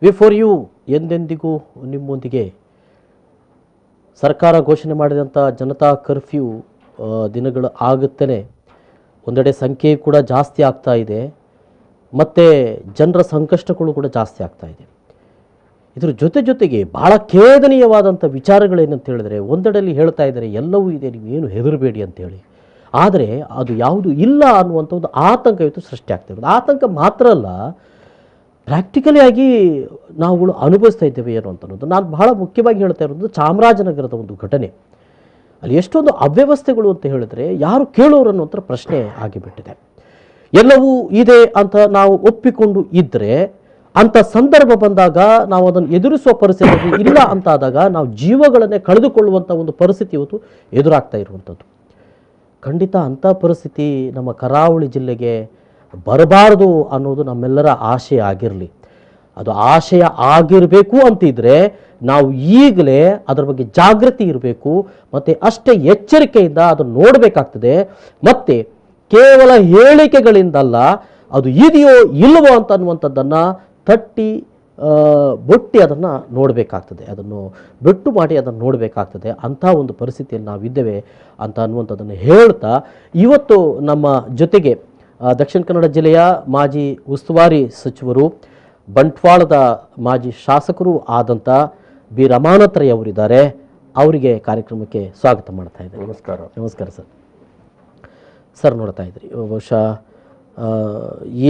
V for you ಎಂದೆಂದಿಗೂ ನಿಮ್ಮೊಂದಿಗೆ. ಸರ್ಕಾರ ಘೋಷಣೆ ಮಾಡಿದಂಥ ಜನತಾ ಕರ್ಫ್ಯೂ ದಿನಗಳು ಆಗುತ್ತಲೇ ಒಂದೆಡೆ ಸಂಖ್ಯೆ ಕೂಡ ಜಾಸ್ತಿ ಆಗ್ತಾ ಇದೆ, ಮತ್ತು ಜನರ ಸಂಕಷ್ಟಗಳು ಕೂಡ ಜಾಸ್ತಿ ಆಗ್ತಾ ಇದೆ. ಇದ್ರ ಜೊತೆಗೆ ಭಾಳ ಖೇದನೀಯವಾದಂಥ ವಿಚಾರಗಳೇನಂತ ಹೇಳಿದ್ರೆ, ಒಂದೆಡೆಯಲ್ಲಿ ಹೇಳ್ತಾ ಇದ್ದಾರೆ ಎಲ್ಲವೂ ಇದೆ, ನೀವೇನು ಹೆದರಬೇಡಿ ಅಂತೇಳಿ. ಆದರೆ ಅದು ಯಾವುದು ಇಲ್ಲ ಅನ್ನುವಂಥ ಒಂದು ಆತಂಕ ಇವತ್ತು ಸೃಷ್ಟಿ ಆಗ್ತಾ ಇರೋದು. ಆತಂಕ ಮಾತ್ರ ಅಲ್ಲ, ಪ್ರಾಕ್ಟಿಕಲಿ ಆಗಿ ನಾವುಗಳು ಅನುಭವಿಸ್ತಾ ಇದ್ದೇವೆ ಏನು ಅಂತ ಅನ್ನೋದು. ನಾನು ಬಹಳ ಮುಖ್ಯವಾಗಿ ಹೇಳ್ತಾ ಇರೋದು ಚಾಮರಾಜನಗರದ ಒಂದು ಘಟನೆ. ಅಲ್ಲಿ ಎಷ್ಟೊಂದು ಅವ್ಯವಸ್ಥೆಗಳು ಅಂತ ಹೇಳಿದ್ರೆ ಯಾರು ಕೇಳೋರು ಅನ್ನೋಂಥ ಪ್ರಶ್ನೆ ಆಗಿಬಿಟ್ಟಿದೆ. ಎಲ್ಲವೂ ಇದೆ ಅಂತ ನಾವು ಒಪ್ಪಿಕೊಂಡು ಇದ್ದರೆ, ಅಂಥ ಸಂದರ್ಭ ಬಂದಾಗ ನಾವು ಅದನ್ನು ಎದುರಿಸುವ ಪರಿಸ್ಥಿತಿ ಇಲ್ಲ ಅಂತಾದಾಗ ನಾವು ಜೀವಗಳನ್ನೇ ಕಳೆದುಕೊಳ್ಳುವಂಥ ಒಂದು ಪರಿಸ್ಥಿತಿ ಇವತ್ತು ಎದುರಾಗ್ತಾ ಇರುವಂಥದ್ದು. ಖಂಡಿತ ಅಂಥ ಪರಿಸ್ಥಿತಿ ನಮ್ಮ ಕರಾವಳಿ ಜಿಲ್ಲೆಗೆ ಬರಬಾರದು ಅನ್ನೋದು ನಮ್ಮೆಲ್ಲರ ಆಶಯ ಆಗಿರಲಿ. ಅದು ಆಶಯ ಆಗಿರಬೇಕು ಅಂತಿದ್ರೆ ನಾವು ಈಗಲೇ ಅದರ ಬಗ್ಗೆ ಜಾಗೃತಿ ಇರಬೇಕು, ಮತ್ತು ಅಷ್ಟೇ ಎಚ್ಚರಿಕೆಯಿಂದ ಅದನ್ನು ನೋಡಬೇಕಾಗ್ತದೆ. ಮತ್ತು ಕೇವಲ ಹೇಳಿಕೆಗಳಿಂದಲ್ಲ, ಅದು ಇದೆಯೋ ಇಲ್ಲವೋ ಅಂತ ಅನ್ನುವಂಥದ್ದನ್ನು ತಟ್ಟಿ ಬೊಟ್ಟಿ ಅದನ್ನು ನೋಡಬೇಕಾಗ್ತದೆ, ಅದನ್ನು ಬೆಟ್ಟು ಮಾಡಿ ಅದನ್ನು ನೋಡಬೇಕಾಗ್ತದೆ. ಅಂಥ ಒಂದು ಪರಿಸ್ಥಿತಿಯಲ್ಲಿ ನಾವಿದ್ದೇವೆ ಅಂತ ಅನ್ನುವಂಥದ್ದನ್ನು ಹೇಳ್ತಾ, ಇವತ್ತು ನಮ್ಮ ಜೊತೆಗೆ ದಕ್ಷಿಣ ಕನ್ನಡ ಜಿಲ್ಲೆಯ ಮಾಜಿ ಉಸ್ತುವಾರಿ ಸಚಿವರು, ಬಂಟ್ವಾಳದ ಮಾಜಿ ಶಾಸಕರು ಆದಂಥ ಬಿ ರಮಾನಾಥ್ ರೈ ಅವರಿದ್ದಾರೆ. ಅವರಿಗೆ ಕಾರ್ಯಕ್ರಮಕ್ಕೆ ಸ್ವಾಗತ ಮಾಡ್ತಾ ಇದ್ದಾರೆ. ನಮಸ್ಕಾರ. ನಮಸ್ಕಾರ ಸರ್. ನೋಡ್ತಾ ಇದ್ರಿ, ಬಹುಶಃ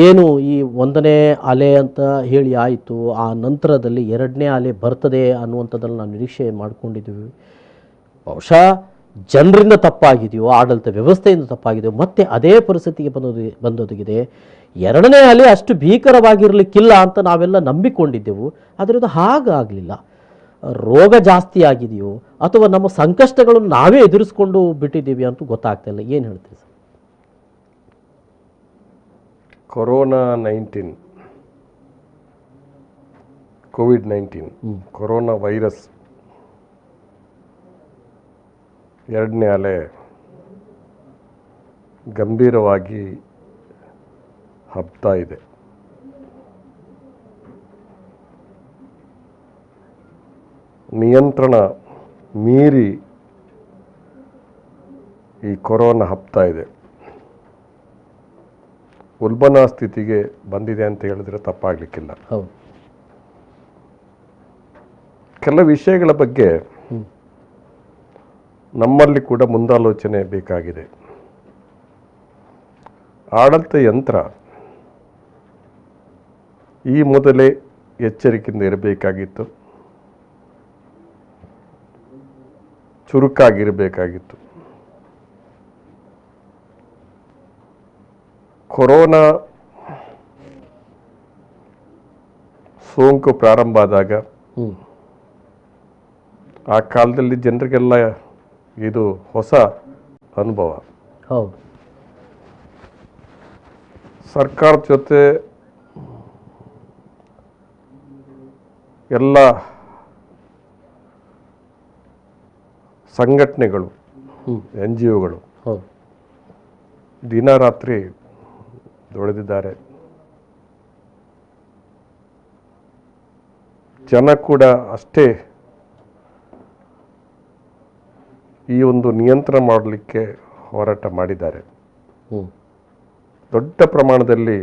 ಏನು ಈ 1ನೇ ಅಲೆ ಅಂತ ಹೇಳಿ ಆಯಿತು, ಆ ನಂತರದಲ್ಲಿ 2ನೇ ಅಲೆ ಬರ್ತದೆ ಅನ್ನುವಂಥದ್ದನ್ನು ನಾವು ನಿರೀಕ್ಷೆ ಮಾಡ್ಕೊಂಡಿದ್ದೀವಿ. ಬಹುಶಃ ಜನರಿಂದ ತಪ್ಪಾಗಿದೆಯೋ, ಆಡಳಿತ ವ್ಯವಸ್ಥೆಯಿಂದ ತಪ್ಪಾಗಿದೆಯೋ, ಮತ್ತೆ ಅದೇ ಪರಿಸ್ಥಿತಿಗೆ ಬಂದೊದಗಿದೆ. 2ನೇ ಅಲೆ ಅಷ್ಟು ಭೀಕರವಾಗಿರಲಿಕ್ಕಿಲ್ಲ ಅಂತ ನಾವೆಲ್ಲ ನಂಬಿಕೊಂಡಿದ್ದೆವು, ಆದರೆ ಅದು ಹಾಗಾಗಲಿಲ್ಲ. ರೋಗ ಜಾಸ್ತಿ ಆಗಿದೆಯೋ ಅಥವಾ ನಮ್ಮ ಸಂಕಷ್ಟಗಳನ್ನು ನಾವೇ ಎದುರಿಸ್ಕೊಂಡು ಬಿಟ್ಟಿದ್ದೀವಿ ಅಂತೂ ಗೊತ್ತಾಗ್ತಾ ಇಲ್ಲ. ಏನು ಹೇಳ್ತೀವಿ ಸರ್? ಕೋವಿಡ್-19 ಕೊರೋನಾ ವೈರಸ್ 2ನೇ ಅಲೆ ಗಂಭೀರವಾಗಿ ಹಬ್ತಾ ಇದೆ. ನಿಯಂತ್ರಣ ಮೀರಿ ಈ ಕೊರೋನಾ ಹಬ್ತಾ ಇದೆ. ಉಲ್ಬಣ ಸ್ಥಿತಿಗೆ ಬಂದಿದೆ ಅಂತ ಹೇಳಿದ್ರೆ ತಪ್ಪಾಗಲಿಕ್ಕಿಲ್ಲ. ಕೆಲ ವಿಷಯಗಳ ಬಗ್ಗೆ ನಮ್ಮಲ್ಲಿ ಕೂಡ ಮುಂದಾಲೋಚನೆ ಬೇಕಾಗಿದೆ. ಆಡಳಿತ ಯಂತ್ರ ಈ ಮೊದಲೇ ಎಚ್ಚರಿಕೆಯಿಂದ ಇರಬೇಕಾಗಿತ್ತು, ಚುರುಕಾಗಿರಬೇಕಾಗಿತ್ತು. ಕೊರೋನಾ ಸೋಂಕು ಪ್ರಾರಂಭ ಆದಾಗ ಆ ಕಾಲದಲ್ಲಿ ಜನರಿಗೆಲ್ಲ ಇದು ಹೊಸ ಅನುಭವ. ಸರ್ಕಾರದ ಜೊತೆ ಎಲ್ಲ ಸಂಘಟನೆಗಳು, NGOಗಳು ದಿನ ರಾತ್ರಿ ದುಡಿದಿದ್ದಾರೆ. ಜನ ಕೂಡ ಅಷ್ಟೇ ಈ ಒಂದು ನಿಯಂತ್ರಣ ಮಾಡಲಿಕ್ಕೆ ಹೋರಾಟ ಮಾಡಿದ್ದಾರೆ. ದೊಡ್ಡ ಪ್ರಮಾಣದಲ್ಲಿ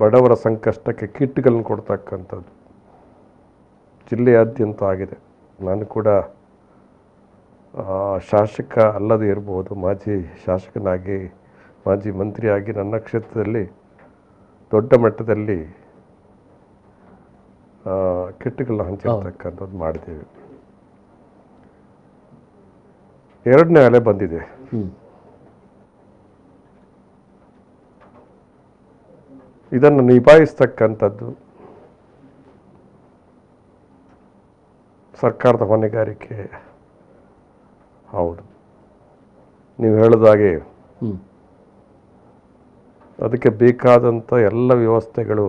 ಬಡವರ ಸಂಕಷ್ಟಕ್ಕೆ ಕಿಟ್ಗಳನ್ನು ಕೊಡ್ತಕ್ಕಂಥದ್ದು ಜಿಲ್ಲೆಯಾದ್ಯಂತ ಆಗಿದೆ. ನಾನು ಕೂಡ ಶಾಸಕ ಅಲ್ಲದೇ ಇರಬಹುದು, ಮಾಜಿ ಶಾಸಕನಾಗಿ, ಮಾಜಿ ಮಂತ್ರಿಯಾಗಿ ನನ್ನ ಕ್ಷೇತ್ರದಲ್ಲಿ ದೊಡ್ಡ ಮಟ್ಟದಲ್ಲಿ ಕಿಟ್ಗಳನ್ನ ಹಂಚಿರ್ತಕ್ಕಂಥದ್ದು ಮಾಡಿದ್ದೇವೆ. 2ನೇ ಅಲೆ ಬಂದಿದೆ. ಇದನ್ನು ನಿಭಾಯಿಸ್ತಕ್ಕಂಥದ್ದು ಸರ್ಕಾರದ ಹೊಣೆಗಾರಿಕೆ. ಹೌದು, ನೀವು ಹೇಳಿದಾಗೆ ಅದಕ್ಕೆ ಬೇಕಾದಂಥ ಎಲ್ಲ ವ್ಯವಸ್ಥೆಗಳು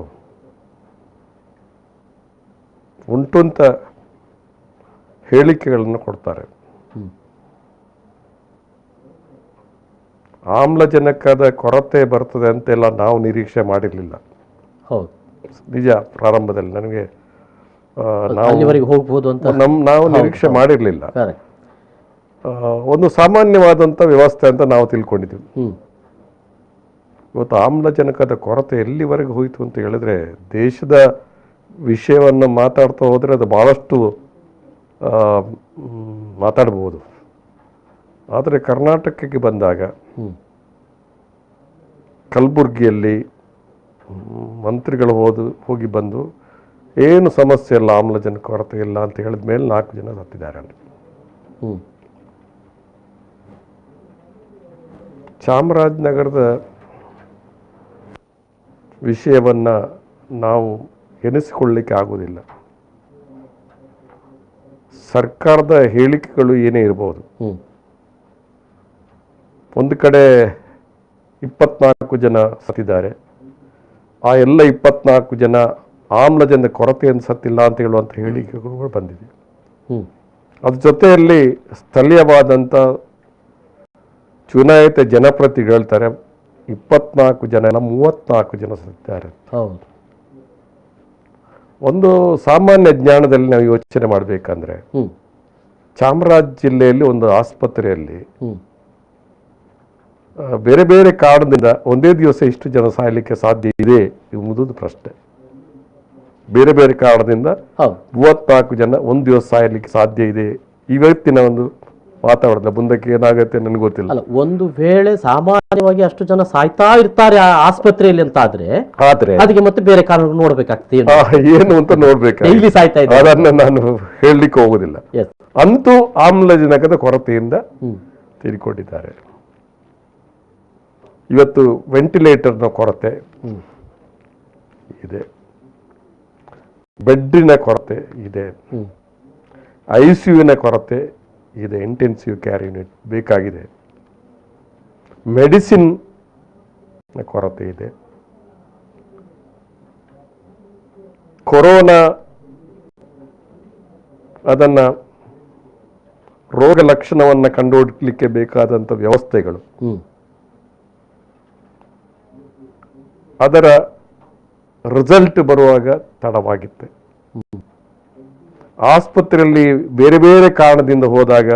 ಉಂಟು ಅಂತ ಹೇಳಿಕೆಗಳನ್ನು ಕೊಡ್ತಾರೆ. ಆಮ್ಲಜನಕದ ಕೊರತೆ ಬರ್ತದೆ ಅಂತೆಲ್ಲ ನಾವು ನಿರೀಕ್ಷೆ ಮಾಡಿರಲಿಲ್ಲ. ಹೌದು, ನಿಜ. ಪ್ರಾರಂಭದಲ್ಲಿ ನನಗೆ ನಾವು ಅಲ್ಲಿವರೆಗೆ ಹೋಗ್ಬೋದು ಅಂತ ನಾವು ನಿರೀಕ್ಷೆ ಮಾಡಿರಲಿಲ್ಲ. ಕರೆಕ್ಟ್. ಒಂದು ಸಾಮಾನ್ಯವಾದಂಥ ವ್ಯವಸ್ಥೆ ಅಂತ ನಾವು ತಿಳ್ಕೊಂಡಿದ್ವಿ. ಹ್ಮ್. ಇವತ್ತು ಆಮ್ಲಜನಕದ ಕೊರತೆ ಎಲ್ಲಿವರೆಗೆ ಹೋಯಿತು ಅಂತ ಹೇಳಿದ್ರೆ, ದೇಶದ ವಿಷಯವನ್ನು ಮಾತಾಡ್ತಾ ಹೋದರೆ ಅದು ಭಾಳಷ್ಟು ಮಾತಾಡ್ಬೋದು. ಆದರೆ ಕರ್ನಾಟಕಕ್ಕೆ ಬಂದಾಗ ಕಲಬುರಗಿಯಲ್ಲಿ ಮಂತ್ರಿಗಳು ಹೋಗಿ ಬಂದು ಏನು ಸಮಸ್ಯೆ ಇಲ್ಲ, ಆಮ್ಲಜನಕ ಕೊರತೆ ಇಲ್ಲ ಅಂತ ಹೇಳಿದ ಮೇಲೆ 4 ಜನ ಸತ್ತಿದ್ದಾರೆ ಅಲ್ಲಿ. ಚಾಮರಾಜನಗರದ ವಿಷಯವನ್ನು ನಾವು ಎನಿಸಿಕೊಳ್ಳಲಿಕ್ಕೆ ಆಗೋದಿಲ್ಲ. ಸರ್ಕಾರದ ಹೇಳಿಕೆಗಳು ಏನೇ ಇರಬಹುದು, ಒಂದು ಕಡೆ 24 ಜನ ಸತ್ತಿದ್ದಾರೆ, ಆ ಎಲ್ಲ 24 ಜನ ಆಮ್ಲಜನಕ ಕೊರತೆಯನ್ನು ಸತ್ತಿಲ್ಲ ಅಂತ ಹೇಳುವಂಥ ಹೇಳಿಕೆಗಳು ಬಂದಿದೆ. ಅದ್ರ ಜೊತೆಯಲ್ಲಿ ಸ್ಥಳೀಯವಾದಂಥ ಚುನಾಯಿತ ಜನಪ್ರತಿನಿಧಿಗಳು ಹೇಳ್ತಾರೆ 24 ಜನ ಇಲ್ಲ 34 ಜನ ಸತ್ತಿದ್ದಾರೆ. ಒಂದು ಸಾಮಾನ್ಯ ಜ್ಞಾನದಲ್ಲಿ ನಾವು ಯೋಚನೆ ಮಾಡಬೇಕಂದ್ರೆ, ಚಾಮರಾಜ ಜಿಲ್ಲೆಯಲ್ಲಿ ಒಂದು ಆಸ್ಪತ್ರೆಯಲ್ಲಿ ಬೇರೆ ಬೇರೆ ಕಾರಣದಿಂದ ಒಂದೇ ದಿವಸ ಇಷ್ಟು ಜನ ಸಾಯಲಿಕ್ಕೆ ಸಾಧ್ಯ ಇದೆ ಎಂಬುದು ಪ್ರಶ್ನೆ. ಬೇರೆ ಬೇರೆ ಕಾರಣದಿಂದ 34 ಜನ ಒಂದು ದಿವಸ ಸಾಯಲಿಕ್ಕೆ ಸಾಧ್ಯ ಇದೆ. ಇವತ್ತಿನ ಒಂದು ವಾತಾವರಣ ಮುಂದಕ್ಕೆ ಏನಾಗುತ್ತೆ ನನಗೆ ಗೊತ್ತಿಲ್ಲ. ಅಲ್ಲ, ಒಂದು ವೇಳೆ ಸಾಮಾನ್ಯವಾಗಿ ಅಷ್ಟು ಜನ ಸಾಯ್ತಾ ಇರ್ತಾರೆ ಆ ಆಸ್ಪತ್ರೆಯಲ್ಲಿ ಅಂತ ಆದ್ರೆ ಅದಕ್ಕೆ ಮತ್ತೆ ಬೇರೆ ಕಾರಣ ನೋಡ್ಬೇಕಾಗ್ತದೆ, ಏನು ಅಂತ ನೋಡ್ಬೇಕು. ಡೈಲಿ ಸಾಯ್ತಾ ಇದೆ, ಅದನ್ನ ನಾನು ಹೇಳಲಿಕ್ಕೆ ಹೋಗುದಿಲ್ಲ. ಅಂತೂ ಆಮ್ಲಜನಕದ ಕೊರತೆಯಿಂದ ತೀರಿಕೊಂಡಿದ್ದಾರೆ. ಇವತ್ತು ವೆಂಟಿಲೇಟರ್ನ ಕೊರತೆ ಇದೆ, ಬೆಡ್ಡಿನ ಕೊರತೆ ಇದೆ, ICUವಿನ ಕೊರತೆ ಇದೆ, ಇಂಟೆನ್ಸಿವ್ ಕೇರ್ ಯೂನಿಟ್ ಬೇಕಾಗಿದೆ, ಮೆಡಿಸಿನ್ ಕೊರತೆ ಇದೆ. ಕೊರೋನಾ ಅದನ್ನ ರೋಗ ಲಕ್ಷಣವನ್ನು ಕಂಡುಹಿಡಿಯಲಿಕ್ಕೆ ಬೇಕಾದಂಥ ವ್ಯವಸ್ಥೆಗಳು, ಅದರ ರಿಸಲ್ಟ್ ಬರುವಾಗ ತಡವಾಗಿತ್ತೆ. ಆಸ್ಪತ್ರೆಯಲ್ಲಿ ಬೇರೆ ಬೇರೆ ಕಾರಣದಿಂದ ಹೋದಾಗ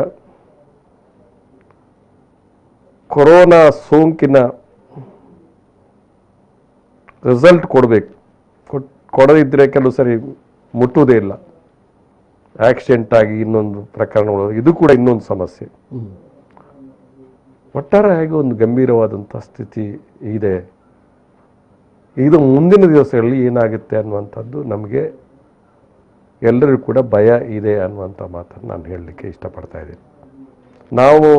ಕೊರೋನಾ ಸೋಂಕಿನ ರಿಸಲ್ಟ್ ಕೊಡಬೇಕು, ಕೊಡದಿದ್ದರೆ ಕೆಲವು ಸರಿ ಮುಟ್ಟುವುದೇ ಇಲ್ಲ, ಆಕ್ಸಿಡೆಂಟ್ ಆಗಿ ಇನ್ನೊಂದು ಪ್ರಕರಣಗಳು, ಇದು ಕೂಡ ಇನ್ನೊಂದು ಸಮಸ್ಯೆ. ಒಟ್ಟಾರೆಯಾಗಿ ಒಂದು ಗಂಭೀರವಾದಂಥ ಸ್ಥಿತಿ ಇದೆ. ಇದು ಮುಂದಿನ ದಿವಸಗಳಲ್ಲಿ ಏನಾಗುತ್ತೆ ಅನ್ನುವಂಥದ್ದು ನಮಗೆ ಎಲ್ಲರಿಗೂ ಕೂಡ ಭಯ ಇದೆ ಅನ್ನುವಂಥ ಮಾತನ್ನು ನಾನು ಹೇಳಲಿಕ್ಕೆ ಇಷ್ಟಪಡ್ತಾ ಇದ್ದೀನಿ. ನಾವು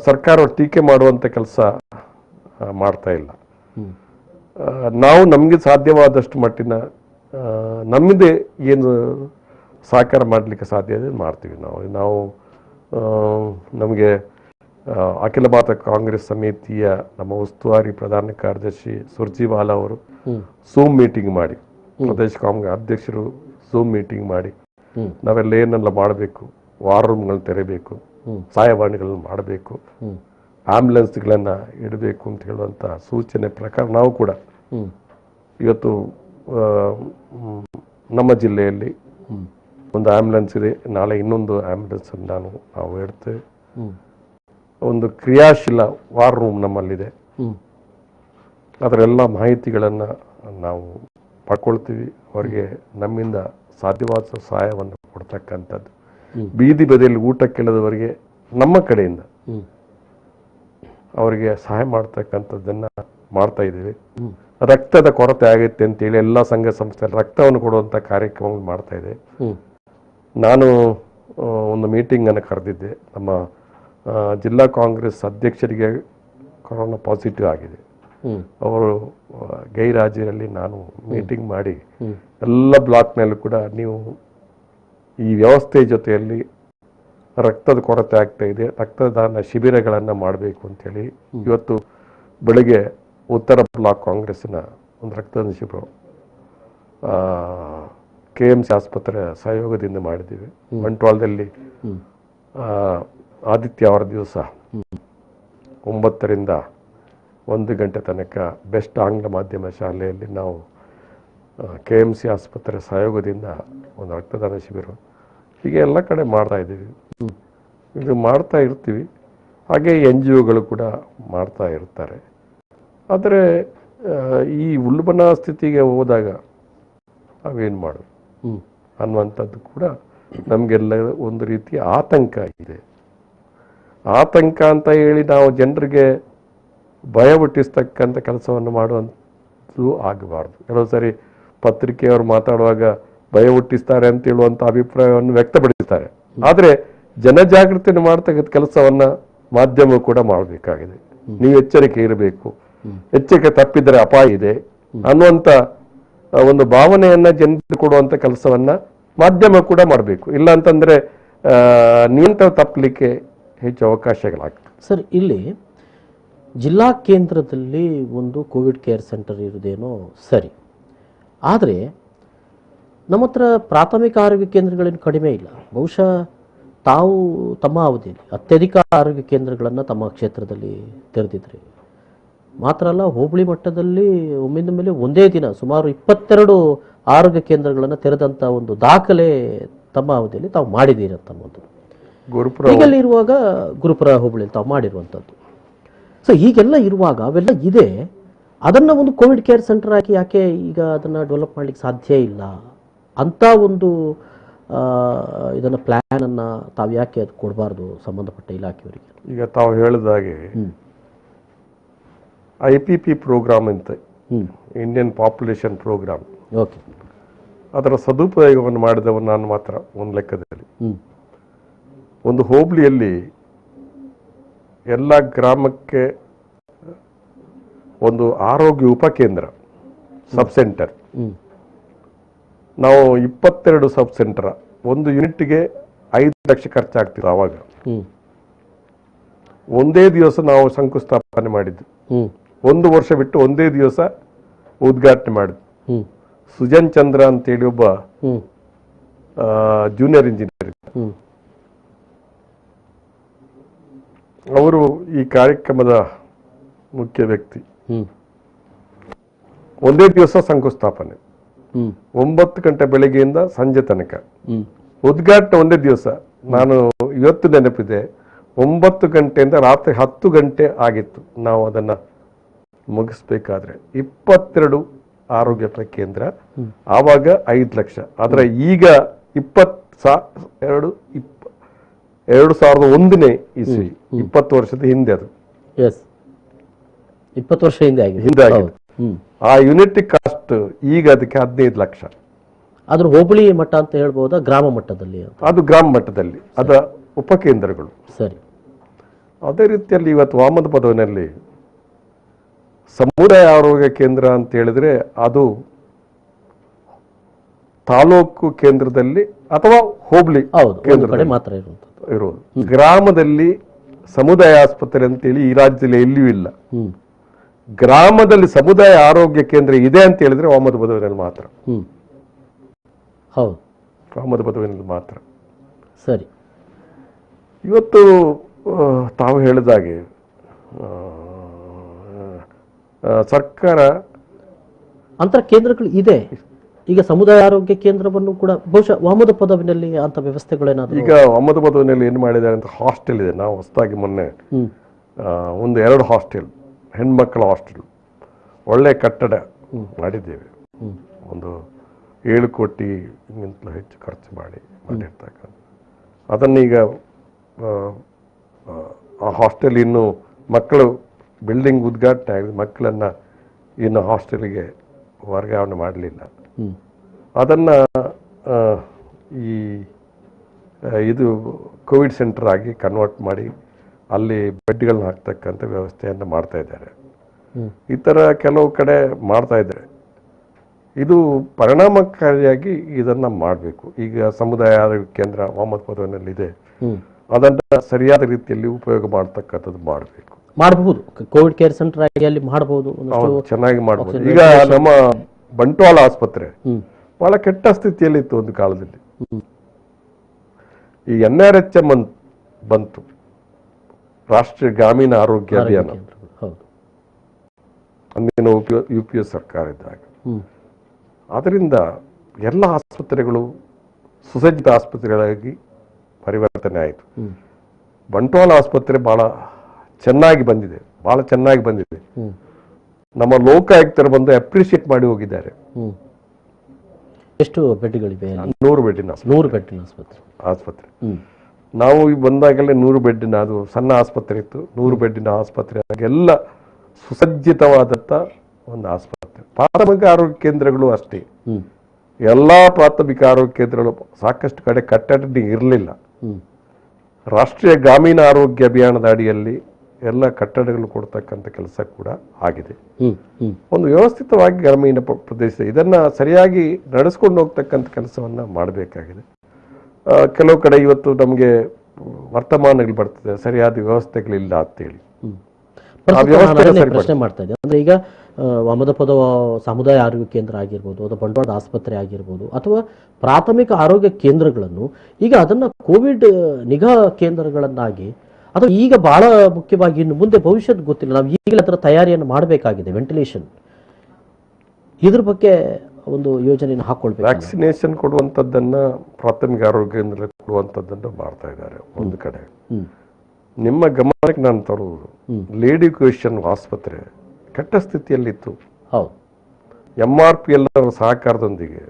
ಸರ್ಕಾರ ಟೀಕೆ ಮಾಡುವಂಥ ಕೆಲಸ ಮಾಡ್ತಾ ಇಲ್ಲ. ನಾವು ನಮಗೆ ಸಾಧ್ಯವಾದಷ್ಟು ಮಟ್ಟಿನ ನಮ್ಮದೇ ಏನು ಸಹಕಾರ ಮಾಡಲಿಕ್ಕೆ ಸಾಧ್ಯ ಇದೆ ಮಾಡ್ತೀವಿ. ನಾವು ನಮಗೆ ಅಖಿಲ ಭಾರತ ಕಾಂಗ್ರೆಸ್ ಸಮಿತಿಯ ನಮ್ಮ ಉಸ್ತುವಾರಿ ಪ್ರಧಾನ ಕಾರ್ಯದರ್ಶಿ ಸುರ್ಜಿವಾಲಾ ಅವರು ಝೂಮ್ ಮೀಟಿಂಗ್ ಮಾಡಿ, ಪ್ರದೇಶ ಕಾಂಗ್ರೆಸ್ ಅಧ್ಯಕ್ಷರು ಝೂಮ್ ಮೀಟಿಂಗ್ ಮಾಡಿ ನಾವೆಲ್ಲ ಏನೆಲ್ಲ ಮಾಡಬೇಕು, ವಾರ್ ರೂಮ್ಗಳನ್ನ ತೆರೆಯಬೇಕು, ಸಹಾಯವಾಣಿಗಳನ್ನು ಮಾಡಬೇಕು, ಆಂಬ್ಯುಲೆನ್ಸ್ಗಳನ್ನು ಇಡಬೇಕು ಅಂತ ಹೇಳುವಂಥ ಸೂಚನೆ ಪ್ರಕಾರ ನಾವು ಕೂಡ ಇವತ್ತು ನಮ್ಮ ಜಿಲ್ಲೆಯಲ್ಲಿ ಒಂದು ಆಂಬ್ಯುಲೆನ್ಸ್ ಇದೆ, ನಾಳೆ ಇನ್ನೊಂದು ಆಂಬ್ಯುಲೆನ್ಸ್ ನಾವು ಇಡ್ತೇವೆ. ಒಂದು ಕ್ರಿಯಾಶೀಲ ವಾರ್ ರೂಮ್ ನಮ್ಮಲ್ಲಿದೆ, ಅದರೆಲ್ಲ ಮಾಹಿತಿಗಳನ್ನು ನಾವು ಪಡ್ಕೊಳ್ತೀವಿ. ಅವರಿಗೆ ನಮ್ಮಿಂದ ಸಾಧ್ಯವಾದ ಸಹಾಯವನ್ನು ಕೊಡ್ತಕ್ಕಂಥದ್ದು, ಬೀದಿ ಬದಿಯಲ್ಲಿ ಊಟ ಕೇಳದವರಿಗೆ ನಮ್ಮ ಕಡೆಯಿಂದ ಅವರಿಗೆ ಸಹಾಯ ಮಾಡ್ತಕ್ಕಂಥದ್ದನ್ನು ಮಾಡ್ತಾ ಇದ್ದೀವಿ. ರಕ್ತದ ಕೊರತೆ ಆಗುತ್ತೆ ಅಂತೇಳಿ ಎಲ್ಲ ಸಂಘ ಸಂಸ್ಥೆ ರಕ್ತವನ್ನು ಕೊಡುವಂಥ ಕಾರ್ಯಕ್ರಮಗಳು ಮಾಡ್ತಾ ಇದೆ. ನಾನು ಒಂದು ಮೀಟಿಂಗನ್ನು ಕರೆದಿದ್ದೆ. ನಮ್ಮ ಜಿಲ್ಲಾ ಕಾಂಗ್ರೆಸ್ ಅಧ್ಯಕ್ಷರಿಗೆ ಕೊರೋನಾ ಪಾಸಿಟಿವ್ ಆಗಿದೆ. ಅವರು ಗೈರಾಜಿಯಲ್ಲಿ ನಾನು ಮೀಟಿಂಗ್ ಮಾಡಿ ಎಲ್ಲ ಬ್ಲಾಕ್ನಲ್ಲೂ ಕೂಡ ನೀವು ಈ ವ್ಯವಸ್ಥೆ ಜೊತೆಯಲ್ಲಿ ರಕ್ತದ ಕೊರತೆ ಆಗ್ತಾ ಇದೆ, ರಕ್ತದಾನ ಶಿಬಿರಗಳನ್ನು ಮಾಡಬೇಕು ಅಂತೇಳಿ ಇವತ್ತು ಬೆಳಗ್ಗೆ ಉತ್ತರ ಬ್ಲಾಕ್ ಕಾಂಗ್ರೆಸ್ಸಿನ ಒಂದು ರಕ್ತದಾನ ಶಿಬಿರ KMC ಆಸ್ಪತ್ರೆ ಸಹಯೋಗದಿಂದ ಮಾಡಿದ್ದೀವಿ. ಬಂಟ್ವಾಳದಲ್ಲಿ ಆದಿತ್ಯವಾರ ದಿವಸ 9 ರಿಂದ 1 ಗಂಟೆ ತನಕ ಬೆಸ್ಟ್ ಆಂಗ್ಲ ಮಾಧ್ಯಮ ಶಾಲೆಯಲ್ಲಿ ನಾವು KMC ಆಸ್ಪತ್ರೆ ಸಹಯೋಗದಿಂದ ಒಂದು ರಕ್ತದಾನ ಶಿಬಿರ ಹೀಗೆ ಎಲ್ಲ ಕಡೆ ಮಾಡ್ತಾ ಇದ್ದೀವಿ. ಇದು ಮಾಡ್ತಾ ಇರ್ತೀವಿ. ಹಾಗೆ NGOಗಳು ಕೂಡ ಮಾಡ್ತಾ ಇರ್ತಾರೆ. ಆದರೆ ಈ ಉಲ್ಬಣ ಸ್ಥಿತಿಗೆ ಹೋದಾಗ ನಾವೇನು ಮಾಡೋದು ಅನ್ನುವಂಥದ್ದು ಕೂಡ ನಮಗೆಲ್ಲ ಒಂದು ರೀತಿಯ ಆತಂಕ ಇದೆ. ಆತಂಕ ಅಂತ ಹೇಳಿ ನಾವು ಜನರಿಗೆ ಭಯ ಹುಟ್ಟಿಸ್ತಕ್ಕಂಥ ಕೆಲಸವನ್ನು ಮಾಡುವಂಥದ್ದು ಆಗಬಾರ್ದು. ಕೆಲವು ಸರಿ ಪತ್ರಿಕೆಯವರು ಮಾತಾಡುವಾಗ ಭಯ ಹುಟ್ಟಿಸ್ತಾರೆ ಅಂತ ಹೇಳುವಂಥ ಅಭಿಪ್ರಾಯವನ್ನು ವ್ಯಕ್ತಪಡಿಸ್ತಾರೆ. ಆದರೆ ಜನಜಾಗೃತಿಯನ್ನು ಮಾಡ್ತಕ್ಕಂಥ ಕೆಲಸವನ್ನ ಮಾಧ್ಯಮ ಕೂಡ ಮಾಡಬೇಕಾಗಿದೆ. ನೀವು ಎಚ್ಚರಿಕೆ ಇರಬೇಕು, ಎಚ್ಚರಿಕೆ ತಪ್ಪಿದರೆ ಅಪಾಯ ಇದೆ ಅನ್ನುವಂಥ ಒಂದು ಭಾವನೆಯನ್ನ ಜನರಿಗೆ ಕೊಡುವಂಥ ಕೆಲಸವನ್ನ ಮಾಧ್ಯಮ ಕೂಡ ಮಾಡಬೇಕು. ಇಲ್ಲ ಅಂತಂದ್ರೆ ನಿಯಂತ್ರಣ ತಪ್ಪಲಿಕ್ಕೆ ಹೆಚ್ಚು ಅವಕಾಶಗಳಾಗ್ತವೆ. ಸರ್, ಇಲ್ಲಿ ಜಿಲ್ಲಾ ಕೇಂದ್ರದಲ್ಲಿ ಒಂದು ಕೋವಿಡ್ ಕೇರ್ ಸೆಂಟರ್ ಇರೋದೇನೋ ಸರಿ, ಆದರೆ ನಮ್ಮ ಹತ್ರ ಪ್ರಾಥಮಿಕ ಆರೋಗ್ಯ ಕೇಂದ್ರಗಳೇನು ಕಡಿಮೆ ಇಲ್ಲ. ಬಹುಶಃ ತಾವು ತಮ್ಮ ಅವಧಿಯಲ್ಲಿ ಅತ್ಯಧಿಕ ಆರೋಗ್ಯ ಕೇಂದ್ರಗಳನ್ನು ತಮ್ಮ ಕ್ಷೇತ್ರದಲ್ಲಿ ತೆರೆದಿದ್ರಿ. ಮಾತ್ರ ಅಲ್ಲ, ಹೋಬಳಿ ಮಟ್ಟದಲ್ಲಿ ಒಮ್ಮಿಂದ ಮೇಲೆ ಒಂದೇ ದಿನ ಸುಮಾರು 22 ಆರೋಗ್ಯ ಕೇಂದ್ರಗಳನ್ನು ತೆರೆದಂಥ ಒಂದು ದಾಖಲೆ ತಮ್ಮ ಅವಧಿಯಲ್ಲಿ ತಾವು ಮಾಡಿದ್ದೀರಿ ಅಂತನ್ನುವಂಥದ್ದು. ಹೀಗೆಲ್ಲ ಇರುವಾಗ ಗುರುಪುರ ಹೋಬಳಿಯಲ್ಲಿ ತಾವು ಮಾಡಿರುವಂಥದ್ದು. ಸೊ ಹೀಗೆಲ್ಲ ಇರುವಾಗ ಅವೆಲ್ಲ ಇದೆ, ಅದನ್ನು ಒಂದು ಕೋವಿಡ್ ಕೇರ್ ಸೆಂಟರ್ ಆಗಿ ಯಾಕೆ ಈಗ ಅದನ್ನು ಡೆವಲಪ್ ಮಾಡಲಿಕ್ಕೆ ಸಾಧ್ಯ ಇಲ್ಲ ಅಂತ ಒಂದು ಇದನ್ನು ಪ್ಲ್ಯಾನನ್ನು ತಾವು ಯಾಕೆ ಅದು ಕೊಡಬಾರ್ದು ಸಂಬಂಧಪಟ್ಟ ಇಲಾಖೆಯವರಿಗೆ? ಈಗ ತಾವು ಹೇಳಿದಾಗೆ IPP ಪ್ರೋಗ್ರಾಮ್ ಅಂತ, ಇಂಡಿಯನ್ ಪಾಪ್ಯುಲೇಷನ್ ಪ್ರೋಗ್ರಾಮ್, ಓಕೆ, ಅದರ ಸದುಪಯೋಗವನ್ನು ಮಾಡಿದವ ನಾನು ಮಾತ್ರ ಒಂದು ಲೆಕ್ಕದಲ್ಲಿ. ಒಂದು ಹೋಬಳಿಯಲ್ಲಿ ಎಲ್ಲ ಗ್ರಾಮಕ್ಕೆ ಒಂದು ಆರೋಗ್ಯ ಉಪಕೇಂದ್ರ, ಸಬ್ ಸೆಂಟರ್. ನಾವು 22 ಸಬ್ ಸೆಂಟರ್, ಒಂದು ಯೂನಿಟ್ಗೆ 5 ಲಕ್ಷ ಖರ್ಚಾಗ್ತಿತ್ತು ಆವಾಗ. ಒಂದೇ ದಿವಸ ನಾವು ಶಂಕುಸ್ಥಾಪನೆ ಮಾಡಿದ್ದು, 1 ವರ್ಷ ಬಿಟ್ಟು ಒಂದೇ ದಿವಸ ಉದ್ಘಾಟನೆ ಮಾಡಿದ್ದು. ಸುಜನ್ ಚಂದ್ರ ಅಂತೇಳಿ ಒಬ್ಬ ಜೂನಿಯರ್ ಇಂಜಿನಿಯರ್, ಅವರು ಈ ಕಾರ್ಯಕ್ರಮದ ಮುಖ್ಯ ವ್ಯಕ್ತಿ. ಒಂದೇ ದಿವಸ ಶಂಕುಸ್ಥಾಪನೆ, 9 ಗಂಟೆ ಬೆಳಗ್ಗೆಯಿಂದ ಸಂಜೆ ತನಕ. ಉದ್ಘಾಟನೆ ಒಂದೇ ದಿವಸ. ನಾನು ಇವತ್ತು ನೆನಪಿದೆ, 9 ಗಂಟೆಯಿಂದ ರಾತ್ರಿ 10 ಗಂಟೆ ಆಗಿತ್ತು ನಾವು ಅದನ್ನ ಮುಗಿಸ್ಬೇಕಾದ್ರೆ. 22 ಆರೋಗ್ಯ ಕೇಂದ್ರ, ಆವಾಗ 5 ಲಕ್ಷ. ಆದ್ರೆ ಈಗ 2001ನೇ ಇಸ್ವಿ, 20 ವರ್ಷದ ಹಿಂದೆ, ಅದು 20 ವರ್ಷ ಹಿಂದೆ ಆಗಿದೆ. ಆ ಯೂನಿಟ್ ಕಾಸ್ಟ್ ಈಗ ಅದಕ್ಕೆ 15 ಲಕ್ಷ. ಅದ್ರ ಹೋಬಳಿ ಮಟ್ಟ ಅಂತ ಹೇಳ್ಬೋದಾ, ಗ್ರಾಮ ಮಟ್ಟದಲ್ಲಿ? ಅದು ಗ್ರಾಮ ಮಟ್ಟದಲ್ಲಿ, ಅದ ಉಪಕೇಂದ್ರಗಳು. ಸರಿ. ಅದೇ ರೀತಿಯಲ್ಲಿ ಇವತ್ತು ವಾಮದ ಪದವಿನಲ್ಲಿ ಸಮುದಾಯ ಆರೋಗ್ಯ ಕೇಂದ್ರ ಅಂತ ಹೇಳಿದ್ರೆ ಅದು ತಾಲೂಕು ಕೇಂದ್ರದಲ್ಲಿ ಅಥವಾ ಹೋಬಳಿ ಕೇಂದ್ರದಲ್ಲಿ ಮಾತ್ರ ಇರೋದು. ಗ್ರಾಮದಲ್ಲಿ ಸಮುದಾಯ ಆಸ್ಪತ್ರೆ ಅಂತೇಳಿ ಈ ರಾಜ್ಯದಲ್ಲಿ ಎಲ್ಲಿಯೂ ಇಲ್ಲ. ಗ್ರಾಮದಲ್ಲಿ ಸಮುದಾಯ ಆರೋಗ್ಯ ಕೇಂದ್ರ ಇದೆ ಅಂತ ಹೇಳಿದ್ರೆ ವಾಮದ ಪದವಿನಲ್ಲಿ ಮಾತ್ರ. ಹೌದು, ವಾಮದ ಪದವಿನಲ್ಲಿ ಮಾತ್ರ. ಸರಿ. ಇವತ್ತು ತಾವು ಹೇಳಿದಾಗೆ ಸರ್ಕಾರ ಅಂತರ ಕೇಂದ್ರಗಳು ಇದೆ. ಈಗ ಸಮುದಾಯ ಆರೋಗ್ಯ ಕೇಂದ್ರವನ್ನು ಕೂಡ ಬಹುಶಃ ವಾಮದ ಪದವಿನಲ್ಲಿ ಅಂತ ವ್ಯವಸ್ಥೆಗಳೇನಾದ್ರು? ಈಗ ವಾಮದ ಪದವಿನಲ್ಲಿ ಏನು ಮಾಡಿದ್ದಾರೆ ಅಂತ, ಹಾಸ್ಟೆಲ್ ಇದೆ. ನಾವು ಹೊಸದಾಗಿ ಮೊನ್ನೆ ಒಂದು 2 ಹಾಸ್ಟೆಲ್, ಹೆಣ್ಮಕ್ಕಳ ಹಾಸ್ಟೆಲ್, ಒಳ್ಳೆ ಕಟ್ಟಡ ಮಾಡಿದ್ದೇವೆ. ಒಂದು 7 ಕೋಟಿಗಿಂತಲೂ ಹೆಚ್ಚು ಖರ್ಚು ಮಾಡಿರ್ತಕ್ಕಂಥ ಅದನ್ನೀಗ ಆ ಹಾಸ್ಟೆಲ್ ಇನ್ನು ಮಕ್ಕಳು ಬಿಲ್ಡಿಂಗ್ ಉದ್ಘಾಟನೆ ಆಗಿದೆ, ಮಕ್ಕಳನ್ನು ಇನ್ನು ಹಾಸ್ಟೆಲ್ಗೆ ವರ್ಗಾವಣೆ ಮಾಡಲಿಲ್ಲ. ಅದನ್ನು ಇದು ಕೋವಿಡ್ ಸೆಂಟರ್ ಆಗಿ ಕನ್ವರ್ಟ್ ಮಾಡಿ ಅಲ್ಲಿ ಬೆಡ್ಗಳನ್ನ ಹಾಕ್ತಕ್ಕಂಥ ವ್ಯವಸ್ಥೆಯನ್ನು ಮಾಡ್ತಾ ಇದ್ದಾರೆ. ಈ ಥರ ಕೆಲವು ಕಡೆ ಮಾಡ್ತಾ ಇದ್ದಾರೆ. ಇದು ಪರಿಣಾಮಕಾರಿಯಾಗಿ ಇದನ್ನು ಮಾಡಬೇಕು. ಈಗ ಸಮುದಾಯ ಆರೋಗ್ಯ ಕೇಂದ್ರ ವಾಮದ ಪದವಿನಲ್ಲಿದೆ, ಅದನ್ನು ಸರಿಯಾದ ರೀತಿಯಲ್ಲಿ ಉಪಯೋಗ ಮಾಡ್ತಕ್ಕಂಥದ್ದು ಮಾಡಬಹುದು. ಕೋವಿಡ್ ಕೇರ್ ಸೆಂಟರ್ ಆಗಿ ಅಲ್ಲಿ ಮಾಡಬಹುದು, ಚೆನ್ನಾಗಿ ಮಾಡಬಹುದು. ಈಗ ನಮ್ಮ ಬಂಟ್ವಾಳ ಆಸ್ಪತ್ರೆ ಬಹಳ ಕೆಟ್ಟ ಸ್ಥಿತಿಯಲ್ಲಿ ಇತ್ತು ಒಂದು ಕಾಲದಲ್ಲಿ. ಈ NRHM ಬಂತು, ರಾಷ್ಟ್ರೀಯ ಗ್ರಾಮೀಣ ಆರೋಗ್ಯ ಅಭಿಯಾನ, ಅಂದಿನ UPS ಸರ್ಕಾರ ಇದ್ದಾಗ ಅದರಿಂದ ಎಲ್ಲ ಆಸ್ಪತ್ರೆಗಳು ಸುಸಜ್ಜಿತ ಆಸ್ಪತ್ರೆಗಳಾಗಿ ಪರಿವರ್ತನೆ ಆಯಿತು. ಬಂಟ್ವಾಳ ಆಸ್ಪತ್ರೆ ಬಹಳ ಚೆನ್ನಾಗಿ ಬಂದಿದೆ, ನಮ್ಮ ಲೋಕಾಯುಕ್ತರು ಬಂದು ಅಪ್ರಿಷಿಯೇಟ್ ಮಾಡಿ ಹೋಗಿದ್ದಾರೆ. ಎಷ್ಟು ಬೆಡ್ಗಳಿವೆ? 100 ಬೆಡ್ಡಿನ ಆಸ್ಪತ್ರೆ. ನಾವು ಬಂದಾಗಲೇ 100 ಬೆಡ್ಡಿನ, ಅದು ಸಣ್ಣ ಆಸ್ಪತ್ರೆ ಇತ್ತು, 100 ಬೆಡ್ಡಿನ ಆಸ್ಪತ್ರೆ ಎಲ್ಲ ಸುಸಜ್ಜಿತವಾದಂತ ಒಂದು ಆಸ್ಪತ್ರೆ. ಪ್ರಾಥಮಿಕ ಆರೋಗ್ಯ ಕೇಂದ್ರಗಳು ಅಷ್ಟೇ, ಎಲ್ಲಾ ಪ್ರಾಥಮಿಕ ಆರೋಗ್ಯ ಕೇಂದ್ರಗಳು ಸಾಕಷ್ಟು ಕಡೆ ಕಟ್ಟಡ ಇರಲಿಲ್ಲ. ರಾಷ್ಟ್ರೀಯ ಗ್ರಾಮೀಣ ಆರೋಗ್ಯ ಅಭಿಯಾನದ ಅಡಿಯಲ್ಲಿ ಎಲ್ಲ ಕಟ್ಟಡಗಳು ಕೊಡ್ತಕ್ಕಂಥ ಕೆಲಸ ಕೂಡ ಆಗಿದೆ. ಒಂದು ವ್ಯವಸ್ಥಿತವಾಗಿ ಗ್ರಾಮೀಣ ಪ್ರದೇಶ ಇದನ್ನ ಸರಿಯಾಗಿ ನಡೆಸ್ಕೊಂಡು ಹೋಗ್ತಕ್ಕಂಥ ಕೆಲಸವನ್ನ ಮಾಡಬೇಕಾಗಿದೆ. ಕೆಲವು ಕಡೆ ಇವತ್ತು ನಮಗೆ ವರ್ತಮಾನಗಳು ಬರ್ತದೆ, ಸರಿಯಾದ ವ್ಯವಸ್ಥೆಗಳಿಲ್ಲ ಅಂತೇಳಿ ಪ್ರಶ್ನೆ ಮಾಡ್ತಾ ಇದೆ. ಅಂದ್ರೆ ಈಗ ವಾಮದಪದ ಸಮುದಾಯ ಆರೋಗ್ಯ ಕೇಂದ್ರ ಆಗಿರ್ಬೋದು, ಅಥವಾ ಬಂಟ್ವಾಳದ ಆಸ್ಪತ್ರೆ ಆಗಿರ್ಬೋದು, ಅಥವಾ ಪ್ರಾಥಮಿಕ ಆರೋಗ್ಯ ಕೇಂದ್ರಗಳನ್ನು ಈಗ ಅದನ್ನ ಕೋವಿಡ್ ನಿಗಾ ಕೇಂದ್ರಗಳನ್ನಾಗಿ, ಅಥವಾ ಈಗ ಬಹಳ ಮುಖ್ಯವಾಗಿ ಇನ್ನು ಮುಂದೆ ಭವಿಷ್ಯದ ಗೊತ್ತಿಲ್ಲ, ನಾವು ಈಗಲೇ ಅದರ ತಯಾರಿಯನ್ನು ಮಾಡಬೇಕಾಗಿದೆ. ವೆಂಟಿಲೇಷನ್ ಇದ್ರ ಬಗ್ಗೆ ಒಂದು ಯೋಜನೆಯನ್ನು ಹಾಕೊಳ್ಬೇಕು. ವ್ಯಾಕ್ಸಿನೇಷನ್ ಕೊಡುವಂಥದ್ದನ್ನ ಪ್ರಾಥಮಿಕ ಆರೋಗ್ಯ ಕೇಂದ್ರ ಕೊಡುವಂಥದ್ದನ್ನು ಮಾಡ್ತಾ ಇದ್ದಾರೆ ಒಂದು ಕಡೆ. ನಿಮ್ಮ ಗಮನಕ್ಕೆ ನಾನು ತರುವುದು, ಲೇಡಿ ಕ್ವೆಶ್ಚನ್ ಆಸ್ಪತ್ರೆ ಕೆಟ್ಟ ಸ್ಥಿತಿಯಲ್ಲಿತ್ತು. MRPL ಸಹಕಾರದೊಂದಿಗೆ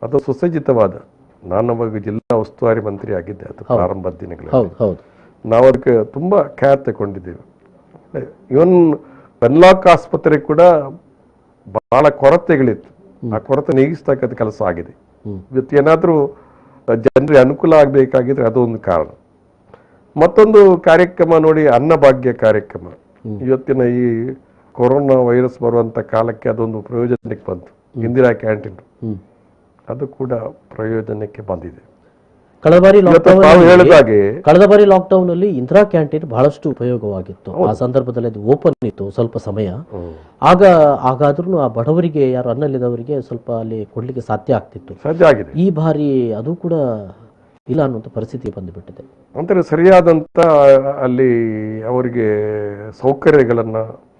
ಅದು ಸುಸಜ್ಜಿತವಾದ, ನಾನು ಅವಾಗ ಜಿಲ್ಲಾ ಉಸ್ತುವಾರಿ ಮಂತ್ರಿ ಆಗಿದ್ದೆ, ಅದು ಪ್ರಾರಂಭದ ದಿನಗಳಲ್ಲಿ ನಾವು ಅದಕ್ಕೆ ತುಂಬಾ ಕೇರ್ ತಗೊಂಡಿದ್ದೇವೆ. ಇವನ್ ವೆನ್ಲಾಕ್ ಆಸ್ಪತ್ರೆ ಕೂಡ ಬಹಳ ಕೊರತೆಗಳಿತ್ತು, ಆ ಕೊರತೆ ನೀಗಿಸ್ತಕ್ಕಂಥ ಕೆಲಸ ಆಗಿದೆ. ಇವತ್ತು ಏನಾದ್ರೂ ಜನರಿಗೆ ಅನುಕೂಲ ಆಗಬೇಕಾಗಿದ್ರೆ ಅದೊಂದು ಕಾರಣ. ಮತ್ತೊಂದು ಕಾರ್ಯಕ್ರಮ ನೋಡಿ, ಅನ್ನಭಾಗ್ಯ ಕಾರ್ಯಕ್ರಮ. ಇವತ್ತಿನ ಈ ಕೊರೋನಾ ವೈರಸ್ ಬರುವಂತ ಕಾಲಕ್ಕೆ ಅದೊಂದು ಪ್ರಯೋಜನಕ್ಕೆ ಬಂತು. ಇಂದಿರಾ ಕ್ಯಾಂಟೀನ್ ಅದು ಕೂಡ ಪ್ರಯೋಜನಕ್ಕೆ ಬಂದಿದೆ. ಕಳೆದ ಬಾರಿ ಲಾಕ್ಡೌನ್ ಅಲ್ಲಿ ಇಂದಿರಾ ಕ್ಯಾಂಟೀನ್ ಬಹಳಷ್ಟು ಉಪಯೋಗವಾಗಿತ್ತು. ಆ ಸಂದರ್ಭದಲ್ಲಿ ಅದು ಓಪನ್ ಇತ್ತು ಸ್ವಲ್ಪ ಸಮಯ. ಆಗಾದ್ರೂ ಆ ಬಡವರಿಗೆ, ಯಾರು ಅನ್ನಲಿದವರಿಗೆ ಸ್ವಲ್ಪ ಅಲ್ಲಿ ಕೊಡ್ಲಿಕ್ಕೆ ಸಾಧ್ಯ ಆಗ್ತಿತ್ತು. ಈ ಬಾರಿ ಅದು ಕೂಡ ಇಲ್ಲ ಅನ್ನುವಂಥ ಪರಿಸ್ಥಿತಿ ಬಂದುಬಿಟ್ಟಿದೆ. ಅಂದರೆ ಸರಿಯಾದಂತ ಅಲ್ಲಿ ಅವರಿಗೆ ಸೌಕರ್ಯಗಳನ್ನ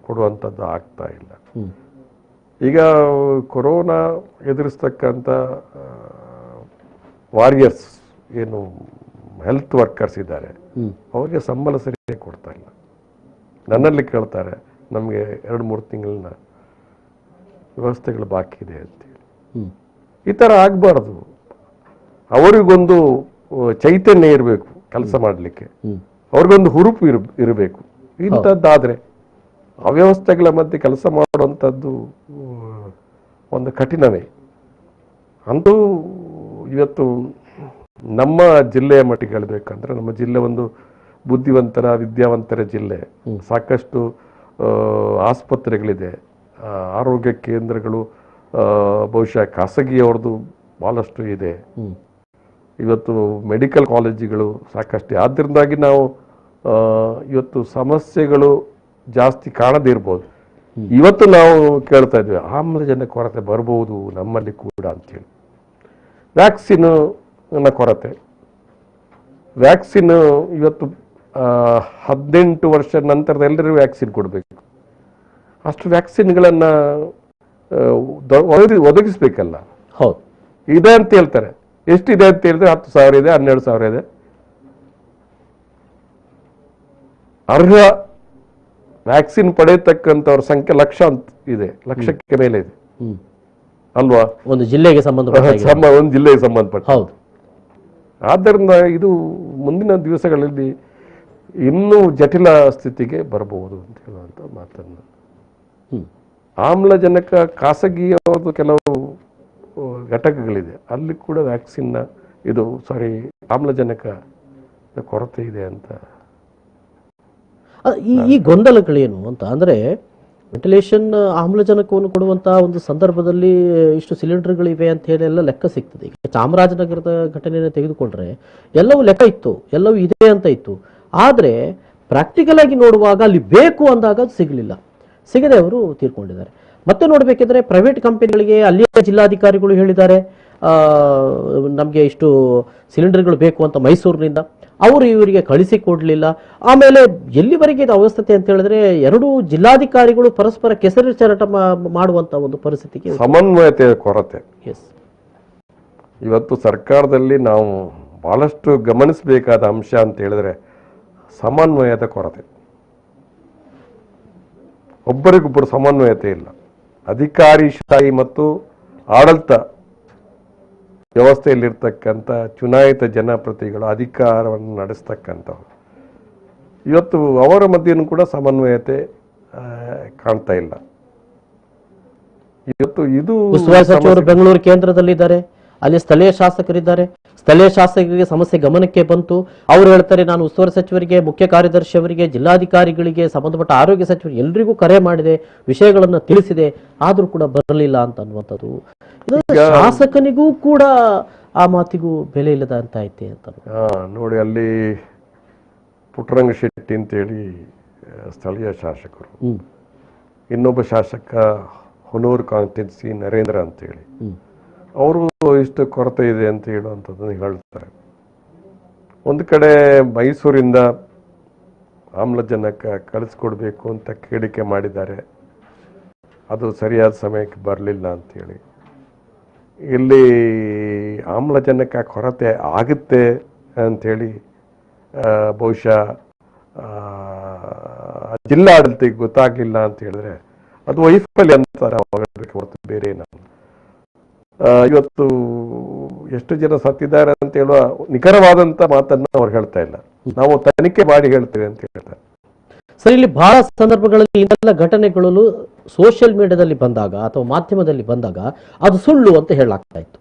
ಕೊಡುವಂಥದ್ದು ಆಗ್ತಾ ಇಲ್ಲ. ಈಗ ಕೊರೋನಾ ಎದುರಿಸ್ತಕ್ಕಂಥ ವಾರಿಯರ್ಸ್ ಏನು ಹೆಲ್ತ್ ವರ್ಕರ್ಸ್ ಇದ್ದಾರೆ, ಅವರಿಗೆ ಸಂಬಳ ಸರಿಯಾಗಿ ಕೊಡ್ತಾ ಇಲ್ಲ. ನನ್ನಲ್ಲಿ ಕೇಳ್ತಾರೆ, ನಮಗೆ 2-3 ತಿಂಗಳಿನ ವ್ಯವಸ್ಥೆಗಳು ಬಾಕಿ ಇದೆ ಅಂತೇಳಿ. ಈ ಥರ ಆಗಬಾರ್ದು. ಅವರಿಗೊಂದು ಚೈತನ್ಯ ಇರಬೇಕು ಕೆಲಸ ಮಾಡಲಿಕ್ಕೆ, ಅವ್ರಿಗೊಂದು ಹುರುಪು ಇರಬೇಕು. ಇಂಥದ್ದಾದ್ರೆ ಅವ್ಯವಸ್ಥೆಗಳ ಮಧ್ಯೆ ಕೆಲಸ ಮಾಡುವಂಥದ್ದು ಒಂದು ಕಠಿಣವೇ. ಅಂತೂ ಇವತ್ತು ನಮ್ಮ ಜಿಲ್ಲೆಯ ಮಟ್ಟಿಗೆ ಹೇಳಬೇಕಂದ್ರೆ, ನಮ್ಮ ಜಿಲ್ಲೆ ಒಂದು ಬುದ್ಧಿವಂತರ ವಿದ್ಯಾವಂತರ ಜಿಲ್ಲೆ. ಸಾಕಷ್ಟು ಆಸ್ಪತ್ರೆಗಳಿದೆ, ಆರೋಗ್ಯ ಕೇಂದ್ರಗಳು ಬಹುಶಃ ಖಾಸಗಿಯವ್ರದ್ದು ಬಹಳಷ್ಟು ಇದೆ. ಇವತ್ತು ಮೆಡಿಕಲ್ ಕಾಲೇಜುಗಳು ಸಾಕಷ್ಟು. ಆದ್ದರಿಂದಾಗಿ ನಾವು ಇವತ್ತು ಸಮಸ್ಯೆಗಳು ಜಾಸ್ತಿ ಕಾಣದೇ ಇರ್ಬೋದು. ಇವತ್ತು ನಾವು ಕೇಳ್ತಾ ಇದ್ವಿ, ಆಮ್ಲಜನಕ ಕೊರತೆ ಬರ್ಬೋದು ನಮ್ಮಲ್ಲಿ ಕೂಡ ಅಂತೇಳಿ. ವ್ಯಾಕ್ಸಿನ್ ಕೊರತೆ. ವ್ಯಾಕ್ಸಿನ್ ಇವತ್ತು 18 ವರ್ಷ ನಂತರದ ಎಲ್ಲರಿಗೂ ವ್ಯಾಕ್ಸಿನ್ ಕೊಡಬೇಕು. ಅಷ್ಟು ವ್ಯಾಕ್ಸಿನ್ಗಳನ್ನ ಒದಗಿಸ್ಬೇಕಲ್ಲ. ಹೌದು, ಇದೆ ಅಂತ ಹೇಳ್ತಾರೆ. ಎಷ್ಟಿದೆ ಅಂತ ಹೇಳಿದ್ರೆ 10,000 ಇದೆ, 12,000 ಇದೆ. ಅರ್ಹ ವ್ಯಾಕ್ಸಿನ್ ಪಡೆಯತಕ್ಕಂಥವ್ರ ಸಂಖ್ಯೆ ಲಕ್ಷ ಅಂತ ಇದೆ, ಲಕ್ಷಕ್ಕೆ ಮೇಲೆ ಇದೆ ಅಲ್ವಾ? ಒಂದು ಜಿಲ್ಲೆಗೆ ಸಂಬಂಧಪಟ್ಟ. ಹೌದು. ಆದ್ದರಿಂದ ಇದು ಮುಂದಿನ ದಿವಸಗಳಲ್ಲಿ ಇನ್ನೂ ಜಟಿಲ ಸ್ಥಿತಿಗೆ ಬರಬಹುದು ಅಂತ ಹೇಳುವಂತ ಮಾತನ್ನು. ಆಮ್ಲಜನಕ ಖಾಸಗಿಯವ್ರದ್ದು ಕೆಲವು ಘಟಕಗಳಿದೆ, ಅಲ್ಲಿ ಕೂಡ ವ್ಯಾಕ್ಸಿನ್ನ ಆಮ್ಲಜನಕ ಕೊರತೆ ಇದೆ ಅಂತ. ಈ ಗೊಂದಲಗಳೇನು ಅಂತ ಅಂದ್ರೆ, ವೆಂಟಿಲೇಷನ್ ಆಮ್ಲಜನಕವನ್ನು ಕೊಡುವಂತಹ ಒಂದು ಸಂದರ್ಭದಲ್ಲಿ ಇಷ್ಟು ಸಿಲಿಂಡರ್ಗಳಿವೆ ಅಂತ ಹೇಳಿ ಎಲ್ಲ ಲೆಕ್ಕ ಸಿಗ್ತದೆ. ಈಗ ಚಾಮರಾಜನಗರದ ಘಟನೆಯನ್ನು ತೆಗೆದುಕೊಂಡ್ರೆ ಎಲ್ಲವೂ ಲೆಕ್ಕ ಇತ್ತು, ಎಲ್ಲವೂ ಇದೆ ಅಂತ ಇತ್ತು. ಆದರೆ ಪ್ರಾಕ್ಟಿಕಲ್ ಆಗಿ ನೋಡುವಾಗ ಅಲ್ಲಿ ಬೇಕು ಅಂದಾಗ ಅದು ಸಿಗದೆ ಅವರು ತೀರ್ಕೊಂಡಿದ್ದಾರೆ. ಮತ್ತೆ ನೋಡಬೇಕಿದ್ರೆ ಪ್ರೈವೇಟ್ ಕಂಪನಿಗಳಿಗೆ ಅಲ್ಲಿಯ ಜಿಲ್ಲಾಧಿಕಾರಿಗಳು ಹೇಳಿದ್ದಾರೆ, ನಮಗೆ ಇಷ್ಟು ಸಿಲಿಂಡರ್ಗಳು ಬೇಕು ಅಂತ ಮೈಸೂರಿನಿಂದ. ಅವರು ಇವರಿಗೆ ಕಳಿಸಿಕೊಡ್ಲಿಲ್ಲ. ಆಮೇಲೆ ಎಲ್ಲಿವರೆಗೆ ಇದು ಅವಸ್ಥತೆ ಅಂತ ಹೇಳಿದ್ರೆ ಎರಡೂ ಜಿಲ್ಲಾಧಿಕಾರಿಗಳು ಪರಸ್ಪರ ಕೆಸರು ಚರಟ ಮಾಡುವಂತ ಒಂದು ಪರಿಸ್ಥಿತಿಗೆ ಸಮನ್ವಯತೆಯ ಕೊರತೆ. ಎಸ್, ಇವತ್ತು ಸರ್ಕಾರದಲ್ಲಿ ನಾವು ಬಹಳಷ್ಟು ಗಮನಿಸಬೇಕಾದ ಅಂಶ ಅಂತ ಹೇಳಿದ್ರೆ ಸಮನ್ವಯದ ಕೊರತೆ. ಒಬ್ಬರಿಗೊಬ್ಬರು ಸಮನ್ವಯತೆ ಇಲ್ಲ. ಅಧಿಕಾರಿಶಾಹಿ ಮತ್ತು ಆಡಳಿತ ವ್ಯವಸ್ಥೆಯಲ್ಲಿರ್ತಕ್ಕಂಥ ಚುನಾಯಿತ ಜನಪ್ರತಿನಿಧಿಗಳು ಅಧಿಕಾರವನ್ನು ನಡೆಸ್ತಕ್ಕಂಥವ್ರು ಇವತ್ತು ಅವರ ಮಧ್ಯೆನೂ ಕೂಡ ಸಮನ್ವಯತೆ ಕಾಣ್ತಾ ಇಲ್ಲ. ಇವತ್ತು ಇದು ಉಸ್ತುವಾರಿ ಸಚಿವರು ಬೆಂಗಳೂರು ಕೇಂದ್ರದಲ್ಲಿದ್ದಾರೆ, ಅಲ್ಲಿ ಸ್ಥಳೀಯ ಶಾಸಕರಿದ್ದಾರೆ. ಸ್ಥಳೀಯ ಶಾಸಕರಿಗೆ ಸಮಸ್ಯೆ ಗಮನಕ್ಕೆ ಬಂತು, ಅವರು ಹೇಳ್ತಾರೆ ನಾನು ಉಸ್ತುವಾರಿ ಸಚಿವರಿಗೆ, ಮುಖ್ಯ ಕಾರ್ಯದರ್ಶಿ ಅವರಿಗೆ, ಜಿಲ್ಲಾಧಿಕಾರಿಗಳಿಗೆ, ಸಂಬಂಧಪಟ್ಟ ಆರೋಗ್ಯ ಸಚಿವರು ಎಲ್ರಿಗೂ ಕರೆ ಮಾಡಿದೆ, ವಿಷಯಗಳನ್ನು ತಿಳಿಸಿದೆ, ಆದ್ರೂ ಕೂಡ ಬರಲಿಲ್ಲ ಅಂತ ಅನ್ನುವಂಥದ್ದು. ಶಾಸಕನಿಗೂ ಕೂಡ ಆ ಮಾತಿಗೂ ಬೆಲೆ ಇಲ್ಲದ ಅಂತ ಐತೆ ಅಂತ ನೋಡಿ. ಅಲ್ಲಿ ಪುಟ್ಟರಂಗ ಶೆಟ್ಟಿ ಅಂತೇಳಿ ಸ್ಥಳೀಯ ಶಾಸಕರು, ಇನ್ನೊಬ್ಬ ಶಾಸಕ ಹೊನೂರು ಕಾನ್ಸ್ಟಿಟ್ಯೂನ್ಸಿ ನರೇಂದ್ರ ಅಂತೇಳಿ, ಅವರು ಇಷ್ಟು ಕೊರತೆ ಇದೆ ಅಂತ ಹೇಳುವಂಥದ್ದನ್ನು ಹೇಳ್ತಾರೆ. ಒಂದು ಕಡೆ ಮೈಸೂರಿಂದ ಆಮ್ಲಜನಕ ಕಳಿಸ್ಕೊಡ್ಬೇಕು ಅಂತ ಕೇಳಿಕೆ ಮಾಡಿದ್ದಾರೆ, ಅದು ಸರಿಯಾದ ಸಮಯಕ್ಕೆ ಬರಲಿಲ್ಲ ಅಂತೇಳಿ. ಇಲ್ಲಿ ಆಮ್ಲಜನಕ ಕೊರತೆ ಆಗುತ್ತೆ ಅಂಥೇಳಿ ಬಹುಶಃ ಜಿಲ್ಲಾಡಳಿತಕ್ಕೆ ಗೊತ್ತಾಗಲಿಲ್ಲ ಅಂತ ಹೇಳಿದ್ರೆ ಅದು ವೈಫಲ್ಯ ಅಂತಾರೆ ಹೊರತು ಬೇರೆ ಏನಾದ್ರು. ಇವತ್ತು ಎಷ್ಟು ಜನ ಸತ್ತಿದ್ದಾರೆ ಅಂತ ಹೇಳುವ ನಿಖರವಾದಂತ ಮಾತನ್ನ ಅವ್ರು ಹೇಳ್ತಾ ಇಲ್ಲ, ನಾವು ತನಿಖೆ ಮಾಡಿ ಹೇಳ್ತೇವೆ ಅಂತ ಹೇಳ್ತಾರೆ. ಸರ್, ಇಲ್ಲಿ ಬಹಳ ಸಂದರ್ಭಗಳಲ್ಲಿ ಇಂತೆಲ್ಲ ಘಟನೆಗಳು ಸೋಷಿಯಲ್ ಮೀಡಿಯಾದಲ್ಲಿ ಬಂದಾಗ ಅಥವಾ ಮಾಧ್ಯಮದಲ್ಲಿ ಬಂದಾಗ ಅದು ಸುಳ್ಳು ಅಂತ ಹೇಳಲಾಗ್ತಾ ಇತ್ತು.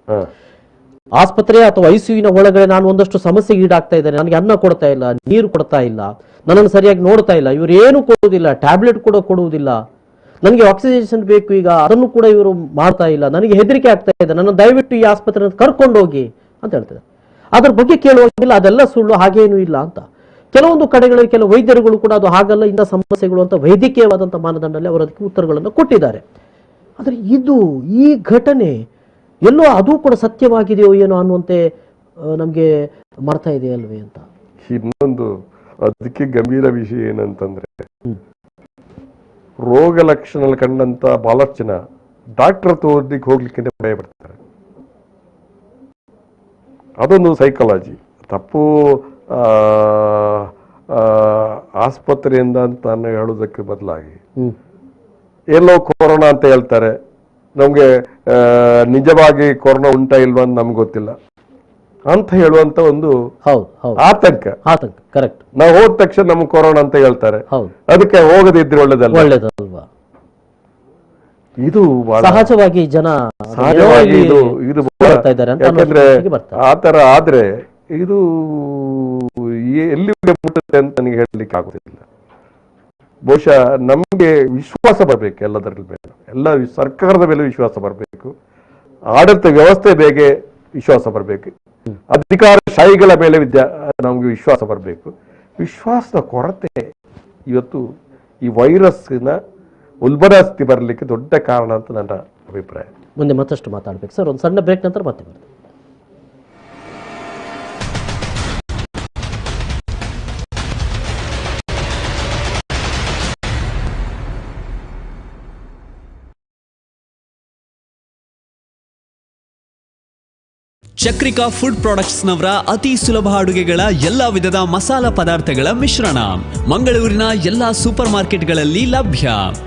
ಆಸ್ಪತ್ರೆ ಅಥವಾ ಐಸಿಯುವಿನ ಒಳಗಡೆ ನಾನು ಒಂದಷ್ಟು ಸಮಸ್ಯೆಗೆ ಈಡಾಗ್ತಾ ಇದ್ದೇನೆ, ನನಗೆ ಅನ್ನ ಕೊಡ್ತಾ ಇಲ್ಲ, ನೀರು ಕೊಡ್ತಾ ಇಲ್ಲ, ನನ್ನನ್ನು ಸರಿಯಾಗಿ ನೋಡ್ತಾ ಇಲ್ಲ, ಇವರು ಏನು ಕೊಡುವುದಿಲ್ಲ, ಟ್ಯಾಬ್ಲೆಟ್ ಕೂಡ ಕೊಡುವುದಿಲ್ಲ, ನನಗೆ ಆಕ್ಸಿಜನ್ ಬೇಕು, ಈಗ ಅದನ್ನು ಕೂಡ ಇವರು ಮಾಡ್ತಾ ಇಲ್ಲ, ನನಗೆ ಹೆದರಿಕೆ ಆಗ್ತಾ ಇದೆ, ನನ್ನ ದಯವಿಟ್ಟು ಈ ಆಸ್ಪತ್ರೆ ಕರ್ಕೊಂಡೋಗಿ ಅಂತ ಹೇಳ್ತಾರೆ. ಅದ್ರ ಬಗ್ಗೆ ಕೇಳುವಾಗಿಲ್ಲ, ಅದೆಲ್ಲ ಸುಳ್ಳು, ಹಾಗೇನೂ ಇಲ್ಲ ಅಂತ. ಕೆಲವೊಂದು ಕಡೆಗಳಲ್ಲಿ ಕೆಲವು ವೈದ್ಯರುಗಳು ಕೂಡ ಅದು ಹಾಗಲ್ಲ, ಇಂಥ ಸಮಸ್ಯೆಗಳು ಅಂತ ವೈದ್ಯಕೀಯವಾದಂಥ ಮಾನದಂಡದಲ್ಲಿ ಅವರು ಅದಕ್ಕೆ ಉತ್ತರಗಳನ್ನು ಕೊಟ್ಟಿದ್ದಾರೆ. ಆದರೆ ಇದು ಈ ಘಟನೆ ಎಲ್ಲೋ ಅದು ಕೂಡ ಸತ್ಯವಾಗಿದೆಯೋ ಏನೋ ಅನ್ನುವಂತೆ ನಮಗೆ ಮಾಡ್ತಾ ಇದೆ ಅಲ್ವೇ ಅಂತ. ಇನ್ನೊಂದು ಅದಕ್ಕೆ ಗಂಭೀರ ವಿಷಯ ಏನಂತಂದ್ರೆ, ರೋಗ ಲಕ್ಷಣ ಕಂಡಂತ ಬಹಳಷ್ಟು ಜನ ಡಾಕ್ಟರ್ ತೋರ್ಲಿಕ್ಕೆ ಹೋಗ್ಲಿಕ್ಕೆ ಭಯ ಪಡ್ತಾರೆ. ಅದೊಂದು ಸೈಕಾಲಜಿ ತಪ್ಪು. ಆಸ್ಪತ್ರೆಯಿಂದ ಅಂತ ಹೇಳೋದಕ್ಕೆ ಬದಲಾಗಿ ಎಲ್ಲೋ ಕೊರೋನಾ ಅಂತ ಹೇಳ್ತಾರೆ, ನಮ್ಗೆ ನಿಜವಾಗಿ ಕೊರೋನಾ ಉಂಟಾ ಇಲ್ವಾ ಅಂತ ನಮ್ಗೆ ಗೊತ್ತಿಲ್ಲ ಅಂತ ಹೇಳುವಂತ ಒಂದು ಆತಂಕ. ಕರೆಕ್ಟ್. ನಾವು ಹೋದ ತಕ್ಷಣ ನಮ್ಗೆ ಕೊರೋನಾ ಅಂತ ಹೇಳ್ತಾರೆ, ಅದಕ್ಕೆ ಹೋಗದಿದ್ರೆ ಒಳ್ಳೇದಲ್ವಾ? ಇದು ಸಹಜವಾಗಿ ಜನ ಇದು ಯಾಕಂದ್ರೆ ಆತರ ಆದ್ರೆ ಇದು ಎಲ್ಲಿ ಮುಟ್ಟುತ್ತೆ ಅಂತ ನನಗೆ ಹೇಳಲಿಕ್ಕೆ ಆಗುತ್ತಿಲ್ಲ. ಬಹುಶಃ ನಮ್ಗೆ ವಿಶ್ವಾಸ ಬರಬೇಕು ಎಲ್ಲದರ ಮೇಲೆ, ಎಲ್ಲ ಸರ್ಕಾರದ ಮೇಲೆ ವಿಶ್ವಾಸ ಬರಬೇಕು, ಆಡಳಿತ ವ್ಯವಸ್ಥೆ ಬೇಗೆ ವಿಶ್ವಾಸ ಬರಬೇಕು, ಅಧಿಕಾರಶಾಹಿಗಳ ಮೇಲೆ ನಮ್ಗೆ ವಿಶ್ವಾಸ ಬರಬೇಕು. ವಿಶ್ವಾಸದ ಕೊರತೆ ಇವತ್ತು ಈ ವೈರಸ್ನ ಉಲ್ಬಣಸ್ಥಿತಿ ಬರಲಿಕ್ಕೆ ದೊಡ್ಡ ಕಾರಣ ಅಂತ ನನ್ನ ಅಭಿಪ್ರಾಯ. ಮುಂದೆ ಮತ್ತಷ್ಟು ಮಾತಾಡ್ಬೇಕು ಸರ್, ಒಂದು ಸಣ್ಣ ಬ್ರೇಕ್ ನಂತರ ಮತ್ತೆ ಬರ್ತೀವಿ. ಚಕ್ರಿಕಾ ಫುಡ್ ಪ್ರಾಡಕ್ಟ್ಸ್ ನವರ ಅತಿ ಸುಲಭ ಅಡುಗೆಗಳ ಎಲ್ಲಾ ವಿಧದ ಮಸಾಲಾ ಪದಾರ್ಥಗಳ ಮಿಶ್ರಣ ಮಂಗಳೂರಿನ ಎಲ್ಲಾ ಸೂಪರ್ ಮಾರ್ಕೆಟ್ಗಳಲ್ಲಿ ಲಭ್ಯ.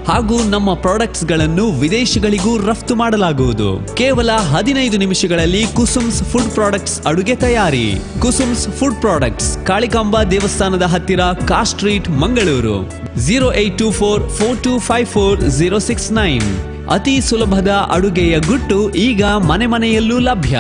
ಹಾಗೂ ನಮ್ಮ ಪ್ರಾಡಕ್ಟ್ಸ್ ಗಳನ್ನು ವಿದೇಶಗಳಿಗೂ ರಫ್ತು ಮಾಡಲಾಗುವುದು. ಕೇವಲ 15 ನಿಮಿಷಗಳಲ್ಲಿ ಕುಸುಮ್ಸ್ ಫುಡ್ ಪ್ರಾಡಕ್ಟ್ಸ್ ಅಡುಗೆ ತಯಾರಿ. ಕುಸುಮ್ಸ್ ಫುಡ್ ಪ್ರಾಡಕ್ಟ್ಸ್, ಕಾಳಿಕಾಂಬಾ ದೇವಸ್ಥಾನದ ಹತ್ತಿರ ಕಾ ಸ್ಟ್ರೀಟ್, ಮಂಗಳೂರು. 0824254069. ಅತಿ ಸುಲಭದ ಅಡುಗೆಯ ಗುಟ್ಟು ಈಗ ಮನೆ ಮನೆಯಲ್ಲೂ ಲಭ್ಯ.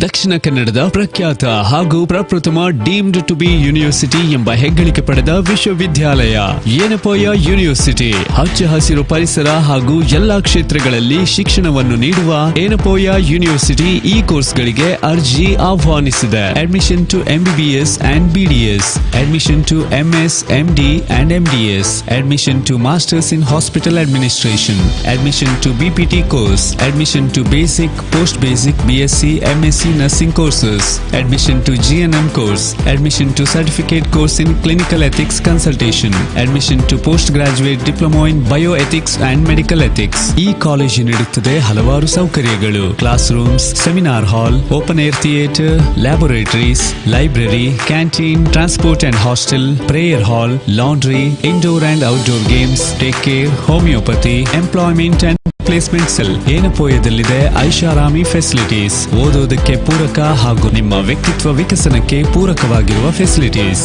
ದಕ್ಷಿಣ ಕನ್ನಡದ ಪ್ರಖ್ಯಾತ ಹಾಗೂ ಪ್ರಪ್ರಥಮ ಡೀಮ್ಡ್ ಟು ಬಿ ಯೂನಿವರ್ಸಿಟಿ ಎಂಬ ಹೆಗ್ಗಳಿಕೆ ಪಡೆದ ವಿಶ್ವವಿದ್ಯಾಲಯ ಏನಪೋಯ ಯೂನಿವರ್ಸಿಟಿ. ಹಚ್ಚ ಹಸಿರು ಪರಿಸರ ಹಾಗೂ ಎಲ್ಲಾ ಕ್ಷೇತ್ರಗಳಲ್ಲಿ ಶಿಕ್ಷಣವನ್ನು ನೀಡುವ ಏನಪೋಯ ಯೂನಿವರ್ಸಿಟಿ ಈ ಕೋರ್ಸ್ಗಳಿಗೆ ಅರ್ಜಿ ಆಹ್ವಾನಿಸಿದೆ. Admission to MBBS and BDS, admission to MS, MD and MDS, admission to Masters in Hospital Administration, admission to BPT course, admission to basic, post basic, BSc, MSc nursing courses, admission to GNM course, admission to certificate course in clinical ethics consultation, admission to postgraduate diploma in bioethics and medical ethics. ಈ college ನೀಡುತ್ತದೆ ಹಲವಾರು ಸೌಕರ್ಯಗಳು: class rooms, seminar hall, open air theatre, laboratories, library, canteen, transport and hostel, prayer hall, laundry, indoor and outdoor games, take care, homeopathy, employment and placement cell. ಏನಪೋಯದಲ್ಲಿದೆ ಐಷಾರಾಮಿ facilities, ಓದೋದಕ್ಕೆ ಪೂರಕ ಹಾಗೂ ನಿಮ್ಮ ವ್ಯಕ್ತಿತ್ವ ವಿಕಸನಕ್ಕೆ ಪೂರಕವಾಗಿರುವ facilities.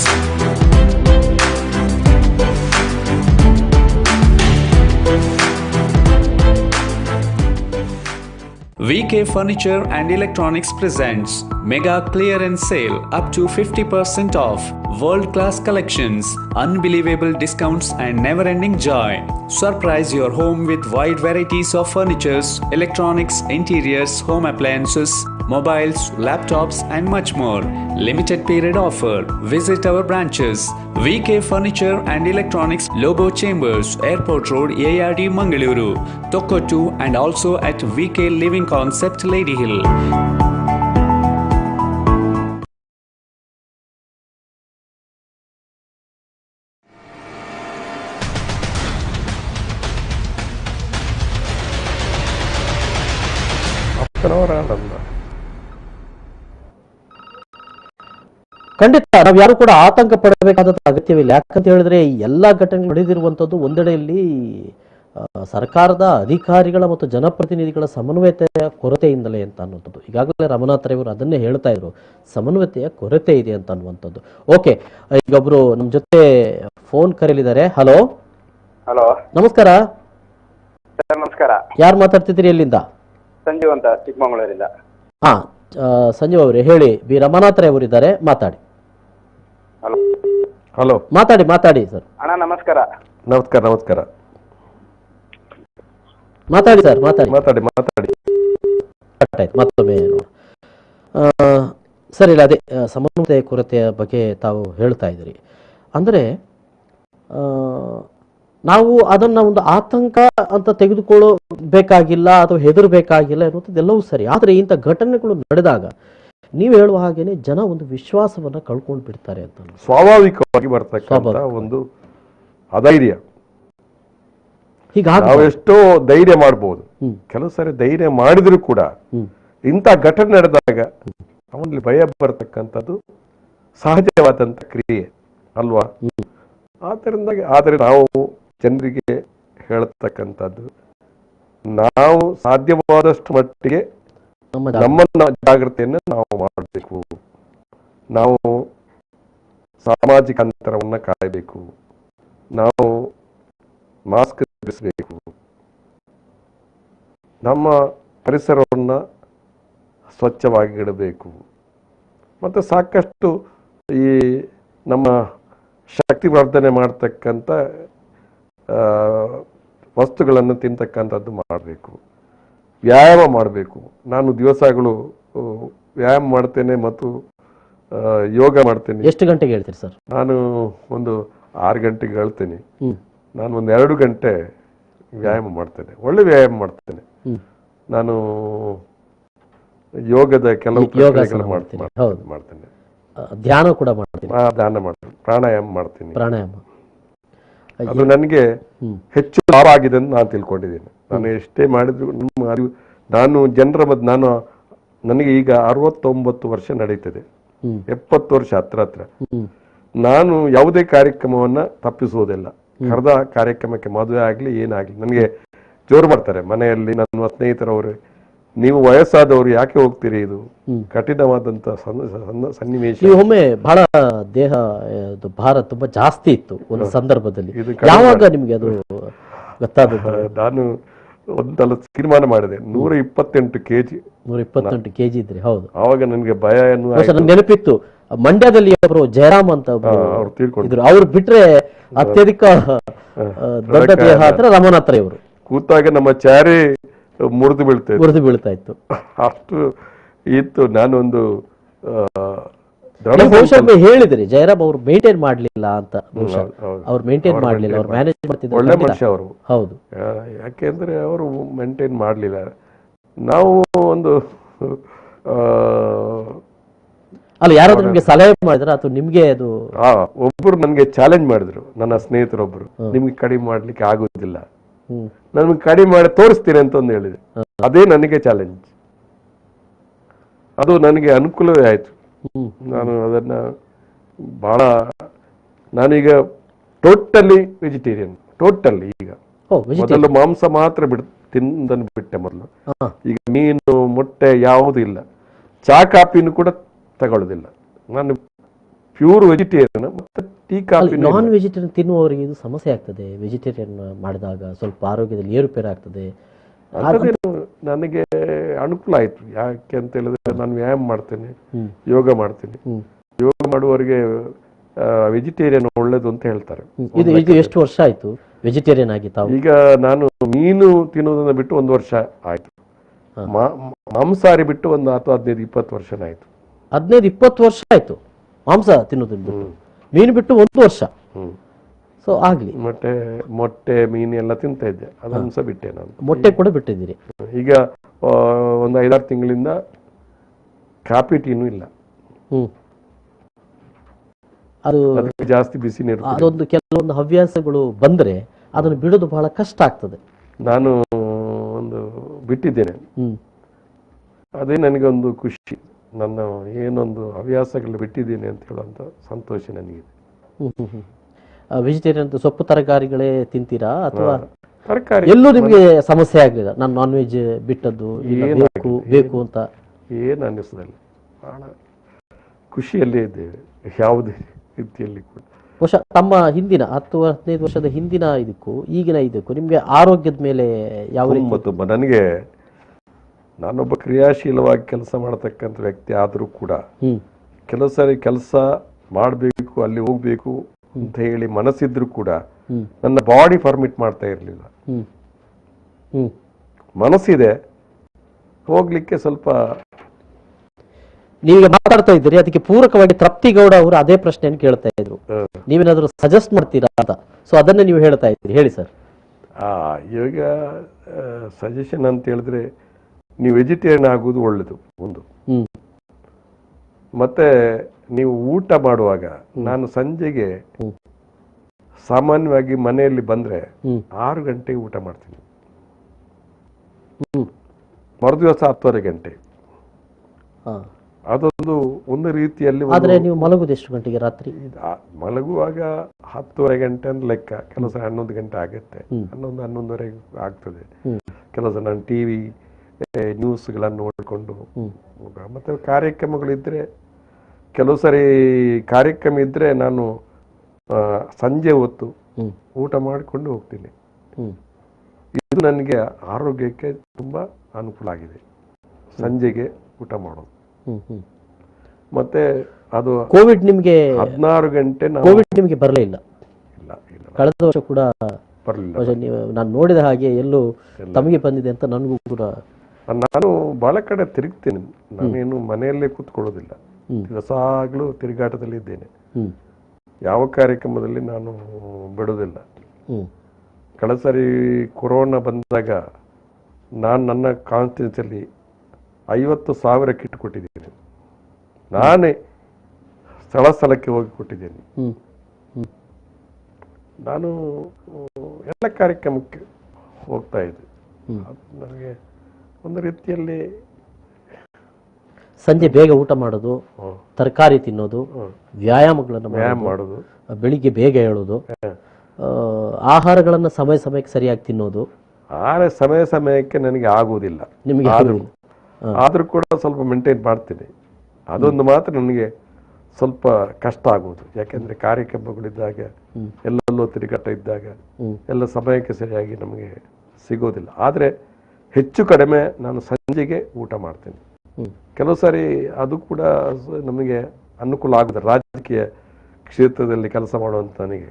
VK Furniture and Electronics presents Mega Clearance Sale up to 50% off. World-class collections, unbelievable discounts and never-ending joy. Surprise your home with wide varieties of furnitures, electronics, interiors, home appliances, mobiles, laptops and much more. Limited period offer. Visit our branches. VK Furniture and Electronics, Lobo Chambers, Airport Road, ARD Mangaluru, Tokkottu, and also at VK Living Concept, Lady Hill. ಖಂಡಿತ ನಾವು ಯಾರು ಕೂಡ ಆತಂಕ ಪಡಬೇಕಾದ ಅಗತ್ಯವಿಲ್ಲ. ಯಾಕಂತ ಹೇಳಿದ್ರೆ ಈ ಎಲ್ಲಾ ಘಟನೆಗಳು ನಡೆದಿರುವಂತದ್ದು ಒಂದೆಡೆಯಲ್ಲಿ ಸರ್ಕಾರದ ಅಧಿಕಾರಿಗಳ ಮತ್ತು ಜನಪ್ರತಿನಿಧಿಗಳ ಸಮನ್ವಯತೆಯ ಕೊರತೆಯಿಂದಲೇ ಅಂತ ಅನ್ನುವಂಥದ್ದು. ಈಗಾಗಲೇ ರಮನಾಥ್ ರವರು ಅದನ್ನೇ ಹೇಳ್ತಾ ಇದ್ರು, ಸಮನ್ವಯತೆಯ ಕೊರತೆ ಇದೆ ಅಂತ ಅನ್ನುವಂಥದ್ದು. ಓಕೆ, ಈಗ ಒಬ್ರು ನಮ್ಮ ಜೊತೆ ಫೋನ್ ಕರೆಯಲಿದ್ದಾರೆ. ಹಲೋ ಹಲೋ, ನಮಸ್ಕಾರ. ಸರ್ ನಮಸ್ಕಾರ. ಯಾರು ಮಾತಾಡ್ತಿದ್ದೀರಿ? ಎಲ್ಲಿಂದ? ಸಂಜೀವ್ ಅಂತ, ಚಿಕ್ಕಮಗಳೂರಿಂದ. ಹಾ, ಸಂಜೀವ್ ಅವರೇ ಹೇಳಿ. ಬಿ ರಮನಾಥ್ ರೈ ಅವರಿದ್ದಾರೆ, ಮಾತಾಡಿ. ಹಲೋ ಹಲೋ, ಮಾತಾಡಿ ಸರ್. ಅಣ್ಣ ನಮಸ್ಕಾರ. ನಮಸ್ಕಾರ. ನಮಸ್ಕಾರ, ಮಾತಾಡಿ ಸರ್, ಮಾತಾಡಿ. ಮತ್ತೊಮ್ಮೆ ಸರ್, ಇಲ್ಲ ಅದೇ ಸಮನ್ವಯ ಕೊರತೆಯ ಬಗ್ಗೆ ತಾವು ಹೇಳ್ತಾ ಇದ್ದೀರಿ. ಅಂದರೆ ನಾವು ಅದನ್ನ ಒಂದು ಆತಂಕ ಅಂತ ತೆಗೆದುಕೊಳ್ಳಬೇಕಾಗಿಲ್ಲ ಅಥವಾ ಹೆದರಬೇಕಾಗಿಲ್ಲ ಅನ್ನುವಂಥದ್ದೆಲ್ಲವೂ ಸರಿ. ಆದರೆ ಇಂಥ ಘಟನೆಗಳು ನಡೆದಾಗ ನೀವು ಹೇಳುವ ಹಾಗೇನೆ ಜನ ಒಂದು ವಿಶ್ವಾಸವನ್ನ ಕಳ್ಕೊಂಡು ಬಿಡ್ತಾರೆ ಅಂತ ಸ್ವಾಭಾವಿಕವಾಗಿ ಬರ್ತಕ್ಕಂಥ ಒಂದು ಅಧೈರ್ಯ. ಹೀಗಾಗಿ ನಾವೆಷ್ಟೋ ಧೈರ್ಯ ಮಾಡ್ಬೋದು, ಕೆಲವು ಸಾರಿ ಧೈರ್ಯ ಮಾಡಿದ್ರು ಕೂಡ ಇಂಥ ಘಟನೆ ನಡೆದಾಗ ಅವನಲ್ಲಿ ಭಯ ಬರ್ತಕ್ಕಂಥದ್ದು ಸಹಜವಾದಂಥ ಕ್ರಿಯೆ ಅಲ್ವಾ? ಆದ್ದರಿಂದಾಗಿ ಆದರೆ ನಾವು ಜನರಿಗೆ ಹೇಳತಕ್ಕಂಥದ್ದು, ನಾವು ಸಾಧ್ಯವಾದಷ್ಟು ಮಟ್ಟಿಗೆ ನಮ್ಮ ಜಾಗೃತಿಯನ್ನು ನಾವು ಮಾಡಬೇಕು. ನಾವು ಸಾಮಾಜಿಕ ಅಂತರವನ್ನು ಕಾಯಬೇಕು, ನಾವು ಮಾಸ್ಕ್ ಧರಿಸಬೇಕು, ನಮ್ಮ ಪರಿಸರವನ್ನು ಸ್ವಚ್ಛವಾಗಿ ಇಡಬೇಕು, ಮತ್ತು ಸಾಕಷ್ಟು ಈ ನಮ್ಮ ಶಕ್ತಿ ವರ್ಧನೆ ಮಾಡ್ತಕ್ಕಂಥ ವಸ್ತುಗಳನ್ನು ತಿಂತಕ್ಕಂಥದ್ದು ಮಾಡಬೇಕು. ವ್ಯಾಯಾಮ ಮಾಡಬೇಕು. ನಾನು ದಿವಸಗಳು ವ್ಯಾಯಾಮ ಮಾಡ್ತೇನೆ ಮತ್ತು ಯೋಗ ಮಾಡ್ತೇನೆ. ಎಷ್ಟು ಗಂಟೆಗೆ ಹೇಳ್ತೀರಿ ಸರ್? ನಾನು ಒಂದು 6 ಗಂಟೆಗೆ ಹೇಳ್ತೇನೆ. ನಾನು ಒಂದು 2 ಗಂಟೆ ವ್ಯಾಯಾಮ ಮಾಡ್ತೇನೆ, ಒಳ್ಳೆ ವ್ಯಾಯಾಮ ಮಾಡ್ತೇನೆ. ನಾನು ಯೋಗದ ಕೆಲವು ಮಾಡ್ತೇನೆ, ಧ್ಯಾನ ಕೂಡ ಮಾಡ್ತೀನಿ, ಪ್ರಾಣಾಯಾಮ ಮಾಡ್ತೀನಿ. ಪ್ರಾಣಾಯಾಮ ಅದು ನನಗೆ ಹೆಚ್ಚು ಲಾಭ ಆಗಿದೆ ಅಂತ ನಾನು ತಿಳ್ಕೊಂಡಿದ್ದೀನಿ. ನಾನು ಎಷ್ಟೇ ಮಾಡಿದ್ರು ನಾನು ಜನರ ನನಗೆ ಈಗ 69 ವರ್ಷ ನಡೀತದೆ, 70 ವರ್ಷ ಹತ್ರ. ನಾನು ಯಾವುದೇ ಕಾರ್ಯಕ್ರಮವನ್ನ ತಪ್ಪಿಸುವುದಿಲ್ಲ. ಕರೆದ ಕಾರ್ಯಕ್ರಮಕ್ಕೆ ಮದುವೆ ಆಗ್ಲಿ ಏನಾಗ್ಲಿ ನನಗೆ ಜೋರು ಮಾಡ್ತಾರೆ ಮನೆಯಲ್ಲಿ. ನನ್ನ ಸ್ನೇಹಿತರವರು, ನೀವು ವಯಸ್ಸಾದವರು ಯಾಕೆ ಹೋಗ್ತೀರಿ, ಇದು ಕಠಿಣವಾದಂತ ಸನ್ನಿವೇಶ. ಒಮ್ಮೆ ಬಹಳ ದೇಹ ಭಾರ ತುಂಬಾ ಜಾಸ್ತಿ ಇತ್ತು ಒಂದು ಸಂದರ್ಭದಲ್ಲಿ. ಯಾವಾಗ ನಿಮ್ಗೆ ಅದು ಗೊತ್ತಾದ? ನಾನು ಒಂದಲ್ಲ ತೀರ್ಮಾನ ಮಾಡಿದೆ, 128 ಕೆಜಿ. 128 ಕೆಜಿ ಇದ್ರಿ? ಹೌದು. ಆವಾಗ ನನಗೆ ಭಯ ನೆನಪಿತ್ತು. ಮಂಡ್ಯದಲ್ಲಿ ಒಬ್ರು ಜಯರಾಮ್ ಅಂತ ಅವ್ರು ತೀರ್ಕೊಂಡಿದ್ರು. ಅವ್ರು ಬಿಟ್ರೆ ಅತ್ಯಧಿಕ ದೊಡ್ಡ ದೇಹ ಅಂದ್ರೆ ರಮನಾಥ್ ರೈ ಅವರು. ಕೂತಾಗ ನಮ್ಮ ಚಾರಿ ಮುರಿದು ಬೀಳ್ತಾ ಇತ್ತು, ಅಷ್ಟು ಇತ್ತು. ನಾನೊಂದು ಹೇಳಿದ್ರಿ ಜಯರಾಮ್ ಅವ್ರು ಮೇಂಟೈನ್ ಮಾಡ್ಲಿಲ್ಲ ಅಂತ. ಅವ್ರು ಮೇಂಟೈನ್ ಮಾಡ್ಲಿಲ್ಲ, ಅವ್ರು ಮ್ಯಾನೇಜ್ ಮಾಡ್ತಿದ್ರು. ಒಳ್ಳೆ ಮನುಷ್ಯ ಅವರು. ಹೌದು. ಯಾಕೆಂದ್ರೆ ಅವರು ಮೇಂಟೈನ್ ಮಾಡ್ಲಿಲ್ಲ. ನಾವು ಒಂದು ಅಲ್ಲ, ಯಾರಾದ್ರೂ ನಿಮ್ಗೆ ಸಲಹೆ ಮಾಡಿದ್ರ ಅಥವಾ ನಿಮ್ಗೆ ಅದು? ಒಬ್ರು ನನಗೆ ಚಾಲೆಂಜ್ ಮಾಡಿದ್ರು, ನನ್ನ ಸ್ನೇಹಿತರೊಬ್ರು, ನಿಮ್ಗೆ ಕಡಿಮೆ ಮಾಡ್ಲಿಕ್ಕೆ ಆಗೋದಿಲ್ಲ, ನನ್ಗೆ ಕಡಿಮೆ ಮಾಡಿ ತೋರಿಸ್ತೀನಿ ಅಂತ ಒಂದು ಹೇಳಿದೆ. ಅದೇ ನನಗೆ ಚಾಲೆಂಜ್. ಅದು ನನಗೆ ಅನುಕೂಲವೇ ಆಯ್ತು. ನಾನು ಅದನ್ನ ಬಹಳ, ನಾನೀಗ ಟೋಟಲಿ ವೆಜಿಟೇರಿಯನ್, ಟೋಟಲಿ. ಈಗ ಮೊದಲು ಮಾಂಸ ಮಾತ್ರ ತಿಂದನ್ನು ಬಿಟ್ಟೆ ಮೊದಲು. ಈಗ ಮೀನು, ಮೊಟ್ಟೆ ಯಾವುದೂ ಇಲ್ಲ. ಚಾ ಕಾಪಿನೂ ಕೂಡ ತಗೊಳ್ಳೋದಿಲ್ಲ. ನಾನು ಪ್ಯೂರ್ ವೆಜಿಟೇರಿಯನ್. ಮತ್ತೆ ಟೀ ಕಾಫಿ. ನಾನ್ ವೆಜಿಟೇರಿಯನ್ ತಿನ್ನುವವರಿಗೆ ಇದು ಸಮಸ್ಯೆ ಆಗ್ತದೆ. ವೆಜಿಟೇರಿಯನ್ ಮಾಡಿದಾಗ ಸ್ವಲ್ಪ ಆರೋಗ್ಯದಲ್ಲಿ ಏರುಪೇರು ಆಗ್ತದೆ. ನನಗೆ ಅನುಕೂಲ ಆಯ್ತು. ಯಾಕೆ ಅಂತ ಹೇಳಿದ್ರೆ ನಾನು ವ್ಯಾಯಾಮ ಮಾಡ್ತೇನೆ, ಯೋಗ ಮಾಡ್ತೀನಿ. ಯೋಗ ಮಾಡುವವರಿಗೆ ವೆಜಿಟೇರಿಯನ್ ಒಳ್ಳೇದು ಅಂತ ಹೇಳ್ತಾರೆ. ಇದು ಎಷ್ಟು ವರ್ಷ ಆಯ್ತು ವೆಜಿಟೇರಿಯನ್ ಆಗಿ ತಾವು? ಈಗ ನಾನು ಮೀನು ತಿನ್ನೋದನ್ನ ಬಿಟ್ಟು 1 ವರ್ಷ ಆಯ್ತು. ಮಾಂಸಾಹಾರಿ ಬಿಟ್ಟು ಒಂದು 15-20 ವರ್ಷ ಆಯ್ತು. 15-20 ವರ್ಷ ಆಯ್ತು ಮಾಂಸ ತಿನ್ನೋದನ್ನ ಬಿಟ್ಟು. ಮೀನು ಬಿಟ್ಟು 1 ವರ್ಷ. ಸೊ ಆಗ್ಲಿ. ಮೊಟ್ಟೆ ಮೀನು ಎಲ್ಲ ತಿಂತ ಇದ್ದೆ, ಅದನ್ನು ಸಹ ಬಿಟ್ಟೆ ನಾನು. ಮೊಟ್ಟೆ ಕೂಡ ಬಿಟ್ಟಿದ್ದೀರಿ. ಈಗ ಒಂದು 5-6 ತಿಂಗಳಿಂದ ಕಾಫಿ ಟೀನು ಇಲ್ಲ. ಅದು ಜಾಸ್ತಿ ಬಿಸಿ ನೀರು. ಅದೊಂದು ಕೆಲವೊಂದು ಹವ್ಯಾಸಗಳು ಬಂದ್ರೆ ಅದನ್ನು ಬಿಡೋದು ಬಹಳ ಕಷ್ಟ ಆಗ್ತದೆ. ನಾನು ಒಂದು ಬಿಟ್ಟಿದ್ದೇನೆ. ಅದೇ ನನಗೆ ಒಂದು ಖುಷಿ. ನನ್ನ ಏನೊಂದು ಹವ್ಯಾಸಗಳು ಬಿಟ್ಟಿದ್ದೇನೆ ಅಂತ ಹೇಳುವಂತ ಸಂತೋಷ ನನಗಿದೆ. ವೆಜಿಟೇರಿಯನ್ ಸೊಪ್ಪು ತರಕಾರಿಗಳೇ ತಿಂತೀರಾ ಅಥವಾ ತರಕಾರಿ? ಎಲ್ಲೂ ನಿಮ್ಗೆ ಸಮಸ್ಯೆ ಆಗಲಿಲ್ಲ ನಾನು ನಾನ್ ವೆಜ್ ಬಿಟ್ಟದ್ದು ಬೇಕು ಅಂತ? ಏನು ಅನ್ನಿಸೋದಿಲ್ಲ. ಬಹಳ ಖುಷಿಯಲ್ಲೇ ಇದ್ದೇವೆ ಯಾವುದೇ ರೀತಿಯಲ್ಲಿ ಕೂಡ. ಬಹುಶಃ ತಮ್ಮ ಹಿಂದಿನ 10-15 ವರ್ಷದ ಹಿಂದಿನ ಇದಕ್ಕೂ ಈಗಿನ ಇದಕ್ಕೂ ನಿಮ್ಗೆ ಆರೋಗ್ಯದ ಮೇಲೆ ಯಾವ ರೀತಿ? ನನಗೆ, ನಾನೊಬ್ಬ ಕ್ರಿಯಾಶೀಲವಾಗಿ ಕೆಲಸ ಮಾಡತಕ್ಕಂಥ ವ್ಯಕ್ತಿ ಆದರೂ ಕೂಡ ಕೆಲವು ಸಾರಿ ಕೆಲಸ ಮಾಡಬೇಕು, ಅಲ್ಲಿ ಹೋಗ್ಬೇಕು ಅಂತ ಹೇಳಿ ಮನಸ್ಸಿದ್ರು ಕೂಡ ನನ್ನ ಬಾಡಿ ಪರ್ಮಿಟ್ ಮಾಡ್ತಾ ಇರಲಿಲ್ಲ. ಮನಸ್ಸಿದೆ, ಹೋಗ್ಲಿಕ್ಕೆ ಸ್ವಲ್ಪ. ನೀವೀಗ ಮಾತಾಡ್ತಾ ಇದ್ದೀರಿ, ಅದಕ್ಕೆ ಪೂರಕವಾಗಿ ತೃಪ್ತಿಗೌಡ ಅವರು ಅದೇ ಪ್ರಶ್ನೆಯನ್ನು ಕೇಳ್ತಾ ಇದ್ರು. ನೀವೇನಾದ್ರೂ ಸಜೆಸ್ಟ್ ಮಾಡ್ತೀರಾ ಅಂತ. ಸೊ ಅದನ್ನೇ ನೀವು ಹೇಳ್ತಾ ಇದ್ದೀರಿ, ಹೇಳಿ ಸರ್. ಇವಾಗ ಸಜೆಷನ್ ಅಂತ ಹೇಳಿದ್ರೆ, ನೀವು ವೆಜಿಟೇರಿಯನ್ ಆಗುವುದು ಒಳ್ಳೇದು ಒಂದು. ಮತ್ತೆ ನೀವು ಊಟ ಮಾಡುವಾಗ, ನಾನು ಸಂಜೆಗೆ ಸಾಮಾನ್ಯವಾಗಿ ಮನೆಯಲ್ಲಿ ಬಂದ್ರೆ 6 ಗಂಟೆಗೆ ಊಟ ಮಾಡ್ತೀನಿ. ಮರುದಿವಸ 10:30 ಗಂಟೆ. ಅದೊಂದು ಒಂದು ರೀತಿಯಲ್ಲಿ. ಆದ್ರೆ ನೀವು ಮಲಗುದು ಎಷ್ಟು ಗಂಟೆಗೆ ರಾತ್ರಿ? ಮಲಗುವಾಗ 10:30 ಗಂಟೆ ಅಂತ ಲೆಕ್ಕ. ಕೆಲವು ಸಲ 11 ಗಂಟೆ ಆಗುತ್ತೆ, 11-11:30 ಆಗ್ತದೆ. ಕೆಲವು ಸಲ ನಾನು ಟಿವಿ ನ್ಯೂಸ್ಗಳನ್ನು ನೋಡಿಕೊಂಡು, ಮತ್ತೆ ಕಾರ್ಯಕ್ರಮಗಳಿದ್ರೆ, ಕೆಲವು ಸರಿ ಕಾರ್ಯಕ್ರಮ ಇದ್ರೆ ನಾನು ಸಂಜೆ ಹೊತ್ತು ಊಟ ಮಾಡಿಕೊಂಡು ಹೋಗ್ತೀನಿ. ಇದು ನನಗೆ ಆರೋಗ್ಯಕ್ಕೆ ತುಂಬಾ ಅನುಕೂಲ ಆಗಿದೆ, ಸಂಜೆಗೆ ಊಟ ಮಾಡೋದು. ಮತ್ತೆ ಅದು ಕೋವಿಡ್ ನಿಮ್ಗೆ 16 ಗಂಟೆ ಕೋವಿಡ್ ನಿಮ್ಗೆ ಬರಲೇ ಇಲ್ಲ? ಇಲ್ಲ, ಕಳೆದ ವರ್ಷ ಕೂಡ ಬರಲಿಲ್ಲ. ನಾನು ನೋಡಿದ ಹಾಗೆ ಎಲ್ಲೂ ತಮಗೆ ಬಂದಿದೆ ಅಂತ ನನಗೂ ಕೂಡ. ನಾನು ಬಹಳ ಕಡೆ ತಿರುಗ್ತೇನೆ, ನಾನೇನು ಮನೆಯಲ್ಲೇ ಕೂತ್ಕೊಳ್ಳೋದಿಲ್ಲ, ದಿವಸಾಗ್ಲೂ ತಿರುಗಾಟದಲ್ಲಿ ಇದ್ದೇನೆ. ಯಾವ ಕಾರ್ಯಕ್ರಮದಲ್ಲಿ ನಾನು ಬಿಡೋದಿಲ್ಲ. ಕಳೆದ ಸರಿ ಕೊರೋನಾ ಬಂದಾಗ ನಾನು ನನ್ನ ಕಾನ್ಸ್ಟಿಟ್ಯೂನ್ಸಿ ಅಲ್ಲಿ 50,000 ಕಿಟ್ ಕೊಟ್ಟಿದ್ದೀನಿ. ನಾನೇ ಸ್ಥಳಕ್ಕೆ ಹೋಗಿ ಕೊಟ್ಟಿದ್ದೇನೆ. ನಾನು ಎಲ್ಲ ಕಾರ್ಯಕ್ರಮಕ್ಕೆ ಹೋಗ್ತಾ ಇದ್ದೆ. ನನಗೆ ಒಂದು ರೀತಿಯಲ್ಲಿ ಸಂಜೆ ಬೇಗ ಊಟ ಮಾಡೋದು, ತರಕಾರಿ ತಿನ್ನೋದು, ವ್ಯಾಯಾಮ ಮಾಡೋದು, ಬೆಳಿಗ್ಗೆ ಬೇಗ ಹೇಳೋದು, ಆಹಾರಗಳನ್ನು ಸಮಯ ಸಮಯಕ್ಕೆ ಸರಿಯಾಗಿ ತಿನ್ನೋದು. ಸಮಯಕ್ಕೆ ನನಗೆ ಆಗುವುದಿಲ್ಲ. ನಿಮಗೆ ಆದ್ರೂ ಕೂಡ ಸ್ವಲ್ಪ ಮೇಂಟೈನ್ ಮಾಡ್ತೀನಿ. ಅದೊಂದು ಮಾತ್ರ ನನಗೆ ಸ್ವಲ್ಪ ಕಷ್ಟ ಆಗುವುದು. ಯಾಕೆಂದ್ರೆ ಕಾರ್ಯಕ್ರಮಗಳಿದ್ದಾಗ, ಎಲ್ಲೆಲ್ಲೋ ತಿರುಗಾಟ ಇದ್ದಾಗ ಎಲ್ಲ ಸಮಯಕ್ಕೆ ಸರಿಯಾಗಿ ನಮಗೆ ಸಿಗೋದಿಲ್ಲ. ಆದ್ರೆ ಹೆಚ್ಚು ಕಡಿಮೆ ನಾನು ಸಂಜೆಗೆ ಊಟ ಮಾಡ್ತೀನಿ. ಕೆಲವು ಸಾರಿ ಅದು ಕೂಡ ನಮಗೆ ಅನುಕೂಲ ಆಗುತ್ತದೆ, ರಾಜಕೀಯ ಕ್ಷೇತ್ರದಲ್ಲಿ ಕೆಲಸ ಮಾಡುವಂತ ನನಗೆ.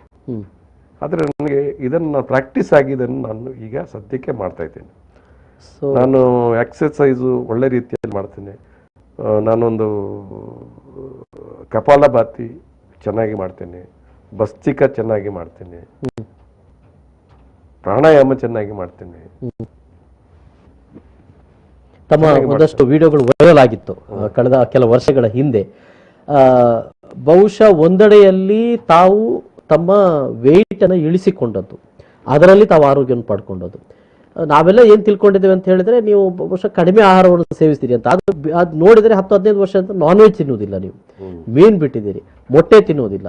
ಆದ್ರೆ ನನಗೆ ಇದನ್ನ ಪ್ರಾಕ್ಟೀಸ್ ಆಗಿದ್ದನ್ನು ನಾನು ಈಗ ಸದ್ಯಕ್ಕೆ ಮಾಡ್ತಾ ಇದ್ದೇನೆ. ನಾನು ಎಕ್ಸರ್ಸೈಸು ಒಳ್ಳೆ ರೀತಿಯಲ್ಲಿ ಮಾಡ್ತೇನೆ. ನಾನೊಂದು ಕಪಾಲಭಾತಿ ಚೆನ್ನಾಗಿ ಮಾಡ್ತೇನೆ, ಭಸ್ತ್ರಿಕ ಚೆನ್ನಾಗಿ ಮಾಡ್ತೇನೆ, ಪ್ರಾಣಾಯಾಮ ಚೆನ್ನಾಗಿ ಮಾಡ್ತೇನೆ. ತಮ್ಮ ಒಂದಷ್ಟು ವಿಡಿಯೋಗಳು ವೈರಲ್ ಆಗಿತ್ತು ಕಳೆದ ಕೆಲ ವರ್ಷಗಳ ಹಿಂದೆ. ಬಹುಶಃ ಒಂದೆಡೆಯಲ್ಲಿ ತಾವು ತಮ್ಮ ವೆಯ್ಟ್ ಅನ್ನು ಇಳಿಸಿಕೊಂಡದ್ದು, ಅದರಲ್ಲಿ ತಾವು ಆರೋಗ್ಯವನ್ನು ಪಡ್ಕೊಂಡದ್ದು. ನಾವೆಲ್ಲ ಏನು ತಿಳ್ಕೊಂಡಿದ್ದೇವೆ ಅಂತ ಹೇಳಿದ್ರೆ, ನೀವು ಬಹುಶಃ ಕಡಿಮೆ ಆಹಾರವನ್ನು ಸೇವಿಸ್ತೀರಿ ಅಂತ. ಅದು ನೋಡಿದರೆ 10-15 ವರ್ಷ ಅಂತ ನಾನ್ ವೆಜ್ ತಿನ್ನುವುದಿಲ್ಲ, ನೀವು ಮೀನು ಬಿಟ್ಟಿದ್ದೀರಿ, ಮೊಟ್ಟೆ ತಿನ್ನುವುದಿಲ್ಲ,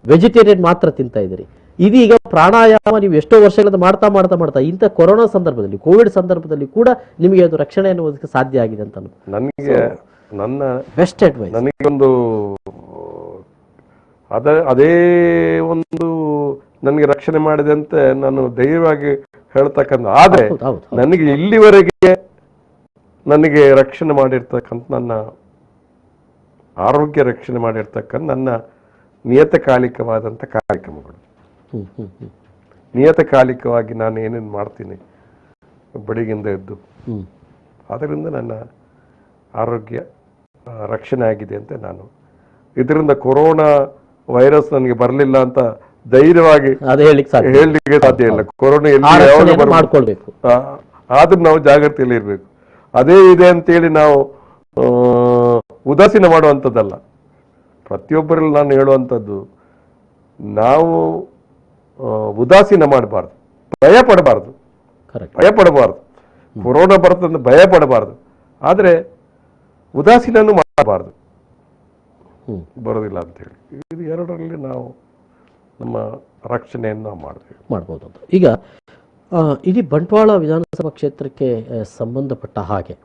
ವೆಜಿಟೇರಿಯನ್ ಮಾತ್ರ ತಿಂತಾ ಇದ್ದೀರಿ. ಇದೀಗ ಪ್ರಾಣಾಯಾಮ ನೀವು ಎಷ್ಟೋ ವರ್ಷಗಳಿಂದ ಮಾಡ್ತಾ ಮಾಡ್ತಾ ಮಾಡ್ತಾ ಇಂಥ ಕೊರೋನಾ ಸಂದರ್ಭದಲ್ಲಿ, ಕೋವಿಡ್ ಸಂದರ್ಭದಲ್ಲಿ ಕೂಡ ನಿಮಗೆ ಅದು ರಕ್ಷಣೆ ಅನ್ನೋದಕ್ಕೆ ಸಾಧ್ಯ ಆಗಿದೆ ಅಂತ ನನಗೆ ನನ್ನ ಬೆಸ್ಟ್ ಅಡ್ವೈಸ್. ನನಗೊಂದು ಅದೇ ಒಂದು ನನಗೆ ರಕ್ಷಣೆ ಮಾಡಿದೆ ಅಂತ ನಾನು ಧೈರ್ಯವಾಗಿ ಹೇಳ್ತಕ್ಕಂಥ. ಆದ್ರೆ ನನಗೆ ಇಲ್ಲಿವರೆಗೆ ನನಗೆ ರಕ್ಷಣೆ ಮಾಡಿರ್ತಕ್ಕಂಥ, ನನ್ನ ಆರೋಗ್ಯ ರಕ್ಷಣೆ ಮಾಡಿರ್ತಕ್ಕಂಥ ನನ್ನ ನಿಯತಕಾಲಿಕವಾದಂಥ ಕಾರ್ಯಕ್ರಮಗಳು. ನಿಯತಕಾಲಿಕವಾಗಿ ನಾನು ಏನೇನು ಮಾಡ್ತೀನಿ ಬೆಳಗಿಂದ ಎದ್ದು, ಅದರಿಂದ ನನ್ನ ಆರೋಗ್ಯ ರಕ್ಷಣೆ ಆಗಿದೆ ಅಂತ ನಾನು, ಇದರಿಂದ ಕೊರೋನಾ ವೈರಸ್ ನನಗೆ ಬರಲಿಲ್ಲ ಅಂತ ಧೈರ್ಯವಾಗಿ ಹೇಳಲಿಕ್ಕೆ ಸಾಧ್ಯ ಇಲ್ಲ. ಕೊರೋನಾ ಎಲ್ಲಿ ಮಾಡ್ಕೊಳ್ಬೇಕು, ಆದ್ರೂ ನಾವು ಜಾಗೃತಿಯಲ್ಲಿ ಇರಬೇಕು. ಅದೇ ಇದೆ ಅಂತೇಳಿ ನಾವು ಉದಾಸೀನ ಮಾಡುವಂಥದ್ದಲ್ಲ. ಪ್ರತಿಯೊಬ್ಬರಲ್ಲಿ ನಾನು ಹೇಳುವಂಥದ್ದು, ನಾವು ಉದಾಸೀನ ಮಾಡಬಾರ್ದು, ಭಯ ಪಡಬಾರ್ದು. ಕೊರೋನಾ ಬರ್ತಂದ್ರೆ ಭಯ ಪಡಬಾರ್ದು, ಆದರೆ ಉದಾಸೀನೂ ಮಾಡಬಾರ್ದು, ಬರೋದಿಲ್ಲ ಅಂತೇಳಿ. ಇದು ಎರಡರಲ್ಲಿ ನಾವು ನಮ್ಮ ರಕ್ಷಣೆಯನ್ನು ಮಾಡ್ಬೋದು ಅಂತ. ಈಗ ಇಡೀ ಬಂಟ್ವಾಳ ವಿಧಾನಸಭಾ ಕ್ಷೇತ್ರಕ್ಕೆ ಸಂಬಂಧಪಟ್ಟ ಹಾಗೆ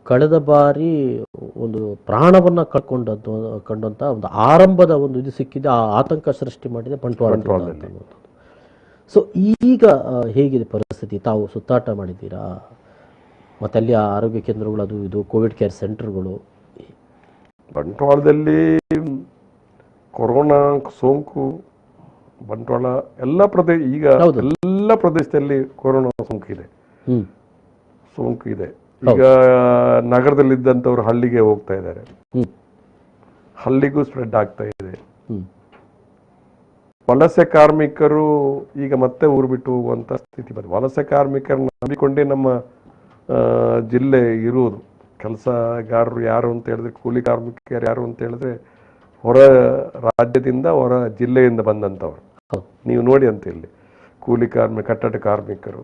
ಕಳೆದ ಬಾರಿ ಒಂದು ಪ್ರಾಣವನ್ನು ಕಂಡಂತ ಒಂದು ಆರಂಭದ ಒಂದು ಇದು ಸಿಕ್ಕಿದೆ, ಆ ಆತಂಕ ಸೃಷ್ಟಿ ಮಾಡಿದೆ ಬಂಟ್ವಾಳದಲ್ಲಿ. ಸೊ ಈಗ ಹೇಗಿದೆ ಪರಿಸ್ಥಿತಿ? ತಾವು ಸುತ್ತಾಟ ಮಾಡಿದ್ದೀರಾ, ಮತ್ತೆ ಅಲ್ಲಿ ಆರೋಗ್ಯ ಕೇಂದ್ರಗಳು, ಅದು ಇದು ಕೋವಿಡ್ ಕೇರ್ ಸೆಂಟರ್ಗಳು? ಬಂಟ್ವಾಳದಲ್ಲಿ ಕೊರೋನಾ ಸೋಂಕು ಬಂಟ್ವಾಳ ಎಲ್ಲ ಈಗ ಎಲ್ಲ ಪ್ರದೇಶದಲ್ಲಿ ಕೊರೋನಾ ಸೋಂಕು ಇದೆ. ಈಗ ನಗರದಲ್ಲಿದ್ದಂಥವ್ರು ಹಳ್ಳಿಗೆ ಹೋಗ್ತಾ ಇದ್ದಾರೆ, ಹಳ್ಳಿಗೂ ಸ್ಪ್ರೆಡ್ ಆಗ್ತಾ ಇದೆ. ವಲಸೆ ಕಾರ್ಮಿಕರು ಈಗ ಮತ್ತೆ ಊರು ಬಿಟ್ಟು ಹೋಗುವಂತ ಸ್ಥಿತಿ ಬಂದಿದೆ. ವಲಸೆ ಕಾರ್ಮಿಕರನ್ನ ನಂಬಿಕೊಂಡೇ ನಮ್ಮ ಜಿಲ್ಲೆ ಇರುವುದು. ಕೆಲಸಗಾರರು ಯಾರು ಅಂತ ಹೇಳಿದ್ರೆ, ಕೂಲಿ ಕಾರ್ಮಿಕರು ಯಾರು ಅಂತ ಹೇಳಿದ್ರೆ ಹೊರ ರಾಜ್ಯದಿಂದ, ಹೊರ ಜಿಲ್ಲೆಯಿಂದ ಬಂದಂಥವ್ರು. ನೀವು ನೋಡಿ ಅಂತ ಇಲ್ಲಿ ಕೂಲಿ ಕಟ್ಟಡ ಕಾರ್ಮಿಕರು,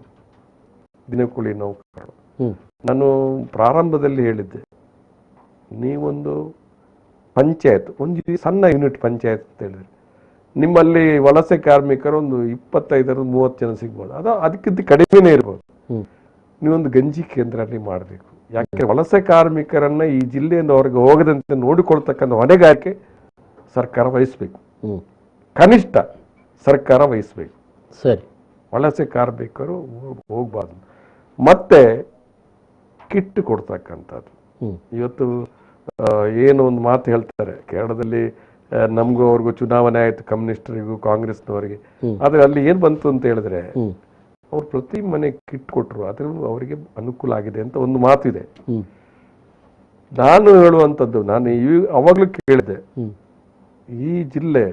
ದಿನಕೂಲಿ ನೌಕರರು. ನಾನು ಪ್ರಾರಂಭದಲ್ಲಿ ಹೇಳಿದ್ದೆ, ನೀವೊಂದು ಪಂಚಾಯತ್, ಒಂದು ಸಣ್ಣ ಯೂನಿಟ್ ಪಂಚಾಯತ್ ಅಂತ ಹೇಳಿದ್ರೆ, ನಿಮ್ಮಲ್ಲಿ ವಲಸೆ ಕಾರ್ಮಿಕರು ಒಂದು 25-30 ಜನ ಸಿಗ್ಬೋದು, ಅದಕ್ಕಿಂತ ಕಡಿಮೆನೇ ಇರ್ಬೋದು. ನೀವೊಂದು ಗಂಜಿ ಕೇಂದ್ರ ಅಲ್ಲಿ ಮಾಡಬೇಕು. ಯಾಕೆ ವಲಸೆ ಕಾರ್ಮಿಕರನ್ನ ಈ ಜಿಲ್ಲೆಯಿಂದ ಹೊರಗೆ ಹೋಗದಂತೆ ನೋಡಿಕೊಳ್ತಕ್ಕಂಥ ಹೊಣೆಗಾರಿಕೆ ಸರ್ಕಾರ ವಹಿಸ್ಬೇಕು, ಕನಿಷ್ಠ ಸರ್ಕಾರ ವಹಿಸ್ಬೇಕು. ಸರಿ, ವಲಸೆ ಕಾರ್ಮಿಕರು ಹೋಗ್ಬಾರ್ದು. ಮತ್ತೆ ಕಿಟ್ ಕೊಡ್ತಕ್ಕಂಥದ್ದು. ಇವತ್ತು ಏನು ಒಂದು ಮಾತು ಹೇಳ್ತಾರೆ ಕೇರಳದಲ್ಲಿ, ನಮಗೂ ಅವ್ರಿಗೂ ಚುನಾವಣೆ ಆಯ್ತು, ಕಮ್ಯುನಿಸ್ಟರಿಗೂ ಕಾಂಗ್ರೆಸ್ನವರಿಗೆ. ಆದ್ರೆ ಅಲ್ಲಿ ಏನ್ ಬಂತು ಅಂತ ಹೇಳಿದ್ರೆ, ಅವ್ರು ಪ್ರತಿ ಮನೆ ಕಿಟ್ ಕೊಟ್ರು, ಅದ್ರಿಂದ ಅವರಿಗೆ ಅನುಕೂಲ ಆಗಿದೆ ಅಂತ ಒಂದು ಮಾತಿದೆ. ನಾನು ಹೇಳುವಂಥದ್ದು, ನಾನು ಅವಾಗ್ಲೂ ಕೇಳಿದೆ, ಈ ಜಿಲ್ಲೆ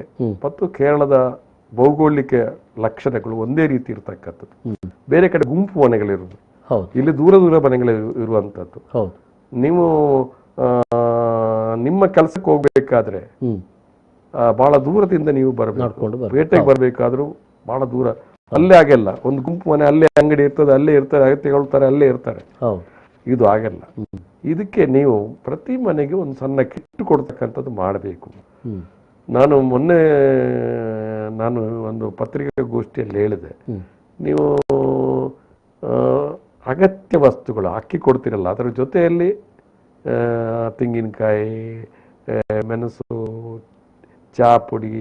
ಮತ್ತು ಕೇರಳದ ಭೌಗೋಳಿಕ ಲಕ್ಷಣಗಳು ಒಂದೇ ರೀತಿ ಇರ್ತಕ್ಕಂಥದ್ದು. ಬೇರೆ ಕಡೆ ಗುಂಪು ಮನೆಗಳಿರುವುದು, ಇಲ್ಲಿ ದೂರ ದೂರ ಮನೆಗಳು ಇರುವಂತದ್ದು. ನೀವು ನಿಮ್ಮ ಕೆಲಸಕ್ಕೆ ಹೋಗ್ಬೇಕಾದ್ರೆ ಬಹಳ ದೂರದಿಂದ ನೀವು ಬರಬೇಕು, ಪೇಟೆಗೆ ಬರ್ಬೇಕಾದ್ರೂ ಬಹಳ ದೂರ. ಅಲ್ಲೇ ಆಗಲ್ಲ, ಒಂದು ಗುಂಪು ಮನೆ ಅಲ್ಲೇ ಅಂಗಡಿ ಇರ್ತದೆ, ಅಲ್ಲೇ ಇರ್ತಾರೆ, ತಗೊಳ್ತಾರೆ, ಅಲ್ಲೇ ಇರ್ತಾರೆ. ಇದು ಆಗಲ್ಲ. ಇದಕ್ಕೆ ನೀವು ಪ್ರತಿ ಮನೆಗೆ ಒಂದು ಸಣ್ಣ ಕಿಟ್ ಕೊಡ್ತಕ್ಕಂಥದ್ದು ಮಾಡಬೇಕು. ನಾನು ಮೊನ್ನೆ ಒಂದು ಪತ್ರಿಕಾಗೋಷ್ಠಿಯಲ್ಲಿ ಹೇಳಿದೆ, ನೀವು ಅಗತ್ಯ ವಸ್ತುಗಳು ಅಕ್ಕಿ ಕೊಡ್ತಿರಲ್ಲ, ಅದರ ಜೊತೆಯಲ್ಲಿ ತೆಂಗಿನಕಾಯಿ, ಮೆಣಸು, ಚಹಾ ಪುಡಿ,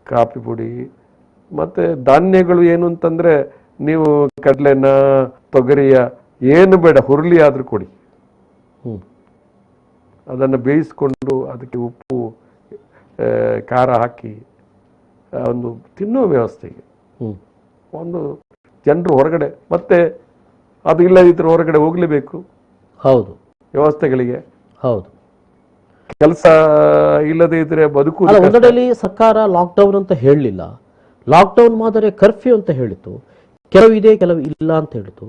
ಕಾಫಿ ಪುಡಿ, ಮತ್ತೆ ಧಾನ್ಯಗಳು ಏನು ಅಂತಂದ್ರೆ ನೀವು ಕಡಲೆನ, ತೊಗರಿಯ ಏನು ಬೇಡ, ಹುರುಳಿ ಆದ್ರೂ ಕೊಡಿ. ಅದನ್ನು ಬೇಯಿಸ್ಕೊಂಡು ಅದಕ್ಕೆ ಉಪ್ಪು ಖಾರ ಹಾಕಿ ಒಂದು ತಿನ್ನುವ ವ್ಯವಸ್ಥೆಗೆ ಒಂದು ಜನರು ಹೊರಗಡೆ, ಮತ್ತೆ ಅದು ಇಲ್ಲದಿದ್ರೆ ಹೊರಗಡೆ ಹೋಗ್ಲೇಬೇಕು. ಹೌದು, ವ್ಯವಸ್ಥೆಗಳಿಗೆ. ಹೌದು, ಕೆಲಸ ಇಲ್ಲದೆ ಇದ್ರೆ ಬದುಕು. ಒಂದೆಡೆಯಲ್ಲಿ ಸರ್ಕಾರ ಲಾಕ್ಡೌನ್ ಅಂತ ಹೇಳಲಿಲ್ಲ, ಲಾಕ್ಡೌನ್ ಮಾದರೆ ಕರ್ಫ್ಯೂ ಅಂತ ಹೇಳಿತ್ತು. ಕೆಲವು ಇದೆ, ಕೆಲವು ಇಲ್ಲ ಅಂತ ಹೇಳಿತು.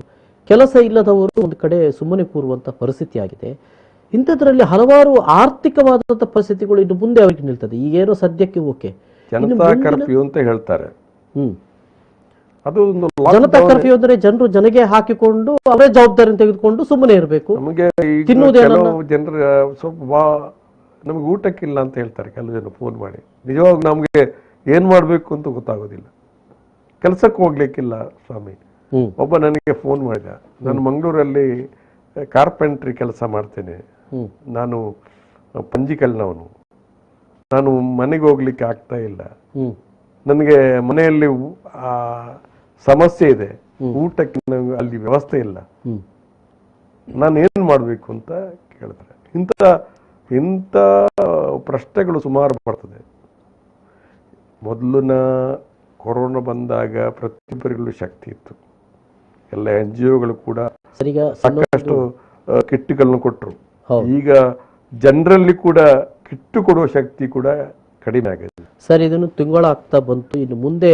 ಕೆಲಸ ಇಲ್ಲದವರು ಒಂದು ಕಡೆ ಸುಮ್ಮನೆ ಕೂರುವಂತ ಪರಿಸ್ಥಿತಿ ಆಗಿದೆ. ಇಂಥದ್ರಲ್ಲಿ ಹಲವಾರು ಆರ್ಥಿಕವಾದಂಥ ಪರಿಸ್ಥಿತಿಗಳು ಇನ್ನು ಮುಂದೆ ಅವರಿಗೆ ನಿಲ್ತದೆ. ಈಗೇನೋ ಸದ್ಯಕ್ಕೆ ಓಕೆ, ಜನತಾ ಕರ್ಫ್ಯೂ ಅಂತ ಹೇಳ್ತಾರೆ. ಅದು ಒಂದು ಜನತಾ ಕರ್ಫ್ಯೂ ಅಂದ್ರೆ ಜನರು ಜನಗೆ ಹಾಕಿಕೊಂಡು ಅವರೇ ಜವಾಬ್ದಾರಿ ತೆಗೆದುಕೊಂಡು ಸುಮ್ಮನೆ ಇರಬೇಕು. ನಮಗೆ ತಿನ್ನುವುದೇನೋ ಜನರ ಸ್ವಲ್ಪ ನಮಗೆ ಊಟಕ್ಕಿಲ್ಲ ಅಂತ ಹೇಳ್ತಾರೆ ಕೆಲವು ಜನ ಫೋನ್ ಮಾಡಿ. ನಿಜವಾಗ ನಮಗೆ ಏನ್ ಮಾಡ್ಬೇಕು ಅಂತ ಗೊತ್ತಾಗೋದಿಲ್ಲ. ಕೆಲಸಕ್ಕೆ ಹೋಗ್ಲಿಕ್ಕಿಲ್ಲ ಸ್ವಾಮಿ. ಒಬ್ಬ ನನಗೆ ಫೋನ್ ಮಾಡಿದ, ನಾನು ಮಂಗಳೂರಲ್ಲಿ ಕಾರ್ಪೆಂಟ್ರಿ ಕೆಲಸ ಮಾಡ್ತೇನೆ, ನಾನು ಪಂಜಿಕಲ್ನವನು, ನಾನು ಮನೆಗೆ ಹೋಗ್ಲಿಕ್ಕೆ ಆಗ್ತಾ ಇಲ್ಲ, ನನಗೆ ಮನೆಯಲ್ಲಿ ಸಮಸ್ಯೆ ಇದೆ, ಊಟಕ್ಕೆ ಅಲ್ಲಿ ವ್ಯವಸ್ಥೆ ಇಲ್ಲ, ನಾನು ಏನ್ ಮಾಡ್ಬೇಕು ಅಂತ ಕೇಳ್ತಾರೆ. ಇಂಥ ಪ್ರಶ್ನೆಗಳು ಸುಮಾರು ಬರ್ತದೆ. ಮೊದಲಿನ ಕೊರೋನಾ ಬಂದಾಗ ಪ್ರತಿಯೊಬ್ಬರಿಗೂ ಶಕ್ತಿ ಇತ್ತು. ಎಲ್ಲ NGOಗಳು ಕೂಡ ಸಾಕಷ್ಟು ಕಿಟ್ಗಳನ್ನು ಕೊಟ್ಟರು. ಈಗ ಜನರಲ್ಲಿ ಕೂಡ ಕಿಟ್ಟು ಕೊಡುವ ಶಕ್ತಿ ಕೂಡ ಕಡಿಮೆ ಆಗಿದೆ ಸರ್. ಇದನ್ನು ತಿಂಗಳಾಗ್ತಾ ಬಂತು. ಇನ್ನು ಮುಂದೆ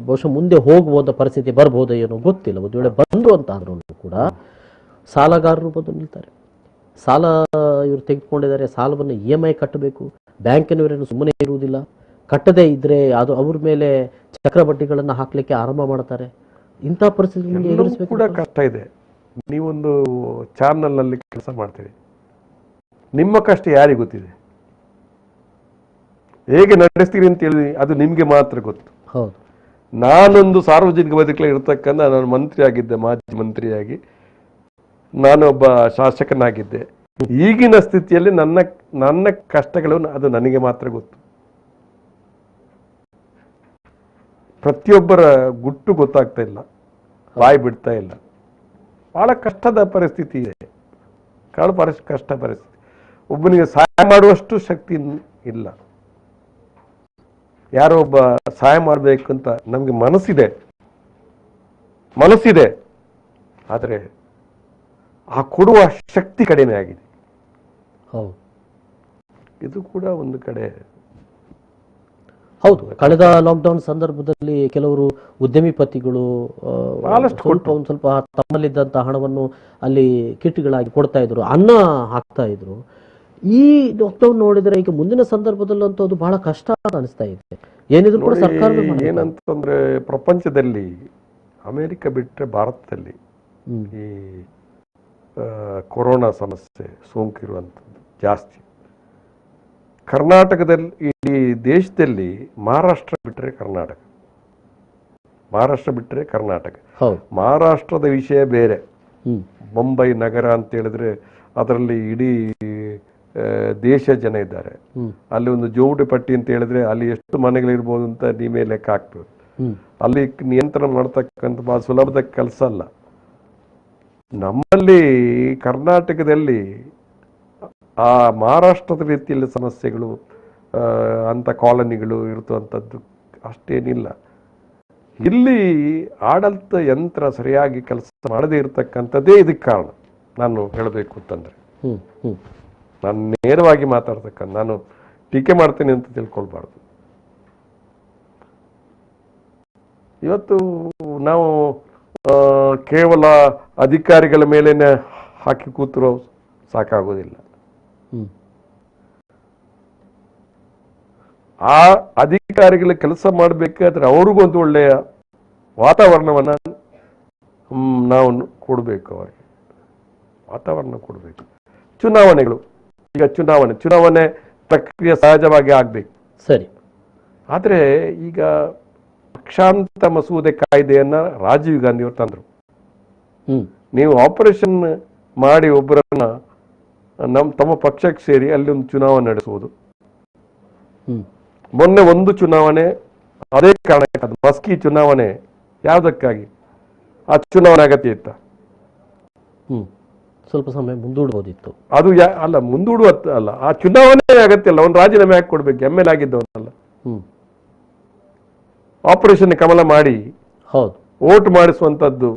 ಬಹುಶಃ ಮುಂದೆ ಹೋಗುವಂತ ಪರಿಸ್ಥಿತಿ ಬರ್ಬೋದ ಏನೋ ಗೊತ್ತಿಲ್ಲ. ಒಂದು ವೇಳೆ ಬಂದ್ರು ಅಂತ ಆದ್ರೂ ಕೂಡ ಸಾಲಗಾರರು ಬಂದು ನಿಲ್ತಾರೆ. ಸಾಲ ಇವರು ತೆಗೆದುಕೊಂಡಿದ್ದಾರೆ, ಸಾಲವನ್ನು EMI ಕಟ್ಟಬೇಕು. ಬ್ಯಾಂಕಿನವರೇನು ಸುಮ್ಮನೆ ಇರುವುದಿಲ್ಲ. ಕಟ್ಟದೇ ಇದ್ರೆ ಅದು ಅವ್ರ ಮೇಲೆ ಚಕ್ರ ಬಡ್ಡಿಗಳನ್ನು ಹಾಕ್ಲಿಕ್ಕೆ ಆರಂಭ ಮಾಡ್ತಾರೆ. ಇಂಥ ಪರಿಸ್ಥಿತಿ ಕೂಡ ಕಷ್ಟ ಇದೆ. ನೀವೊಂದು ಚಾನಲ್ ನಲ್ಲಿ ಕೆಲಸ ಮಾಡ್ತೀರಿ, ನಿಮ್ಮ ಕಷ್ಟ ಯಾರಿಗೆ ಗೊತ್ತಿದೆ, ಹೇಗೆ ನಡೆಸ್ತೀರಿ ಅಂತ ಹೇಳಿ ಅದು ನಿಮ್ಗೆ ಮಾತ್ರ ಗೊತ್ತು. ಹೌದು. ನಾನೊಂದು ಸಾರ್ವಜನಿಕ ಬದುಕಲ್ಲಿ ಇರ್ತಕ್ಕಂಥ, ನಾನು ಮಂತ್ರಿ ಆಗಿದ್ದೆ, ಮಾಜಿ ಮಂತ್ರಿಯಾಗಿ ನಾನೊಬ್ಬ ಶಾಸಕನಾಗಿದ್ದೆ. ಈಗಿನ ಸ್ಥಿತಿಯಲ್ಲಿ ನನ್ನ ಕಷ್ಟಗಳು ಅದು ನನಗೆ ಮಾತ್ರ ಗೊತ್ತು. ಪ್ರತಿಯೊಬ್ಬರ ಗುಟ್ಟು ಗೊತ್ತಾಗ್ತಾ ಇಲ್ಲ, ಬಾಯಿ ಬಿಡ್ತಾ ಇಲ್ಲ. ಬಹಳ ಕಷ್ಟದ ಪರಿಸ್ಥಿತಿ ಇದೆ, ಕಷ್ಟ ಪರಿಸ್ಥಿತಿ. ಒಬ್ಬನಿಗೆ ಸಹಾಯ ಮಾಡುವಷ್ಟು ಶಕ್ತಿ ಇಲ್ಲ. ಯಾರೋ ಒಬ್ಬ ಸಹಾಯ ಮಾಡಬೇಕು ಅಂತ ನಮ್ಗೆ ಮನಸ್ಸಿದೆ, ಆದರೆ ಆ ಕೊಡುವ ಶಕ್ತಿ ಕಡಿಮೆ ಆಗಿದೆ. ಇದು ಕೂಡ ಒಂದು ಕಡೆ ಹೌದು. ಕಳೆದ ಲಾಕ್ಡೌನ್ ಸಂದರ್ಭದಲ್ಲಿ ಕೆಲವರು ಉದ್ಯಮಿಪತಿಗಳು ಸ್ವಲ್ಪ ತಮ್ಮಲ್ಲಿದ್ದಂತಹ ಹಣವನ್ನು ಅಲ್ಲಿ ಕಿಟ್ಗಳಾಗಿ ಕೊಡ್ತಾ ಇದ್ರು, ಅನ್ನ ಹಾಕ್ತಾ ಇದ್ರು. ಈ ಲಾಕ್ಡೌನ್ ನೋಡಿದ್ರೆ ಈಗ ಮುಂದಿನ ಸಂದರ್ಭದಲ್ಲಂತೂ ಅದು ಬಹಳ ಕಷ್ಟ ಅನಿಸ್ತಾ ಇದೆ. ಏನಿದ್ರು ಕೂಡ ಸರ್ಕಾರ ಏನಂತಂದ್ರೆ, ಪ್ರಪಂಚದಲ್ಲಿ ಅಮೆರಿಕ ಬಿಟ್ಟರೆ ಭಾರತದಲ್ಲಿ ಈ ಕೊರೋನಾ ಸಮಸ್ಯೆ ಸೋಂಕಿರುವಂಥದ್ದು ಜಾಸ್ತಿ. ಕರ್ನಾಟಕದಲ್ಲಿ, ಇಡೀ ದೇಶದಲ್ಲಿ ಮಹಾರಾಷ್ಟ್ರ ಬಿಟ್ಟರೆ ಕರ್ನಾಟಕ. ಮಹಾರಾಷ್ಟ್ರದ ವಿಷಯ ಬೇರೆ. ಮುಂಬೈ ನಗರ ಅಂತ ಹೇಳಿದ್ರೆ ಅದರಲ್ಲಿ ಇಡೀ ದೇಶ ಜನ ಇದ್ದಾರೆ. ಅಲ್ಲಿ ಒಂದು ಜೋಡಿ ಪಟ್ಟಿ ಅಂತ ಹೇಳಿದ್ರೆ ಅಲ್ಲಿ ಎಷ್ಟು ಮನೆಗಳಿರ್ಬೋದು ಅಂತ ನೀವೇ ಲೆಕ್ಕ ಹಾಕ್ಬೇಕು. ಅಲ್ಲಿ ನಿಯಂತ್ರಣ ಮಾಡ್ತಕ್ಕಂಥ ಬಹಳ ಸುಲಭದ ಕೆಲಸ ಅಲ್ಲ. ನಮ್ಮಲ್ಲಿ ಕರ್ನಾಟಕದಲ್ಲಿ ಆ ಮಹಾರಾಷ್ಟ್ರದ ರೀತಿಯಲ್ಲಿ ಸಮಸ್ಯೆಗಳು, ಅಂತ ಕಾಲೋನಿಗಳು ಇರುವಂಥದ್ದು ಅಷ್ಟೇನಿಲ್ಲ. ಇಲ್ಲಿ ಆಡಳಿತ ಯಂತ್ರ ಸರಿಯಾಗಿ ಕೆಲಸ ಮಾಡದೇ ಇರತಕ್ಕಂಥದ್ದೇ ಇದಕ್ಕೆ ಕಾರಣ. ನಾನು ಹೇಳಬೇಕು ಅಂತಂದ್ರೆ, ನಾನು ನೇರವಾಗಿ ಮಾತಾಡ್ತಕ್ಕಂಥ, ನಾನು ಟೀಕೆ ಮಾಡ್ತೇನೆ ಅಂತ ತಿಳ್ಕೊಳ್ಬಾರ್ದು. ಇವತ್ತು ನಾವು ಕೇವಲ ಅಧಿಕಾರಿಗಳ ಮೇಲೇನೆ ಹಾಕಿ ಕೂತಿರೋ ಸಾಕಾಗೋದಿಲ್ಲ. ಆ ಅಧಿಕಾರಿಗಳ ಕೆಲಸ ಮಾಡಬೇಕಾದ್ರೆ ಅವ್ರಿಗೊಂದು ಒಳ್ಳೆಯ ವಾತಾವರಣವನ್ನ ನಾವು ಕೊಡಬೇಕು. ಅವರಿಗೆ ವಾತಾವರಣ ಕೊಡಬೇಕು. ಚುನಾವಣೆಗಳು, ಈಗ ಚುನಾವಣೆ ಪ್ರಕ್ರಿಯೆ ಸಹಜವಾಗಿ ಆಗ್ಬೇಕು. ಸರಿ. ಆದ್ರೆ ಈಗ ಪಕ್ಷಾಂತ ಮಸೂದೆ ಕಾಯ್ದೆಯನ್ನ ರಾಜೀವ್ ಗಾಂಧಿ ಅವರು ತಂದ್ರು. ನೀವು ಆಪರೇಷನ್ ಮಾಡಿ ಒಬ್ಬರನ್ನ ತಮ್ಮ ಪಕ್ಷಕ್ಕೆ ಸೇರಿ ಅಲ್ಲಿ ಒಂದು ಚುನಾವಣೆ ನಡೆಸುವುದು. ಮೊನ್ನೆ ಒಂದು ಚುನಾವಣೆ ಅದೇ ಕಾರಣಕ್ಕೆ, ಮಸ್ಕಿ ಚುನಾವಣೆ, ಯಾವುದಕ್ಕಾಗಿ? ಆ ಚುನಾವಣೆ ಅಗತ್ಯ ಇತ್ತ? ಸ್ವಲ್ಪ ಸಮಯ ಮುಂದೂಡಬಹುದಿತ್ತು. ಅದು ಅಲ್ಲ, ಮುಂದೂಡುವ ಅಲ್ಲ, ಆ ಚುನಾವಣೆ ಅಗತ್ಯ ಅಲ್ಲ. ಒಂದು ರಾಜೀನಾಮೆ ಹಾಕಿ ಕೊಡ್ಬೇಕು. ML ಆಗಿದ್ದವನಲ್ಲ. ಆಪರೇಷನ್ ಕಮಲ ಮಾಡಿ ವೋಟ್ ಮಾಡಿಸುವಂತದ್ದು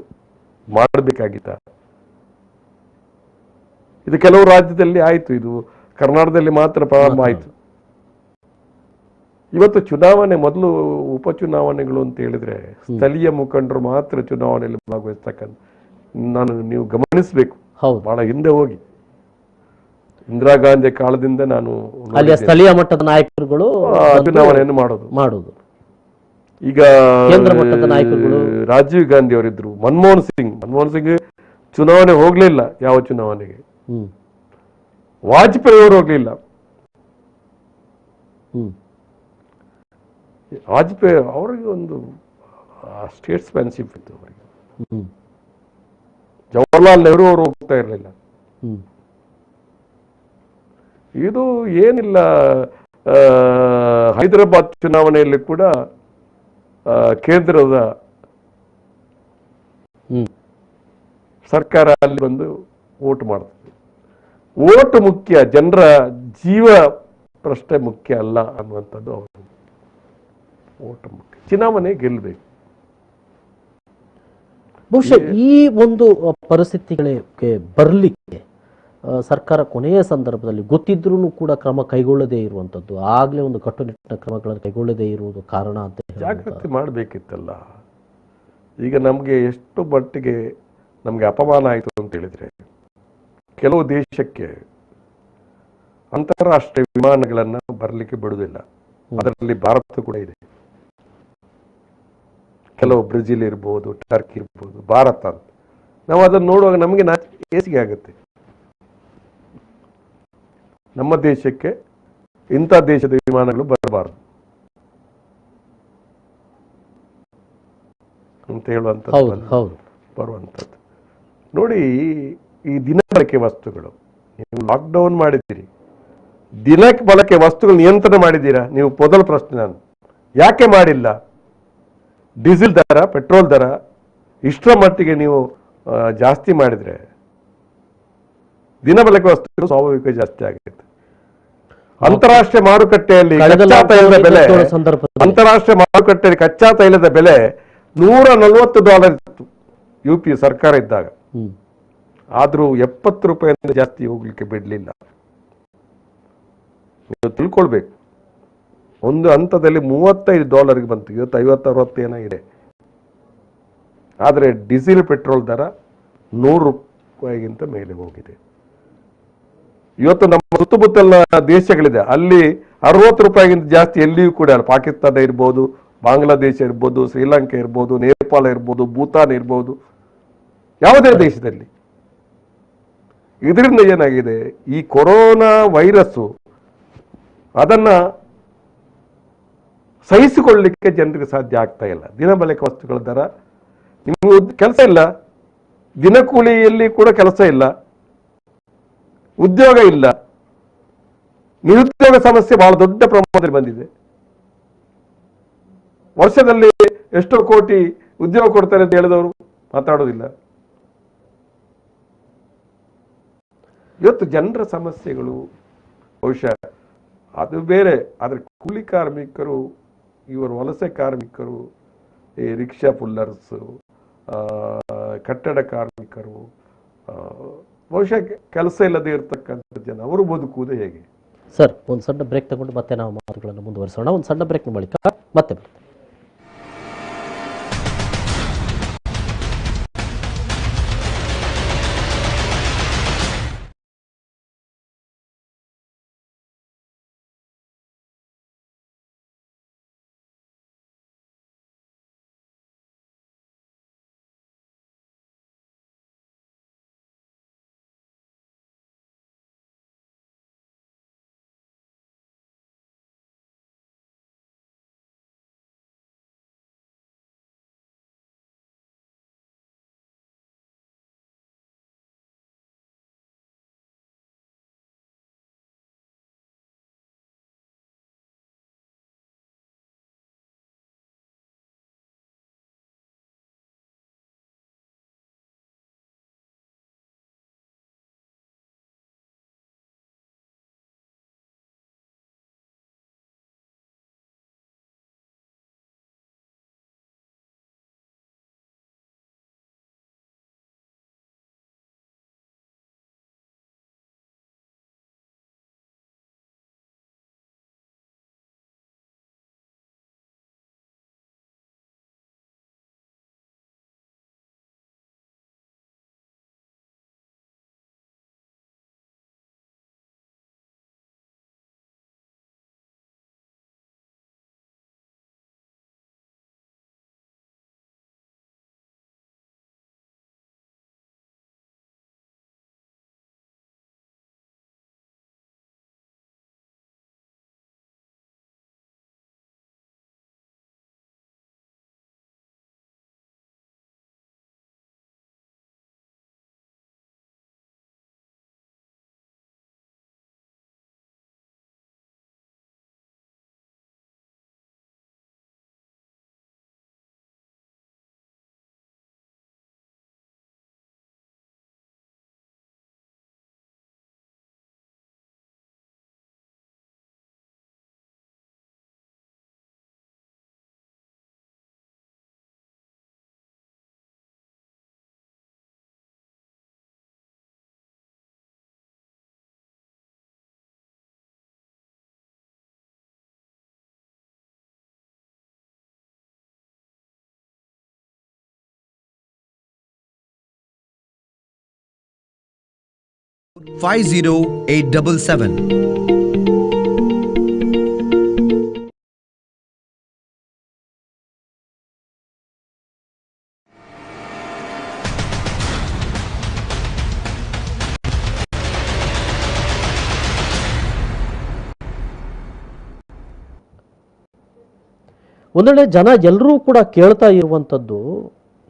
ಮಾಡಬೇಕಾಗಿತ್ತ? ಇದು ಕೆಲವು ರಾಜ್ಯದಲ್ಲಿ ಆಯ್ತು, ಇದು ಕರ್ನಾಟಕದಲ್ಲಿ ಮಾತ್ರ ಪ್ರಾರಂಭ ಆಯ್ತು. ಇವತ್ತು ಚುನಾವಣೆ, ಮೊದಲು ಉಪಚುನಾವಣೆಗಳು ಅಂತ ಹೇಳಿದ್ರೆ ಸ್ಥಳೀಯ ಮುಖಂಡರು ಮಾತ್ರ ಚುನಾವಣೆಯಲ್ಲಿ ಭಾಗವಹಿಸ್ತಕ್ಕಂಥ. ನೀವು ಗಮನಿಸಬೇಕು, ಹೌದು. ಬಹಳ ಹಿಂದೆ ಹೋಗಿ ಇಂದಿರಾ ಗಾಂಧಿ ಕಾಲದಿಂದ ನಾನು ಅಲ್ಲಿಯ ಸ್ಥಳೀಯ ಮಟ್ಟದ ನಾಯಕರುಗಳು ಚುನಾವಣೆಯನ್ನು ಮಾಡೋದು. ಈಗ ಕೇಂದ್ರ ಮಟ್ಟದ ನಾಯಕರುಗಳು ರಾಜೀವ್ ಗಾಂಧಿ ಅವರಿದ್ರು, ಮನಮೋಹನ್ ಸಿಂಗ್ ಚುನಾವಣೆ ಹೋಗ್ಲಿಲ್ಲ, ಯಾವ ಚುನಾವಣೆಗೆ. ವಾಜಪೇಯಿ ಅವರು ಹೋಗ್ಲಿಲ್ಲ. ವಾಜಪೇಯಿ ಅವರಿಗೆ ಒಂದು ಸ್ಟೇಟ್ಸ್ಮ್ಯಾನ್ಶಿಪ್ ಇತ್ತು ಅವರಿಗೆ. ಜವಾಹರ್ಲಾಲ್ ನೆಹರು ಅವರು ಹೋಗ್ತಾ ಇರಲಿಲ್ಲ. ಇದು ಏನಿಲ್ಲ, ಹೈದರಾಬಾದ್ ಚುನಾವಣೆಯಲ್ಲಿ ಕೂಡ ಕೇಂದ್ರದ ಸರ್ಕಾರ ಅಲ್ಲಿ ಬಂದು ವೋಟ್ ಮಾಡ್ತದೆ. ವೋಟ್ ಮುಖ್ಯ, ಜನರ ಜೀವ ಪ್ರಶ್ನೆ ಮುಖ್ಯ ಅಲ್ಲ ಅನ್ನುವಂಥದ್ದು ಅವರು. ವೋಟ್ ಮುಖ್ಯ, ಚುನಾವಣೆ ಗೆಲ್ಲಬೇಕು. ಬಹುಶಃ ಈ ಒಂದು ಪರಿಸ್ಥಿತಿಗಳಿಗೆ ಬರಲಿಕ್ಕೆ ಸರ್ಕಾರ ಕೊನೆಯ ಸಂದರ್ಭದಲ್ಲಿ ಗೊತ್ತಿದ್ರೂ ಕೂಡ ಕ್ರಮ ಕೈಗೊಳ್ಳದೇ ಇರುವಂಥದ್ದು, ಆಗಲೇ ಒಂದು ಕಟ್ಟುನಿಟ್ಟಿನ ಕ್ರಮಗಳನ್ನು ಕೈಗೊಳ್ಳದೇ ಇರುವುದು ಕಾರಣ ಅಂತ ಜಾಗೃತಿ ಮಾಡಬೇಕಿತ್ತಲ್ಲ. ಈಗ ನಮಗೆ ಎಷ್ಟು ಮಟ್ಟಿಗೆ ನಮಗೆ ಅಪಮಾನ ಆಯಿತು ಅಂತ ಹೇಳಿದ್ರೆ, ಕೆಲವು ದೇಶಕ್ಕೆ ಅಂತಾರಾಷ್ಟ್ರೀಯ ವಿಮಾನಗಳನ್ನ ಬರಲಿಕ್ಕೆ ಬಿಡುವುದಿಲ್ಲ. ಅದರಲ್ಲಿ ಭಾರತ ಕೂಡ ಇದೆ. ಕೆಲವು ಬ್ರೆಜಿಲ್ ಇರ್ಬೋದು, ಟರ್ಕಿ ಇರ್ಬೋದು, ಭಾರತ ಅಂತ ನಾವು ಅದನ್ನು ನೋಡುವಾಗ ನಮಗೆ ಹೇಸಿಗೆ ಆಗುತ್ತೆ. ನಮ್ಮ ದೇಶಕ್ಕೆ ಇಂಥ ದೇಶದ ವಿಮಾನಗಳು ಬರಬಾರದು ಅಂತ ಹೇಳುವಂಥದ್ದು ಬರುವಂಥದ್ದು. ನೋಡಿ, ಈ ದಿನ ಬಳಕೆ ವಸ್ತುಗಳು ನೀವು ಲಾಕ್ಡೌನ್ ಮಾಡಿದ್ದೀರಿ, ದಿನ ಬಳಕೆ ವಸ್ತುಗಳು ನಿಯಂತ್ರಣ ಮಾಡಿದ್ದೀರಾ? ನೀವು ಮೊದಲ ಪ್ರಶ್ನೆ ನಾನು ಯಾಕೆ ಮಾಡಿಲ್ಲ? ಡೀಸೆಲ್ ದರ, ಪೆಟ್ರೋಲ್ ದರ ಇಷ್ಟರ ಮಟ್ಟಿಗೆ ನೀವು ಜಾಸ್ತಿ ಮಾಡಿದ್ರೆ ದಿನ ಬಳಕೆ ವಸ್ತುಗಳು ಸ್ವಾಭಾವಿಕ ಜಾಸ್ತಿ ಆಗುತ್ತೆ. ಅಂತಾರಾಷ್ಟ್ರೀಯ ಮಾರುಕಟ್ಟೆಯಲ್ಲಿ ಕಚ್ಚಾ ತೈಲದ ಬೆಲೆ $140 ಇತ್ತು UP ಸರ್ಕಾರ ಇದ್ದಾಗ. ಆದ್ರೂ $70 ಜಾಸ್ತಿ ಹೋಗ್ಲಿಕ್ಕೆ ಬಿಡ್ಲಿಲ್ಲ. ನೀವು ತಿಳ್ಕೊಳ್ಬೇಕು, ಒಂದು ಹಂತದಲ್ಲಿ $35 ಬಂತು, ಇವತ್ತು 50-60 ಏನೋ ಇದೆ. ಆದರೆ ಡೀಸೆಲ್ ಪೆಟ್ರೋಲ್ ದರ $100 ಮೇಲೆ ಹೋಗಿದೆ. ಇವತ್ತು ನಮ್ಮ ಸುತ್ತಮುತ್ತಲಿನ ದೇಶಗಳಿದೆ, ಅಲ್ಲಿ $60 ಜಾಸ್ತಿ ಎಲ್ಲಿಯೂ ಕೂಡ ಅಲ್ಲ. ಪಾಕಿಸ್ತಾನ ಇರ್ಬೋದು, ಬಾಂಗ್ಲಾದೇಶ ಇರ್ಬೋದು, ಶ್ರೀಲಂಕಾ ಇರ್ಬೋದು, ನೇಪಾಳ ಇರ್ಬೋದು, ಭೂತಾನ್ ಇರ್ಬೋದು, ಯಾವುದೇ ದೇಶದಲ್ಲಿ. ಇದರಿಂದ ಏನಾಗಿದೆ, ಈ ಕೊರೋನಾ ವೈರಸ್ಸು ಅದನ್ನ ಸಹಿಸಿಕೊಳ್ಳಲಿಕ್ಕೆ ಜನರಿಗೆ ಸಾಧ್ಯ ಆಗ್ತಾ ಇಲ್ಲ. ದಿನ ಬಳಕೆ ವಸ್ತುಗಳ ದರ, ನಿಮಗೆ ಕೆಲಸ ಇಲ್ಲ, ದಿನಕೂಲಿಯಲ್ಲಿ ಕೂಡ ಕೆಲಸ ಇಲ್ಲ, ಉದ್ಯೋಗ ಇಲ್ಲ, ನಿರುದ್ಯೋಗ ಸಮಸ್ಯೆ ಬಹಳ ದೊಡ್ಡ ಪ್ರಮಾಣದಲ್ಲಿ ಬಂದಿದೆ. ವರ್ಷದಲ್ಲಿ ಎಷ್ಟೋ ಕೋಟಿ ಉದ್ಯೋಗ ಕೊಡ್ತಾರೆ ಅಂತ ಹೇಳಿದವರು ಮಾತಾಡೋದಿಲ್ಲ. ಇವತ್ತು ಜನರ ಸಮಸ್ಯೆಗಳು ಬಹುಶಃ ಅದು ಬೇರೆ. ಆದರೆ ಕೂಲಿ ಕಾರ್ಮಿಕರು, ಇವರು ವಲಸೆ ಕಾರ್ಮಿಕರು, ಈ ರಿಕ್ಷಾ ಪುಲ್ಲರ್ಸ್, ಕಟ್ಟಡ ಕಾರ್ಮಿಕರು, ಬಹುಶಃ ಕೆಲಸ ಇಲ್ಲದೆ ಇರತಕ್ಕಂಥ ಜನ, ಅವರು ಬದುಕುವುದು ಹೇಗೆ? ಸರ್, ಒಂದು ಸಣ್ಣ ಬ್ರೇಕ್ ತಗೊಂಡು ಮತ್ತೆ ನಾವು ಮಾತುಗಳನ್ನು ಮುಂದುವರಿಸೋಣ. ಒಂದು ಸಣ್ಣ ಬ್ರೇಕ್ ಬಳಿಕ ಮತ್ತೆ ಬರ್ತೇವೆ. 50877. ಒಂದೊಳ್ಳೆ ಜನ ಎಲ್ಲರೂ ಕೂಡ ಕೇಳ್ತಾ ಇರುವಂಥದ್ದು,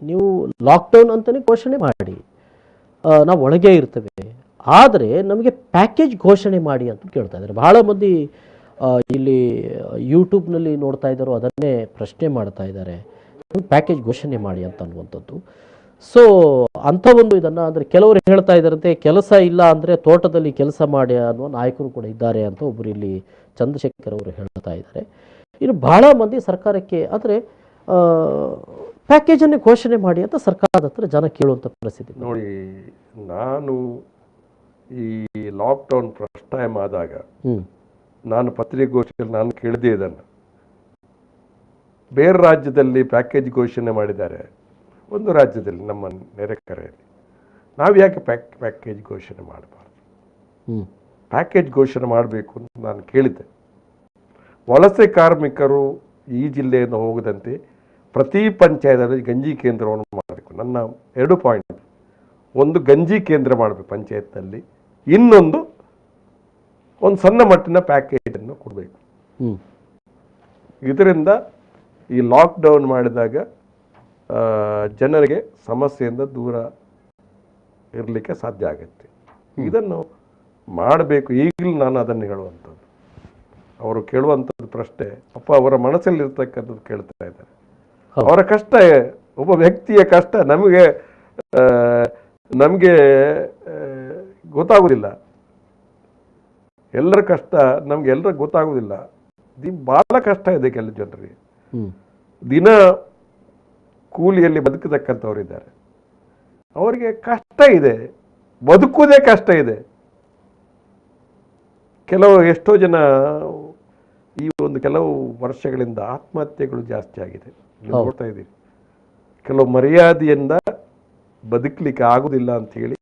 ನೀವು ಲಾಕ್ಡೌನ್ ಅಂತಲೇ ಘೋಷಣೆ ಮಾಡಿ, ನಾವು ಒಳಗೆ ಇರ್ತೇವೆ, ಆದರೆ ನಮಗೆ ಪ್ಯಾಕೇಜ್ ಘೋಷಣೆ ಮಾಡಿ ಅಂತ ಕೇಳ್ತಾ ಇದ್ದಾರೆ. ಭಾಳ ಮಂದಿ ಇಲ್ಲಿ ಯೂಟ್ಯೂಬ್ನಲ್ಲಿ ನೋಡ್ತಾ ಇದ್ದಾರೋ ಅದನ್ನೇ ಪ್ರಶ್ನೆ ಮಾಡ್ತಾ ಇದ್ದಾರೆ, ಪ್ಯಾಕೇಜ್ ಘೋಷಣೆ ಮಾಡಿ ಅಂತ ಅನ್ನುವಂಥದ್ದು. ಸೊ ಅಂಥ ಒಂದು ಇದನ್ನು ಅಂದರೆ ಕೆಲವರು ಹೇಳ್ತಾ ಇದ್ದಾರಂತೆ, ಕೆಲಸ ಇಲ್ಲ ಅಂದರೆ ತೋಟದಲ್ಲಿ ಕೆಲಸ ಮಾಡಿ ಅನ್ನುವ ನಾಯಕರು ಕೂಡ ಇದ್ದಾರೆ ಅಂತ ಒಬ್ಬರು ಇಲ್ಲಿ ಚಂದ್ರಶೇಖರ್ ಅವರು ಹೇಳ್ತಾ ಇದ್ದಾರೆ. ಇನ್ನು ಬಹಳ ಮಂದಿ ಸರ್ಕಾರಕ್ಕೆ ಆದರೆ ಪ್ಯಾಕೇಜನ್ನೇ ಘೋಷಣೆ ಮಾಡಿ ಅಂತ ಸರ್ಕಾರದ ಹತ್ರ ಜನ ಕೇಳುವಂಥ ಪರಿಸ್ಥಿತಿ. ನೋಡಿ, ನಾನು ಈ ಲಾಕ್ಡೌನ್ ಫಸ್ಟ್ ಟೈಮ್ ಆದಾಗ ನಾನು ಪತ್ರಿಕಾಗೋಷ್ಠಿಯಲ್ಲಿ ನಾನು ಕೇಳಿದೆ ಇದನ್ನು. ಬೇರೆ ರಾಜ್ಯದಲ್ಲಿ ಪ್ಯಾಕೇಜ್ ಘೋಷಣೆ ಮಾಡಿದ್ದಾರೆ, ಒಂದು ರಾಜ್ಯದಲ್ಲಿ ನಮ್ಮ ನೆರೆಕರೆಯಲ್ಲಿ ನಾವು ಯಾಕೆ ಪ್ಯಾಕೇಜ್ ಘೋಷಣೆ ಮಾಡಬಾರ್ದು? ಪ್ಯಾಕೇಜ್ ಘೋಷಣೆ ಮಾಡಬೇಕು ಅಂತ ನಾನು ಕೇಳಿದ್ದೆ. ವಲಸೆ ಕಾರ್ಮಿಕರು ಈ ಜಿಲ್ಲೆಯಿಂದ ಹೋಗದಂತೆ ಪ್ರತಿ ಪಂಚಾಯತಲ್ಲಿ ಗಂಜಿ ಕೇಂದ್ರವನ್ನು ಮಾಡಬೇಕು. ನನ್ನ 2 ಪಾಯಿಂಟ್, ಒಂದು ಗಂಜಿ ಕೇಂದ್ರ ಮಾಡಬೇಕು ಪಂಚಾಯತ್ನಲ್ಲಿ, ಇನ್ನೊಂದು ಒಂದು ಸಣ್ಣ ಮಟ್ಟಿನ ಪ್ಯಾಕೇಜನ್ನು ಕೊಡಬೇಕು. ಇದರಿಂದ ಈ ಲಾಕ್ಡೌನ್ ಮಾಡಿದಾಗ ಜನರಿಗೆ ಸಮಸ್ಯೆಯಿಂದ ದೂರ ಇರಲಿಕ್ಕೆ ಸಾಧ್ಯ ಆಗುತ್ತೆ. ಇದನ್ನು ಮಾಡಬೇಕು. ಈಗಲೂ ನಾನು ಅದನ್ನು ಹೇಳುವಂಥದ್ದು. ಅವರು ಕೇಳುವಂಥದ್ದು ಪ್ರಶ್ನೆ ಪಾಪ ಅವರ ಮನಸ್ಸಲ್ಲಿ ಇರ್ತಕ್ಕಂಥದ್ದು ಕೇಳ್ತಾ ಇದ್ದಾರೆ. ಅವರ ಕಷ್ಟ, ಒಬ್ಬ ವ್ಯಕ್ತಿಯ ಕಷ್ಟ ನಮಗೆ ಗೊತ್ತಾಗೋದಿಲ್ಲ. ಎಲ್ಲರ ಕಷ್ಟ ನಮ್ಗೆ ಎಲ್ಲರ ಗೊತ್ತಾಗೋದಿಲ್ಲ. ಭಾಳ ಕಷ್ಟ ಇದೆ ಕೆಲ ಜನರಿಗೆ. ದಿನ ಕೂಲಿಯಲ್ಲಿ ಬದುಕತಕ್ಕಂಥವ್ರಿದ್ದಾರೆ, ಅವರಿಗೆ ಕಷ್ಟ ಇದೆ, ಬದುಕುವುದೇ ಕಷ್ಟ ಇದೆ. ಎಷ್ಟೋ ಜನ ಈ ಒಂದು ಕೆಲವು ವರ್ಷಗಳಿಂದ ಆತ್ಮಹತ್ಯೆಗಳು ಜಾಸ್ತಿ ಆಗಿದೆ, ನೀವು ನೋಡ್ತಾ ಇದ್ದೀರಿ. ಕೆಲವು ಮರ್ಯಾದೆಯಿಂದ ಬದುಕಲಿಕ್ಕೆ ಆಗುದಿಲ್ಲ ಅಂತ ಹೇಳಿ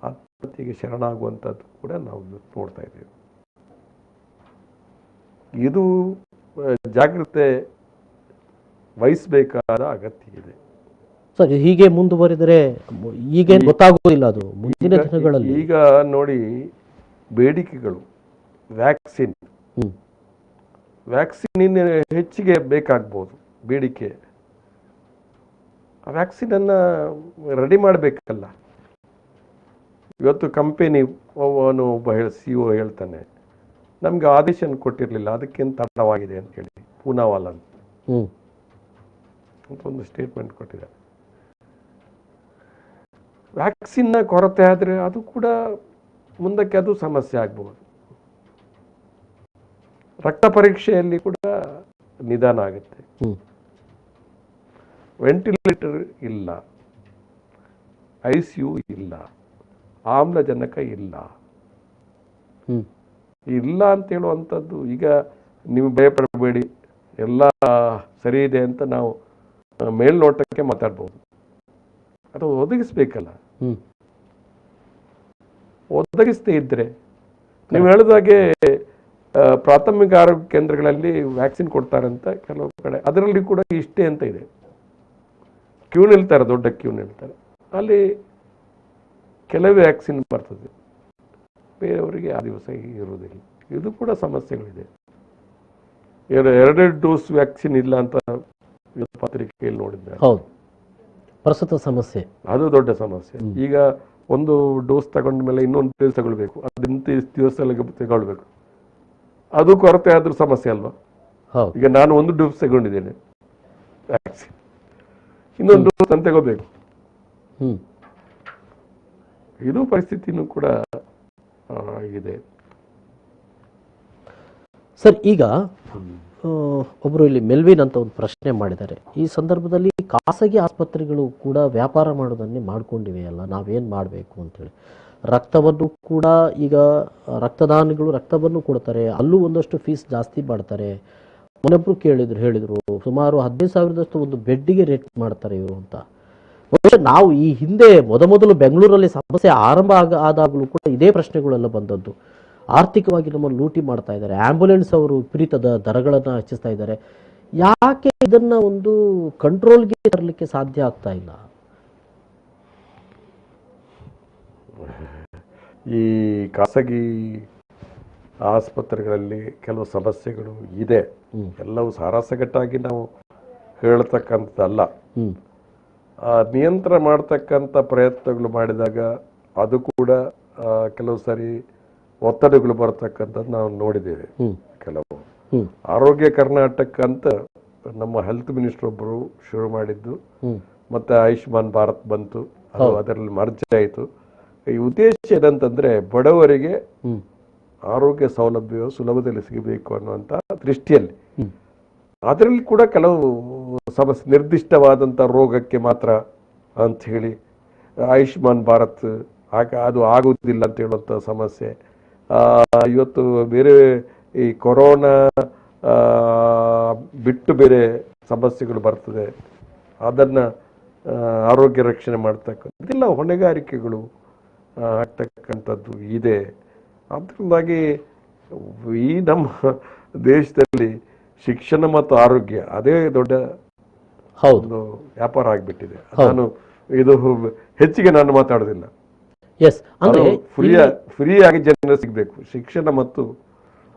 ಆತ್ಮಹತ್ಯೆಗೆ ಶರಣಾಗುವಂಥದ್ದು ಕೂಡ ನಾವು ನೋಡ್ತಾ ಇದ್ದೀವಿ. ಇದು ಜಾಗ್ರತೆ ವಹಿಸಬೇಕಾದ ಅಗತ್ಯ ಇದೆ. ಸರ್, ಹೀಗೆ ಮುಂದುವರಿದರೆ ಈಗೇನು ಗೊತ್ತಾಗೋದಿಲ್ಲ ಅದು ಮುಂದಿನ ದಿನಗಳಲ್ಲಿ. ಈಗ ನೋಡಿ, ಬೇಡಿಕೆಗಳು ವ್ಯಾಕ್ಸಿನ್ ಹೆಚ್ಚಿಗೆ ಬೇಕಾಗ್ಬೋದು. ಬೇಡಿಕೆ ಆ ವ್ಯಾಕ್ಸಿನನ್ನು ರೆಡಿ ಮಾಡಬೇಕಲ್ಲ. ಇವತ್ತು ಕಂಪೆನಿ ಅವನು ಒಬ್ಬ CEO ಹೇಳ್ತಾನೆ, ನಮಗೆ ಆದೇಶ ಕೊಟ್ಟಿರಲಿಲ್ಲ, ಅದಕ್ಕಿಂತ ತಡವಾಗಿದೆ ಅಂತ ಹೇಳಿ, ಪೂನಾವಾಲ ಅಂತ ಒಂದು ಸ್ಟೇಟ್ಮೆಂಟ್ ಕೊಟ್ಟಿದ್ದಾರೆ. ವ್ಯಾಕ್ಸಿನ್ನ ಕೊರತೆ ಆದರೆ ಅದು ಕೂಡ ಮುಂದಕ್ಕೆ ಅದು ಸಮಸ್ಯೆ ಆಗ್ಬೋದು. ರಕ್ತ ಪರೀಕ್ಷೆಯಲ್ಲಿ ಕೂಡ ನಿಧಾನ ಆಗುತ್ತೆ. ವೆಂಟಿಲೇಟರ್ ಇಲ್ಲ, ICU ಇಲ್ಲ, ಆಮ್ಲಜನಕ ಇಲ್ಲ ಅಂತ ಹೇಳುವಂಥದ್ದು. ಈಗ ನೀವು ಭಯಪಡಬೇಡಿ, ಎಲ್ಲ ಸರಿ ಇದೆ ಅಂತ ನಾವು ಮೇಲ್ನೋಟಕ್ಕೆ ಮಾತಾಡ್ಬೋದು. ಅದು ಒದಗಿಸ್ಬೇಕಲ್ಲ. ಒದಗಿಸದೇ ಇದ್ರೆ, ನೀವು ಹೇಳಿದಾಗೆ ಪ್ರಾಥಮಿಕ ಆರೋಗ್ಯ ಕೇಂದ್ರಗಳಲ್ಲಿ ವ್ಯಾಕ್ಸಿನ್ ಕೊಡ್ತಾರಂತ ಕೆಲವು ಕಡೆ, ಅದರಲ್ಲಿ ಕೂಡ ಇಷ್ಟೇ ಅಂತ ಇದೆ. ಕ್ಯೂ ನಿಲ್ತಾರೆ, ದೊಡ್ಡ ಕ್ಯೂ ನಿಲ್ತಾರೆ. ಅಲ್ಲಿ ಕೆಲವೇ ವ್ಯಾಕ್ಸಿನ್ ಬರ್ತದೆ, ಬೇರೆಯವರಿಗೆ ಆ ದಿವಸ ಇರುವುದಿಲ್ಲ. ಇದು ಕೂಡ ಸಮಸ್ಯೆಗಳಿದೆ. 2 ಡೋಸ್ ವ್ಯಾಕ್ಸಿನ್ ಇಲ್ಲ ಅಂತ ಪತ್ರಿಕೆಯಲ್ಲಿ ನೋಡಿದ್ದಾರೆ. ಹೌದು, ಪ್ರಸ್ತುತ ಸಮಸ್ಯೆ ಅದು ದೊಡ್ಡ ಸಮಸ್ಯೆ. ಈಗ ಒಂದು ಡೋಸ್ ತಗೊಂಡ ಮೇಲೆ ಇನ್ನೊಂದು ಡೋಸ್ ತಗೊಳ್ಬೇಕು, ಅದಿಂತ ದಿವಸ ತಗೊಳ್ಬೇಕು. ಅದು ಕೊರತೆ ಆದ್ರೂ ಸಮಸ್ಯೆ ಅಲ್ವಾ? ಈಗ ನಾನು ಒಂದು ಡೋಸ್ ತಗೊಂಡಿದ್ದೇನೆ ವ್ಯಾಕ್ಸಿನ್, ಇನ್ನೊಂದು ಡೋಸ್ ಅಂತ ತಗೋಬೇಕು. ಇದು ಪರಿಸ್ಥಿತಿನೂ ಕೂಡ ಇದೆ ಸರ್. ಈಗ ಒಬ್ಬರು ಇಲ್ಲಿ ಮೆಲ್ವಿನ್ ಅಂತ ಒಂದು ಪ್ರಶ್ನೆ ಮಾಡಿದ್ದಾರೆ. ಈ ಸಂದರ್ಭದಲ್ಲಿ ಖಾಸಗಿ ಆಸ್ಪತ್ರೆಗಳು ಕೂಡ ವ್ಯಾಪಾರ ಮಾಡೋದನ್ನೇ ಮಾಡ್ಕೊಂಡಿವೆ ಅಲ್ಲ, ನಾವೇನು ಮಾಡಬೇಕು ಅಂತೇಳಿ. ರಕ್ತವನ್ನು ಕೂಡ ಈಗ ರಕ್ತದಾನಿಗಳು ರಕ್ತವನ್ನು ಕೊಡ್ತಾರೆ, ಅಲ್ಲೂ ಒಂದಷ್ಟು ಫೀಸ್ ಜಾಸ್ತಿ ಮಾಡ್ತಾರೆ. ಮೊನ್ನೊಬ್ರು ಹೇಳಿದ್ರು ಸುಮಾರು 15,000ದಷ್ಟು ಒಂದು ಬೆಡ್ಡಿಗೆ ರೇಟ್ ಮಾಡ್ತಾರೆ ಇವರು ಅಂತ. ಬಹುಶಃ ನಾವು ಈ ಹಿಂದೆ ಮೊದಲು ಬೆಂಗಳೂರಲ್ಲಿ ಸಮಸ್ಯೆ ಆರಂಭ ಆದಾಗಲೂ ಕೂಡ ಇದೇ ಪ್ರಶ್ನೆಗಳೆಲ್ಲ ಬಂದದ್ದು. ಆರ್ಥಿಕವಾಗಿ ನಮ್ಮನ್ನು ಲೂಟಿ ಮಾಡ್ತಾ ಇದ್ದಾರೆ, ಆಂಬ್ಯುಲೆನ್ಸ್ ಅವರು ವಿಪರೀತದ ದರಗಳನ್ನು ಹೆಚ್ಚಿಸ್ತಾ ಇದ್ದಾರೆ. ಯಾಕೆ ಇದನ್ನ ಒಂದು ಕಂಟ್ರೋಲ್ಗೆ ತರಲಿಕ್ಕೆ ಸಾಧ್ಯ ಆಗ್ತಾ ಇಲ್ಲ? ಈ ಖಾಸಗಿ ಆಸ್ಪತ್ರೆಗಳಲ್ಲಿ ಕೆಲವು ಸಮಸ್ಯೆಗಳು ಇದೆ, ಎಲ್ಲವೂ ಸಾರಾಸಗಟ್ಟಾಗಿ ನಾವು ಹೇಳ್ತಕ್ಕಂಥದ್ದಲ್ಲ. ನಿಯಂತ್ರಣ ಮಾಡ್ತಕ್ಕಂಥ ಪ್ರಯತ್ನಗಳು ಮಾಡಿದಾಗ ಅದು ಕೂಡ ಕೆಲವು ಸರಿ ಒತ್ತಡಗಳು ಬರ್ತಕ್ಕಂಥದ್ದು ನಾವು ನೋಡಿದ್ದೇವೆ. ಕೆಲವು ಆರೋಗ್ಯ ಕರ್ನಾಟಕ ಅಂತ ನಮ್ಮ ಹೆಲ್ತ್ ಮಿನಿಸ್ಟರ್ ಒಬ್ಬರು ಶುರು ಮಾಡಿದ್ದು, ಮತ್ತೆ ಆಯುಷ್ಮಾನ್ ಭಾರತ್ ಬಂತು, ಅದು ಅದರಲ್ಲಿ ಮರ್ಜ್ ಆಯಿತು. ಈ ಉದ್ದೇಶ ಏನಂತಂದ್ರೆ ಬಡವರಿಗೆ ಆರೋಗ್ಯ ಸೌಲಭ್ಯವು ಸುಲಭದಲ್ಲಿ ಸಿಗಬೇಕು ಅನ್ನುವಂಥ ದೃಷ್ಟಿಯಲ್ಲಿ. ಅದರಲ್ಲಿ ಕೂಡ ಕೆಲವು ಸಮಸ್ಯೆ, ನಿರ್ದಿಷ್ಟವಾದಂಥ ರೋಗಕ್ಕೆ ಮಾತ್ರ ಅಂತ ಹೇಳಿ ಆಯುಷ್ಮಾನ್ ಭಾರತ್ ಅದು ಆಗುವುದಿಲ್ಲ ಅಂತ ಹೇಳುವಂಥ ಸಮಸ್ಯೆ. ಇವತ್ತು ಬೇರೆ ಈ ಕೊರೋನಾ ಬಿಟ್ಟು ಬೇರೆ ಸಮಸ್ಯೆಗಳು ಬರ್ತದೆ, ಅದನ್ನು ಆರೋಗ್ಯ ರಕ್ಷಣೆ ಮಾಡ್ತಕ್ಕಂಥ ಇದೆಲ್ಲ ಹೊಣೆಗಾರಿಕೆಗಳು ಆಗ್ತಕ್ಕಂಥದ್ದು ಇದೆ. ಅದರಿಂದಾಗಿ ಈ ನಮ್ಮ ದೇಶದಲ್ಲಿ ಶಿಕ್ಷಣ ಮತ್ತು ಆರೋಗ್ಯ ಅದೇ ದೊಡ್ಡ ಒಂದು ವ್ಯಾಪಾರ ಆಗಿಬಿಟ್ಟಿದೆ. ನಾನು ಇದು ಹೆಚ್ಚಿಗೆ ನಾನು ಮಾತಾಡೋದಿಲ್ಲ. ಫ್ರೀಯಾಗಿ ಜನರಿಗೆ ಸಿಗಬೇಕು, ಶಿಕ್ಷಣ ಮತ್ತು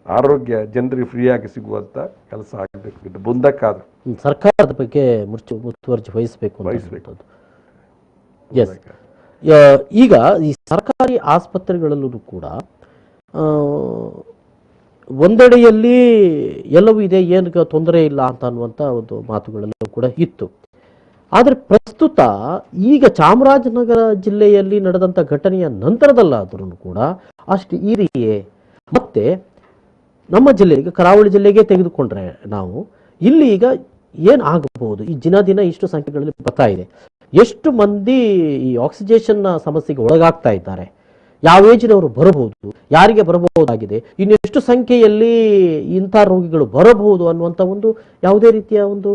ಆರೋಗ್ಯ ಜನರಿಗೆ ಫ್ರೀಯಾಗಿ ಸಿಗುವಂತ ಕೆಲಸ ಆಗಬೇಕು. ಇದು ಮುಂದಕ್ಕಾದ್ರೆ ಸರ್ಕಾರದ ಬಗ್ಗೆ ಮುತುವರ್ಜಿ ವಹಿಸಬೇಕು. ಈಗ ಈ ಸರ್ಕಾರಿ ಆಸ್ಪತ್ರೆಗಳಲ್ಲೂ ಕೂಡ ಒಂದೆಡೆಯಲ್ಲಿ ಎಲ್ಲವೂ ಇದೆ, ಏನು ತೊಂದರೆ ಇಲ್ಲ ಅಂತ ಅನ್ನುವಂಥ ಒಂದು ಮಾತುಗಳೆಲ್ಲವೂ ಕೂಡ ಇತ್ತು. ಆದರೆ ಪ್ರಸ್ತುತ ಈಗ ಚಾಮರಾಜನಗರ ಜಿಲ್ಲೆಯಲ್ಲಿ ನಡೆದಂಥ ಘಟನೆಯ ನಂತರದಲ್ಲಾದ್ರೂ ಕೂಡ ಅಷ್ಟು ಇದೆಯೇ? ಮತ್ತೆ ನಮ್ಮ ಜಿಲ್ಲೆ, ಈಗ ಕರಾವಳಿ ಜಿಲ್ಲೆಗೆ ತೆಗೆದುಕೊಂಡ್ರೆ ನಾವು ಇಲ್ಲಿ ಈಗ ಏನು ಆಗಬಹುದು? ಈ ದಿನ ಇಷ್ಟು ಸಂಖ್ಯೆಗಳಲ್ಲಿ ಬರ್ತಾ ಇದೆ. ಎಷ್ಟು ಮಂದಿ ಈ ಆಕ್ಸಿಜೇಷನ್ ಸಮಸ್ಯೆಗೆ ಒಳಗಾಗ್ತಾ ಇದ್ದಾರೆ? ಯಾವ ಏಜಿನವರು ಬರಬಹುದು, ಯಾರಿಗೆ ಬರಬಹುದಾಗಿದೆ, ಇನ್ನೆಷ್ಟು ಸಂಖ್ಯೆಯಲ್ಲಿ ಇಂಥ ರೋಗಿಗಳು ಬರಬಹುದು ಅನ್ನುವಂಥ ಒಂದು ಯಾವುದೇ ರೀತಿಯ ಒಂದು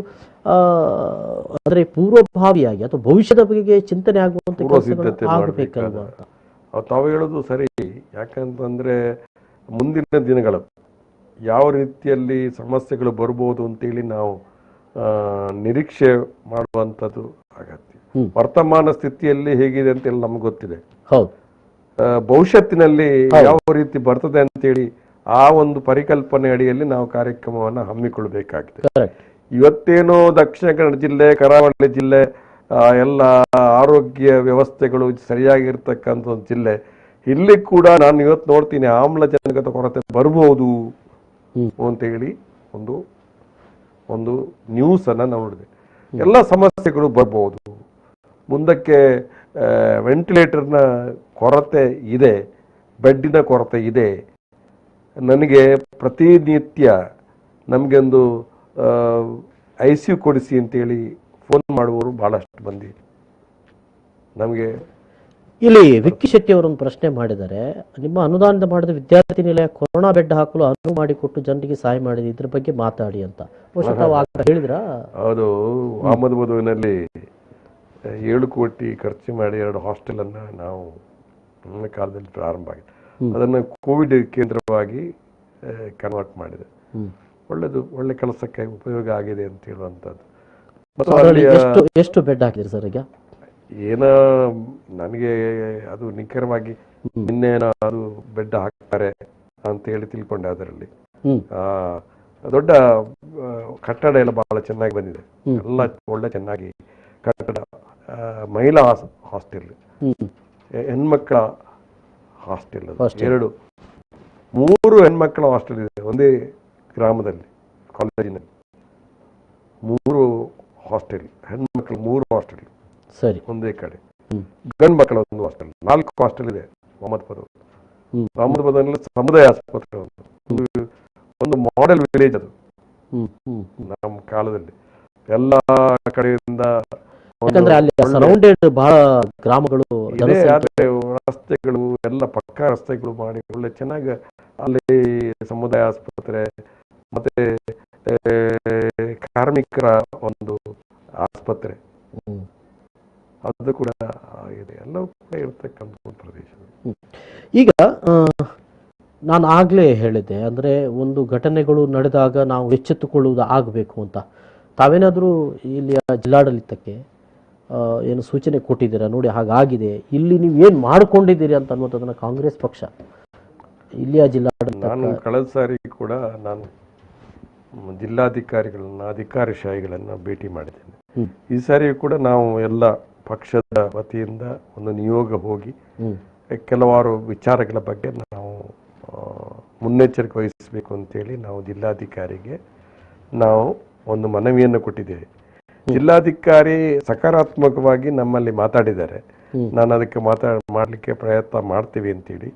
ಅಂದರೆ ಪೂರ್ವಭಾವಿಯಾಗಿ ಅಥವಾ ಭವಿಷ್ಯದ ಬಗ್ಗೆ ಚಿಂತನೆ ಆಗುವಂತ ಆಗಬೇಕಲ್ವಾ? ತಾವು ಹೇಳೋದು ಸರಿ. ಯಾಕಂತಂದ್ರೆ ಮುಂದಿನ ದಿನಗಳು ಯಾವ ರೀತಿಯಲ್ಲಿ ಸಮಸ್ಯೆಗಳು ಬರ್ಬೋದು ಅಂತೇಳಿ ನಾವು ನಿರೀಕ್ಷೆ ಮಾಡುವಂಥದ್ದು ಅಗತ್ಯ. ವರ್ತಮಾನ ಸ್ಥಿತಿಯಲ್ಲಿ ಹೇಗಿದೆ ಅಂತೇಳಿ ನಮ್ಗೆ ಗೊತ್ತಿದೆ. ಹೌದು, ಭವಿಷ್ಯತ್ತಿನಲ್ಲಿ ಯಾವ ರೀತಿ ಬರ್ತದೆ ಅಂತೇಳಿ ಆ ಒಂದು ಪರಿಕಲ್ಪನೆ ಅಡಿಯಲ್ಲಿ ನಾವು ಕಾರ್ಯಕ್ರಮವನ್ನು ಹಮ್ಮಿಕೊಳ್ಬೇಕಾಗಿದೆ. ಇವತ್ತೇನೋ ದಕ್ಷಿಣ ಕನ್ನಡ ಜಿಲ್ಲೆ, ಕರಾವಳಿ ಜಿಲ್ಲೆ ಎಲ್ಲ ಆರೋಗ್ಯ ವ್ಯವಸ್ಥೆಗಳು ಸರಿಯಾಗಿರ್ತಕ್ಕಂಥ ಒಂದು ಜಿಲ್ಲೆ. ಇಲ್ಲಿ ಕೂಡ ನಾನು ಇವತ್ತು ನೋಡ್ತೀನಿ ಆಮ್ಲಜನಕದ ಕೊರತೆ ಬರ್ಬೋದು ಅಂತೇಳಿ ಒಂದು ನ್ಯೂಸ್ ಅನ್ನ ನೋಡಿದೆ. ಎಲ್ಲ ಸಮಸ್ಯೆಗಳು ಬರ್ಬೋದು ಮುಂದಕ್ಕೆ. ವೆಂಟಿಲೇಟರ್ನ ಕೊರತೆ ಇದೆ, ಬೆಡ್ಡಿನ ಕೊರತೆ ಇದೆ. ನನಗೆ ಪ್ರತಿನಿತ್ಯ ನಮಗೆ ಒಂದು ICU ಕೊಡಿಸಿ ಅಂತೇಳಿ ಫೋನ್ ಮಾಡುವವರು ಬಹಳಷ್ಟು ಮಂದಿ. ನಮಗೆ ಇಲ್ಲಿ ವಿಕ್ಕಿ ಶೆಟ್ಟಿ ಅವರೊಂದು ಪ್ರಶ್ನೆ ಮಾಡಿದ್ದಾರೆ. ನಿಮ್ಮ ಅನುದಾನದ ಮಾಡಿದ ವಿದ್ಯಾರ್ಥಿ ನಿಲಯ ಕೊರೋನಾ ಬೆಡ್ ಹಾಕಲು ಅನುವು ಮಾಡಿಕೊಟ್ಟು ಜನರಿಗೆ ಸಹಾಯ ಮಾಡಿದೆ, ಇದ್ರ ಬಗ್ಗೆ ಮಾತಾಡಿ ಅಂತ ಹೇಳಿದ್ರ? ಹೌದು, ಅಹಮದಾಬಾದಿನಲ್ಲಿ 7 ಕೋಟಿ ಖರ್ಚು ಮಾಡಿ 2 ಹಾಸ್ಟೆಲ್ ಅನ್ನ ನಾವು ನನ್ನ ಕಾಲದಲ್ಲಿ ಪ್ರಾರಂಭ ಆಗಿದೆ. ಅದನ್ನು ಕೋವಿಡ್ ಕೇಂದ್ರವಾಗಿ ಕನ್ವರ್ಟ್ ಮಾಡಿದೆ. ಒಳ್ಳೆ ಕೆಲಸಕ್ಕೆ ಉಪಯೋಗ ಆಗಿದೆ ಅಂತ ಹೇಳುವಂಥದ್ದು. ಎಷ್ಟು ಬೆಡ್ ಹಾಕಿದ್ರಿ ಸರ್ ಈಗ? ಏನೋ ನನಗೆ ಅದು ನಿಖರವಾಗಿ ನಿನ್ನೆ ಅದು ಬೆಡ್ ಹಾಕ್ತಾರೆ ಅಂತ ಹೇಳಿ ತಿಳ್ಕೊಂಡೆ. ಅದರಲ್ಲಿ ದೊಡ್ಡ ಕಟ್ಟಡ ಎಲ್ಲ ಬಹಳ ಚೆನ್ನಾಗಿ ಬಂದಿದೆ, ಎಲ್ಲ ಒಳ್ಳೆ ಚೆನ್ನಾಗಿ ಕಟ್ಟಡ. ಮಹಿಳಾ ಹಾಸ್ಟೆಲ್, ಹೆಣ್ಮಕ್ಳ ಹಾಸ್ಟೆಲ್, 3 ಹೆಣ್ಮಕ್ಳ ಹಾಸ್ಟೆಲ್ ಇದೆ ಒಂದೇ ಗ್ರಾಮದಲ್ಲಿ, ಕಾಲೇಜಿನಲ್ಲಿ 3 ಹಾಸ್ಟೆಲ್, ಹೆಣ್ಮಕ್ಳು 3 ಹಾಸ್ಟೆಲ್ ಸರಿ ಒಂದೇ ಕಡೆ, ಗಂಡು ಮಕ್ಕಳ 1 ಹಾಸ್ಟೆಲ್, 4 ಹಾಸ್ಟೆಲ್ ಇದೆ. ಅಹಮದಾಬಾದ್ನಲ್ಲಿ ಸಮುದಾಯ ಆಸ್ಪತ್ರೆ ಒಂದು ಮಾಡೆಲ್ ವಿಲೇಜ್ ಅದು ನಮ್ಮ ಕಾಲದಲ್ಲಿ. ಎಲ್ಲ ಕಡೆಯಿಂದ ಬಹಳ ಗ್ರಾಮಗಳು ಇದೆ. ಆದ್ರೆ ರಸ್ತೆಗಳು ಎಲ್ಲ ಪಕ್ಕಾ ರಸ್ತೆಗಳು ಮಾಡಿ ಒಳ್ಳೆ ಚೆನ್ನಾಗಿ ಅಲ್ಲಿ ಸಮುದಾಯ ಆಸ್ಪತ್ರೆ, ಮತ್ತೆ ಕಾರ್ಮಿಕರ ಒಂದು ಆಸ್ಪತ್ರೆ, ಅದು ಕೂಡ ಇದೆ, ಎಲ್ಲವೂ ಕೂಡ ಇರತಕ್ಕಂಥ ಒಂದು ಪ್ರದೇಶ. ಈಗ ನಾನು ಆಗಲೇ ಹೇಳಿದ್ದೆ, ಅಂದರೆ ಒಂದು ಘಟನೆಗಳು ನಡೆದಾಗ ನಾವು ಎಚ್ಚೆತ್ತುಕೊಳ್ಳುವುದು ಆಗಬೇಕು ಅಂತ. ತಾವೇನಾದರೂ ಇಲ್ಲಿಯ ಜಿಲ್ಲಾಡಳಿತಕ್ಕೆ ಏನು ಸೂಚನೆ ಕೊಟ್ಟಿದ್ದೀರಾ? ನೋಡಿ ಹಾಗಾಗಿದೆ, ಇಲ್ಲಿ ನೀವು ಏನು ಮಾಡಿಕೊಂಡಿದ್ದೀರಿ ಅಂತ ಅನ್ನುವಂಥದ್ದನ್ನು ಕಾಂಗ್ರೆಸ್ ಪಕ್ಷ ಇಲ್ಲಿಯ ಜಿಲ್ಲಾಡಳಿತ. ನಾನು ಕಳೆದ ಸಾರಿ ಕೂಡ ನಾನು ಜಿಲ್ಲಾಧಿಕಾರಿಗಳನ್ನ, ಅಧಿಕಾರಶಾಹಿಗಳನ್ನು ಭೇಟಿ ಮಾಡಿದ್ದೇನೆ. ಈ ಸಾರಿ ಕೂಡ ನಾವು ಎಲ್ಲ ಪಕ್ಷದ ವತಿಯಿಂದ ಒಂದು ನಿಯೋಗ ಹೋಗಿ ಕೆಲವಾರು ವಿಚಾರಗಳ ಬಗ್ಗೆ ನಾವು ಮುನ್ನೆಚ್ಚರಿಕೆ ವಹಿಸಬೇಕು ಅಂತೇಳಿ ನಾವು ಜಿಲ್ಲಾಧಿಕಾರಿಗೆ ನಾವು ಒಂದು ಮನವಿಯನ್ನು ಕೊಟ್ಟಿದ್ದೇವೆ. ಜಿಲ್ಲಾಧಿಕಾರಿ ಸಕಾರಾತ್ಮಕವಾಗಿ ನಮ್ಮಲ್ಲಿ ಮಾತಾಡಿದ್ದಾರೆ. ನಾನು ಅದಕ್ಕೆ ಮಾಡಲಿಕ್ಕೆ ಪ್ರಯತ್ನ ಮಾಡ್ತೀವಿ ಅಂತೇಳಿ.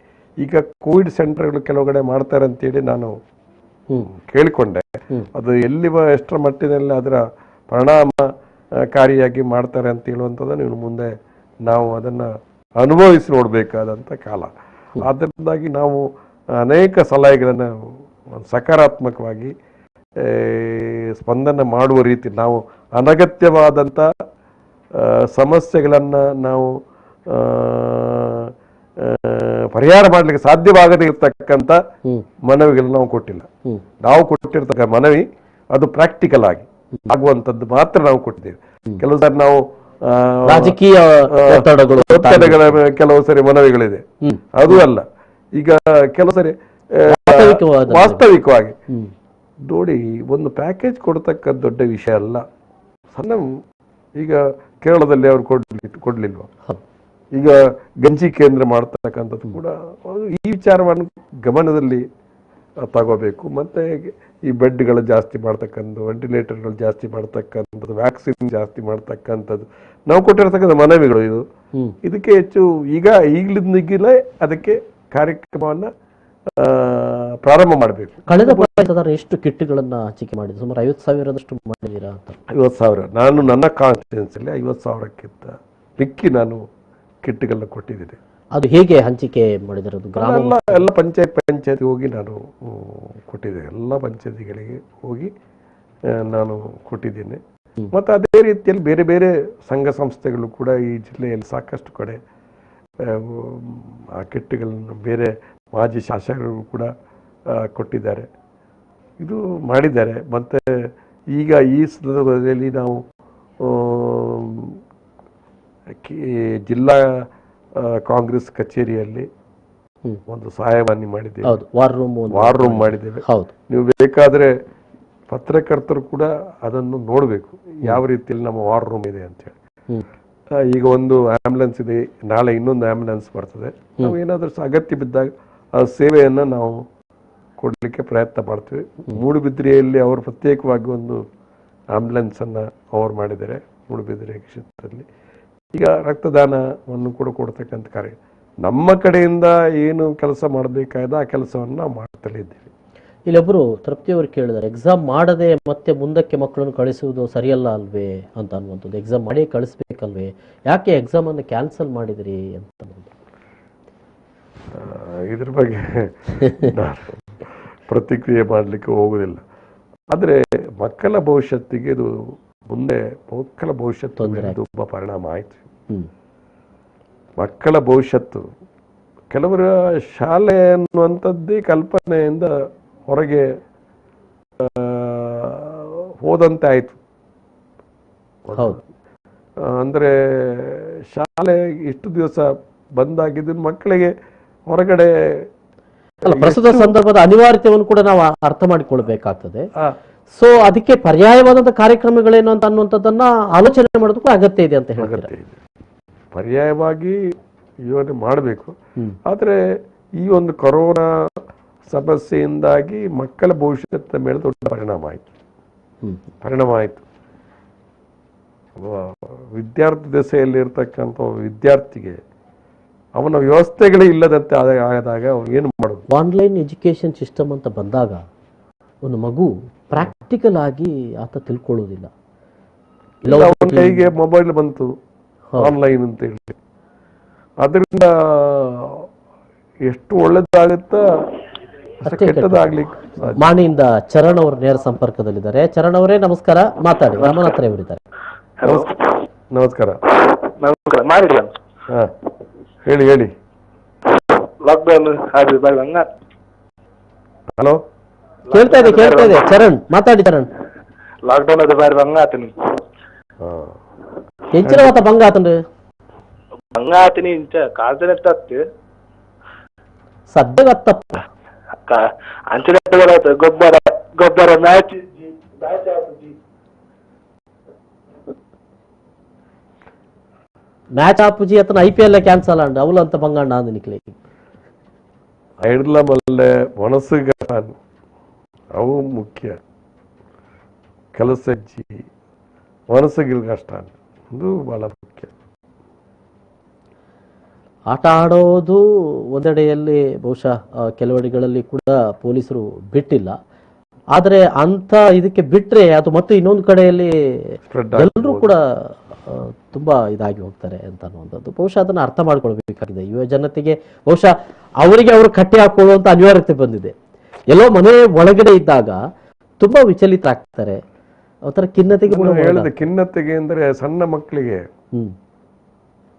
ಈಗ ಕೋವಿಡ್ ಸೆಂಟರ್ಗಳು ಕೆಲವು ಮಾಡ್ತಾರೆ ಅಂತೇಳಿ ನಾನು ಕೇಳಿಕೊಂಡೆ. ಅದು ಎಷ್ಟರ ಮಟ್ಟಿನಲ್ಲಿ ಅದರ ಪರಿಣಾಮಕಾರಿಯಾಗಿ ಮಾಡ್ತಾರೆ ಅಂತ ಹೇಳುವಂಥದ್ದನ್ನು ಇನ್ನು ಮುಂದೆ ನಾವು ಅದನ್ನು ಅನುಭವಿಸಿ ನೋಡಬೇಕಾದಂಥ ಕಾಲ. ಅದರಿಂದಾಗಿ ನಾವು ಅನೇಕ ಸಲಹೆಗಳನ್ನು ಸಕಾರಾತ್ಮಕವಾಗಿ ಸ್ಪಂದನೆ ಮಾಡುವ ರೀತಿ ನಾವು ಅನಗತ್ಯವಾದಂಥ ಸಮಸ್ಯೆಗಳನ್ನು ನಾವು ಪರಿಹಾರ ಮಾಡಲಿಕ್ಕೆ ಸಾಧ್ಯವಾಗದೇ ಇರತಕ್ಕಂಥ ಮನವಿಗಳನ್ನು ನಾವು ಕೊಟ್ಟಿಲ್ಲ. ನಾವು ಕೊಟ್ಟಿರ್ತಕ್ಕ ಮನವಿ ಅದು ಪ್ರಾಕ್ಟಿಕಲ್ ಆಗಿ ಆಗುವಂಥದ್ದು ಮಾತ್ರ ನಾವು ಕೊಟ್ಟಿದ್ದೇವೆ. ಕೆಲವು ಸಾರಿ ನಾವು ರಾಜಕೀಯ ಒತ್ತಡಗಳ ಕೆಲವು ಸರಿ ಮನವಿಗಳಿದೆ, ಅದು ಅಲ್ಲ. ಈಗ ಕೆಲವು ಸರಿ ವಾಸ್ತವಿಕವಾಗಿ ನೋಡಿ, ಒಂದು ಪ್ಯಾಕೇಜ್ ಕೊಡ್ತಕ್ಕ ದೊಡ್ಡ ವಿಷಯ ಅಲ್ಲ. ಸಣ್ಣ ಈಗ ಕೇರಳದಲ್ಲಿ ಅವ್ರು ಕೊಡ್ಲಿಲ್ವ, ಈಗ ಗಂಜಿ ಕೇಂದ್ರ ಮಾಡ್ತಕ್ಕಂಥದ್ದು ಕೂಡ ಈ ವಿಚಾರವನ್ನು ಗಮನದಲ್ಲಿ ತಗೋಬೇಕು. ಮತ್ತೆ ಈ ಬೆಡ್ಗಳು ಜಾಸ್ತಿ ಮಾಡ್ತಕ್ಕಂಥದ್ದು, ವೆಂಟಿಲೇಟರ್ಗಳು ಜಾಸ್ತಿ ಮಾಡ್ತಕ್ಕಂಥದ್ದು, ವ್ಯಾಕ್ಸಿನ್ ಜಾಸ್ತಿ ಮಾಡ್ತಕ್ಕಂಥದ್ದು ನಾವು ಕೊಟ್ಟಿರ್ತಕ್ಕಂಥ ಮನವಿಗಳು. ಇದಕ್ಕೆ ಹೆಚ್ಚು ಈಗಲಿಂದಲೇ ಅದಕ್ಕೆ ಕಾರ್ಯಕ್ರಮವನ್ನು ಪ್ರಾರಂಭ ಮಾಡಬೇಕು. ಕಳೆದ ಬಾರಿ ಎಷ್ಟು ಕಿಟ್ಗಳನ್ನು ಹಂಚಿಕೆ ಮಾಡಿದ್ರು? ಸುಮಾರು 50,000 ಮಾಡಿದ್ದೀರಾ ಅಂತ? 50,000. ನಾನು ನನ್ನ ಕಾನ್ಸ್ಟಿಟ್ಯೂನ್ಸಿಯಲ್ಲಿ 50,000ಕ್ಕಿಂತ ಮಿಕ್ಕಿ ನಾನು ಕಿಟ್ಗಳನ್ನ ಕೊಟ್ಟಿದ್ದೀನಿ. ಅದು ಹೇಗೆ ಹಂಚಿಕೆ ಮಾಡಿದಿರೋದು? ಎಲ್ಲ ಪಂಚಾಯತ್ ಹೋಗಿ ನಾನು ಕೊಟ್ಟಿದ್ದೇನೆ. ಎಲ್ಲ ಪಂಚಾಯತಿಗಳಿಗೆ ಹೋಗಿ ನಾನು ಕೊಟ್ಟಿದ್ದೇನೆ. ಮತ್ತು ಅದೇ ರೀತಿಯಲ್ಲಿ ಬೇರೆ ಬೇರೆ ಸಂಘ ಸಂಸ್ಥೆಗಳು ಕೂಡ ಈ ಜಿಲ್ಲೆಯಲ್ಲಿ ಸಾಕಷ್ಟು ಕಡೆ ಆ ಕಿಟ್ಗಳನ್ನು ಬೇರೆ ಮಾಜಿ ಶಾಸಕರು ಕೂಡ ಕೊಟ್ಟಿದ್ದಾರೆ, ಇದು ಮಾಡಿದ್ದಾರೆ. ಮತ್ತು ಈಗ ಈ ಸಂದರ್ಭದಲ್ಲಿ ನಾವು ಜಿಲ್ಲಾ ಕಾಂಗ್ರೆಸ್ ಕಚೇರಿಯಲ್ಲಿ ಒಂದು ಸಹಾಯವಾಣಿ ಮಾಡಿದ್ದೇವೆ, ವಾರ್ ರೂಮ್ ಮಾಡಿದ್ದೇವೆ. ನೀವು ಬೇಕಾದರೆ ಪತ್ರಕರ್ತರು ಕೂಡ ಅದನ್ನು ನೋಡಬೇಕು, ಯಾವ ರೀತಿಯಲ್ಲಿ ನಮ್ಮ ವಾರ್ ರೂಮ್ ಇದೆ ಅಂತೇಳಿ. ಈಗ ಒಂದು ಆಂಬ್ಯುಲೆನ್ಸ್ ಇದೆ, ನಾಳೆ ಇನ್ನೊಂದು ಆಂಬ್ಯುಲೆನ್ಸ್ ಬರ್ತದೆ. ನಾವು ಏನಾದರೂ ಅಗತ್ಯ ಬಿದ್ದಾಗ ಆ ಸೇವೆಯನ್ನು ನಾವು ಕೊಡಲಿಕ್ಕೆ ಪ್ರಯತ್ನ ಮಾಡ್ತೀವಿ. ಮೂಡುಬಿದ್ರೆಯಲ್ಲಿ ಅವರು ಪ್ರತ್ಯೇಕವಾಗಿ ಒಂದು ಆಂಬ್ಯುಲೆನ್ಸನ್ನು ಅವರು ಮಾಡಿದ್ದಾರೆ, ಮೂಡುಬಿದ್ರೆ ಕ್ಷೇತ್ರದಲ್ಲಿ. ಈಗ ರಕ್ತದಾನವನ್ನು ಕೂಡ ಕೊಡ್ತಕ್ಕಂಥ ಕಾರ್ಯ ನಮ್ಮ ಕಡೆಯಿಂದ ಏನು ಕೆಲಸ ಮಾಡಬೇಕಾದ ಆ ಕೆಲಸವನ್ನು ನಾವು ಮಾಡ್ತಲೇ ಇದ್ದೀವಿ. ಇಲ್ಲೊಬ್ಬರು ತೃಪ್ತಿಯವರು ಕೇಳಿದ್ದಾರೆ, ಎಕ್ಸಾಮ್ ಮಾಡದೆ ಮತ್ತೆ ಮುಂದಕ್ಕೆ ಮಕ್ಕಳನ್ನು ಕಳಿಸುವುದು ಸರಿಯಲ್ಲ ಅಲ್ವೇ ಅಂತ ಅನ್ನುವಂಥದ್ದು. ಎಕ್ಸಾಮ್ ಮಾಡಿ ಕಳಿಸ್ಬೇಕಲ್ವೇ, ಯಾಕೆ ಎಕ್ಸಾಮನ್ನು ಕ್ಯಾನ್ಸಲ್ ಮಾಡಿದಿರಿ ಅಂತ? ಇದ್ರ ಬಗ್ಗೆ ನಾನು ಪ್ರತಿಕ್ರಿಯೆ ಮಾಡಲಿಕ್ಕೆ ಹೋಗುವುದಿಲ್ಲ. ಆದರೆ ಮಕ್ಕಳ ಭವಿಷ್ಯತ್ತಿಗೆ ಇದು ಮುಂದೆ ಮಕ್ಕಳ ಭವಿಷ್ಯತ್ತು ತುಂಬ ಪರಿಣಾಮ ಆಯಿತು. ಮಕ್ಕಳ ಭವಿಷ್ಯತ್ತು ಕೆಲವರ ಶಾಲೆ ಅನ್ನುವಂಥದ್ದೇ ಕಲ್ಪನೆಯಿಂದ ಹೊರಗೆ ಹೋದಂತೆ ಆಯಿತು. ಅಂದರೆ ಶಾಲೆ ಇಷ್ಟು ದಿವಸ ಬಂದಾಗಿದ್ದು ಮಕ್ಕಳಿಗೆ ಹೊರಗಡೆ ಪ್ರಸ್ತುತ ಸಂದರ್ಭದ ಅನಿವಾರ್ಯತೆಯನ್ನು ಕೂಡ ನಾವು ಅರ್ಥ ಮಾಡಿಕೊಳ್ಬೇಕಾಗ್ತದೆ. ಸೊ ಅದಕ್ಕೆ ಪರ್ಯಾಯವಾದಂತಹ ಕಾರ್ಯಕ್ರಮಗಳೇನು ಅಂತ ಅನ್ನುವಂಥದ್ದನ್ನ ಆಲೋಚನೆ ಮಾಡೋದಕ್ಕೂ ಅಗತ್ಯ ಇದೆ ಅಂತ ಹೇಳ್ತಾರೆ. ಪರ್ಯಾಯವಾಗಿ ಯೋಜನೆ ಮಾಡಬೇಕು. ಆದರೆ ಈ ಒಂದು ಕೊರೋನಾ ಸಮಸ್ಯೆಯಿಂದಾಗಿ ಮಕ್ಕಳ ಭವಿಷ್ಯದ ಮೇಲೆ ದೊಡ್ಡ ಪರಿಣಾಮ ಆಯಿತು. ವಿದ್ಯಾರ್ಥಿ ದಶೆಯಲ್ಲಿ ಇರ್ತಕ್ಕಂಥ ವಿದ್ಯಾರ್ಥಿಗೆ ಅವನ ವ್ಯವಸ್ಥೆಗಳೇ ಇಲ್ಲದಂತೆ ಆದಾಗ ಅವನು ಏನು ಮಾಡೋದು? ಆನ್ಲೈನ್ ಎಜುಕೇಶನ್ ಸಿಸ್ಟಮ್ ಅಂತ ಬಂದಾಗ ಒಂದು ಮಗು ಪ್ರಾಕ್ಟಿಕಲ್ ಆಗಿ ಆತ ತಿಳ್ಕೊಳ್ಳೋದಿಲ್ಲ. ಅವನ ಕೈಗೆ ಮೊಬೈಲ್ ಬಂತು ಆನ್ಲೈನ್ ಅಂತ ಹೇಳಿ, ಅದರಿಂದ ಎಷ್ಟು ಒಳ್ಳೇದಾಗುತ್ತಾ ಕೆಟ್ಟದಾಗ್ಲಿಕ್ಕೆ. ಮಾಣಿಯಿಂದ ಚರಣ್ ಅವರು ನೇರ ಸಂಪರ್ಕದಲ್ಲಿದ್ದಾರೆ. ಚರಣ್ ಅವರೇ ನಮಸ್ಕಾರ, ಮಾತಾಡಿ. ರಮಣ ಹತ್ರ ಇವರಿದ್ದಾರೆ. ನಮಸ್ಕಾರ. ನಮಸ್ಕಾರ ಮಾಡಿಲ್ಲ ಹಾ, ಹೇಳಿ ಹೇಳಿ. ಲಾಕ್ಡೌನ್ ಅದು ಬಂಗ ಹಲೋ, ಕೇಳ್ತಾ ಇದೆ ಚರಣ್ ಮಾತಾಡಿ. ಚರಣ್ ಲಾಕ್ಡೌನ್ ಅದು ಬಾರಿ ಬಂಗ ಆತನಿ ಹೆಂಚಿನ ಮಾತ ಭಂಗ ಆತಂದ್ರೆ ಬಂಗ ಆತನಿ ಇಂಚ ಕಾಲ್ತನ ಎತ್ತಾತ್ತು ಸದ್ಯಗ ತಪ್ಪ ಅಂಚಿನ ಗೊಬ್ಬರ ಗೊಬ್ಬರ ಮ್ಯಾಚ್ మ్యాచ్ ఆపుజీ అతను ఐపీఎల్ క్యాన్సల్ అండి అవులు అంత బంగాండ అంది నిక్లే ಐಡ್ಲ ಮಲ್ಲೆ ಮನಸ್ಸಿಗ ಅವು ಮುಖ್ಯ. ಕೆಲಸಜ್ಜಿ ಮನಸ್ಸಿಗಿಲ್ ಕಷ್ಟ ಇದು ಬಹಳ ಮುಖ್ಯ. ಆಟ ಆಡೋದು ಒಂದೆಡೆಯಲ್ಲಿ ಬಹುಶಃ ಕೆಲವೆಡೆಗಳಲ್ಲಿ ಕೂಡ ಪೊಲೀಸರು ಬಿಟ್ಟಿಲ್ಲ. ಆದರೆ ಅಂತ ಇದಕ್ಕೆ ಬಿಟ್ರೆ ಅದು ಮತ್ತು ಇನ್ನೊಂದು ಕಡೆಯಲ್ಲಿ ಎಲ್ಲರೂ ಕೂಡ ತುಂಬಾ ಇದಾಗಿ ಹೋಗ್ತಾರೆ ಅಂತ ಅನ್ನುವಂಥದ್ದು ಬಹುಶಃ ಅದನ್ನು ಅರ್ಥ ಮಾಡ್ಕೊಳ್ಬೇಕಾಗಿದೆ. ಯುವ ಜನತೆಗೆ ಬಹುಶಃ ಅವರಿಗೆ ಅವರು ಕಟ್ಟಿ ಹಾಕೊಳ್ಳುವಂತ ಅನಿವಾರ್ಯತೆ ಬಂದಿದೆ. ಎಲ್ಲೋ ಮನೆ ಒಳಗಡೆ ಇದ್ದಾಗ ತುಂಬಾ ವಿಚಲಿತರಾಗ್ತಾರೆ. ಅವತರ ಖಿನ್ನತೆಗೆ ಹೇಳಿದೆ. ಖಿನ್ನತೆಗೆ ಅಂದರೆ ಸಣ್ಣ ಮಕ್ಕಳಿಗೆ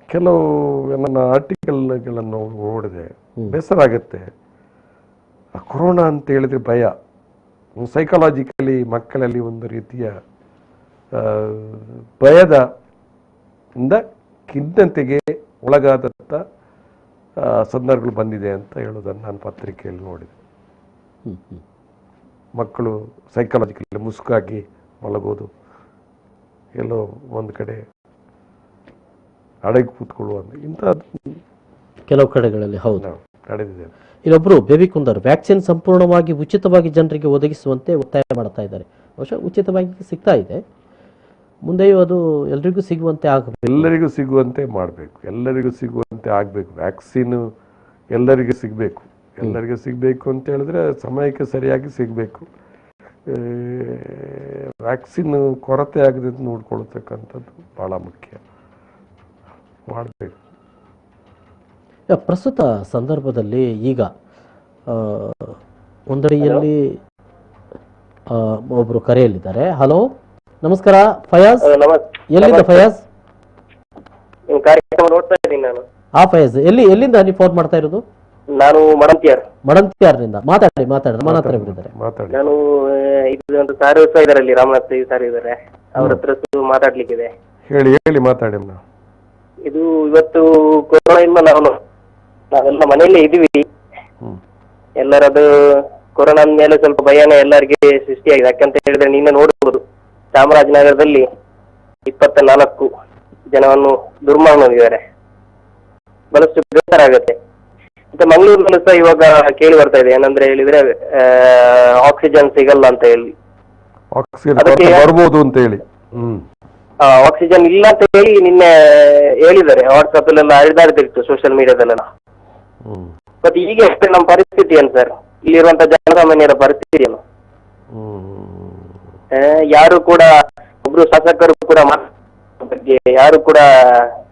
ಕೆಲವು ನನ್ನ ಆರ್ಟಿಕಲ್ಗಳನ್ನು ಓಡಿದೆ, ಬೇಸರ ಆಗುತ್ತೆ. ಕೊರೋನಾ ಅಂತ ಹೇಳಿದ್ರೆ ಭಯ, ಸೈಕಾಲಜಿಕಲಿ ಮಕ್ಕಳಲ್ಲಿ ಒಂದು ರೀತಿಯ ಭಯದ ಇಂದ ಖಿನ್ನತೆಗೆ ಒಳಗಾದಂಥ ಸಂದರ್ಭಗಳು ಬಂದಿದೆ ಅಂತ ಹೇಳೋದನ್ನು ನಾನು ಪತ್ರಿಕೆಯಲ್ಲಿ ನೋಡಿದೆ. ಮಕ್ಕಳು ಸೈಕಾಲಜಿಕಲಿ ಮುಸುಕಾಗಿ ಮಲಗೋದು, ಎಲ್ಲೋ ಒಂದು ಕಡೆ ಅಡಗಿ ಕೂತ್ಕೊಳ್ಳುವಂಥ ಇಂಥದ್ದು ಕೆಲವು ಕಡೆಗಳಲ್ಲಿ ಹೌದು ನಡೆದಿದೆ. ಇಲ್ಲೊಬ್ರು ಬೇಬಿ ಕುಂದರ್ ವ್ಯಾಕ್ಸಿನ್ ಸಂಪೂರ್ಣವಾಗಿ ಉಚಿತವಾಗಿ ಜನರಿಗೆ ಒದಗಿಸುವಂತೆ ಒತ್ತಾಯ ಮಾಡ್ತಾ ಇದ್ದಾರೆ. ಬಹುಶಃ ಉಚಿತವಾಗಿ ಸಿಗ್ತಾ ಇದೆ, ಮುಂದೆಯೂ ಅದು ಎಲ್ರಿಗೂ ಸಿಗುವಂತೆ ಆಗಬೇಕು. ಎಲ್ಲರಿಗೂ ಸಿಗುವಂತೆ ಮಾಡಬೇಕು, ಎಲ್ಲರಿಗೂ ಸಿಗುವಂತೆ ಆಗಬೇಕು. ವ್ಯಾಕ್ಸಿನ್ ಎಲ್ಲರಿಗೂ ಸಿಗಬೇಕು. ಎಲ್ಲರಿಗೂ ಸಿಗಬೇಕು ಅಂತ ಹೇಳಿದ್ರೆ ಸಮಯಕ್ಕೆ ಸರಿಯಾಗಿ ಸಿಗಬೇಕು. ವ್ಯಾಕ್ಸಿನ್ ಕೊರತೆ ಆಗದೆ ನೋಡ್ಕೊಳ್ತಕ್ಕಂಥದ್ದು ಭಾಳ ಮುಖ್ಯ ಮಾಡಬೇಕು. ಪ್ರಸ್ತುತ ಸಂದರ್ಭದಲ್ಲಿ ಈಗ ಒಂದಡಿಯಲ್ಲಿ ಒಬ್ರು ಕರೆಯಲ್ಲಿದ್ದಾರೆ. ಹಲೋ, ನಮಸ್ಕಾರ. ಫಯಾಜ್, ಎಲ್ಲಿಂದ ಫಯಾಜ್? ಕಾರ್ಯಕ್ರಮ ನೋಡ್ತಾ ಇದ್ದೀನಿ ನಾನು. ಫಯಾಜ್, ಎಲ್ಲಿಂದ ನೀವು ಫೋನ್ ಮಾಡ್ತಾ ಇರೋದು? ನಾನು ಮಡಂತಿಯಾರ್ನಿಂದ. ಮಾತಾಡಿ ಮನ ಹತ್ರ ಬಿಟ್ಟಿದ್ದಾರೆ. ನಾನು ಇದು ಒಂದು ಸಾರಿ ಇದರಲ್ಲಿ ರಾಮನಾಥ್ ಸಾರಿ ಇದ್ದಾರೆ, ಅವ್ರ ಹತ್ರ ಮಾತಾಡ್ಲಿಕ್ಕಿದೆ. ಹೇಳಿ ಮಾತಾಡಿ. ಇದು ಇವತ್ತು ಕೊರೋನಾದಿಂದ ನಾವೆಲ್ಲ ಮನೆಯಲ್ಲೇ ಇದೀವಿ. ಎಲ್ಲರದು ಕೊರೋನಾ ಮೇಲೆ ಸ್ವಲ್ಪ ಭಯನೇ ಎಲ್ಲರಿಗೆ ಸೃಷ್ಟಿಯಾಗಿದೆ. ಯಾಕಂತ ಹೇಳಿದ್ರೆ ನಿನ್ನೆ ನೋಡಬಹುದು ಚಾಮರಾಜನಗರದಲ್ಲಿ 24 ಜನವನ್ನು ದುರ್ಮರಣವಾಗಿದ್ದಾರೆ. ಬಹಳಷ್ಟು ಬೇಸರ ಆಗುತ್ತೆ. ಮತ್ತೆ ಮಂಗಳೂರಿನಲ್ಲೂ ಸಹ ಇವಾಗ ಕೇಳಿ ಬರ್ತಾ ಇದೆ, ಏನಂದ್ರೆ ಹೇಳಿದ್ರೆ ಆಕ್ಸಿಜನ್ ಸಿಗಲ್ಲ ಅಂತ ಹೇಳಿ, ಬರ್ಬೋದು ಅಂತ ಹೇಳಿ, ಆಕ್ಸಿಜನ್ ಇಲ್ಲ ಅಂತ ಹೇಳಿ ನಿನ್ನೆ ಹೇಳಿದ್ದಾರೆ. ವಾಟ್ಸ್ಆಪ್ ಅಲ್ಲೆಲ್ಲ ಹರಿದಾಡ್ತಿತ್ತು, ಸೋಷಿಯಲ್ ಮೀಡಿಯಾದಲ್ಲೆಲ್ಲ. ಮತ್ತೆ ಈಗ ನಮ್ಮ ಪರಿಸ್ಥಿತಿ ಏನು ಸರ್? ಇಲ್ಲಿರುವಂತ ಜನಸಾಮಾನ್ಯರ ಪರಿಸ್ಥಿತಿ ಏನು? ಯಾರು ಕೂಡ ಒಬ್ರು ಶಾಸಕರು ಕೂಡ ಬಗ್ಗೆ ಯಾರು ಕೂಡ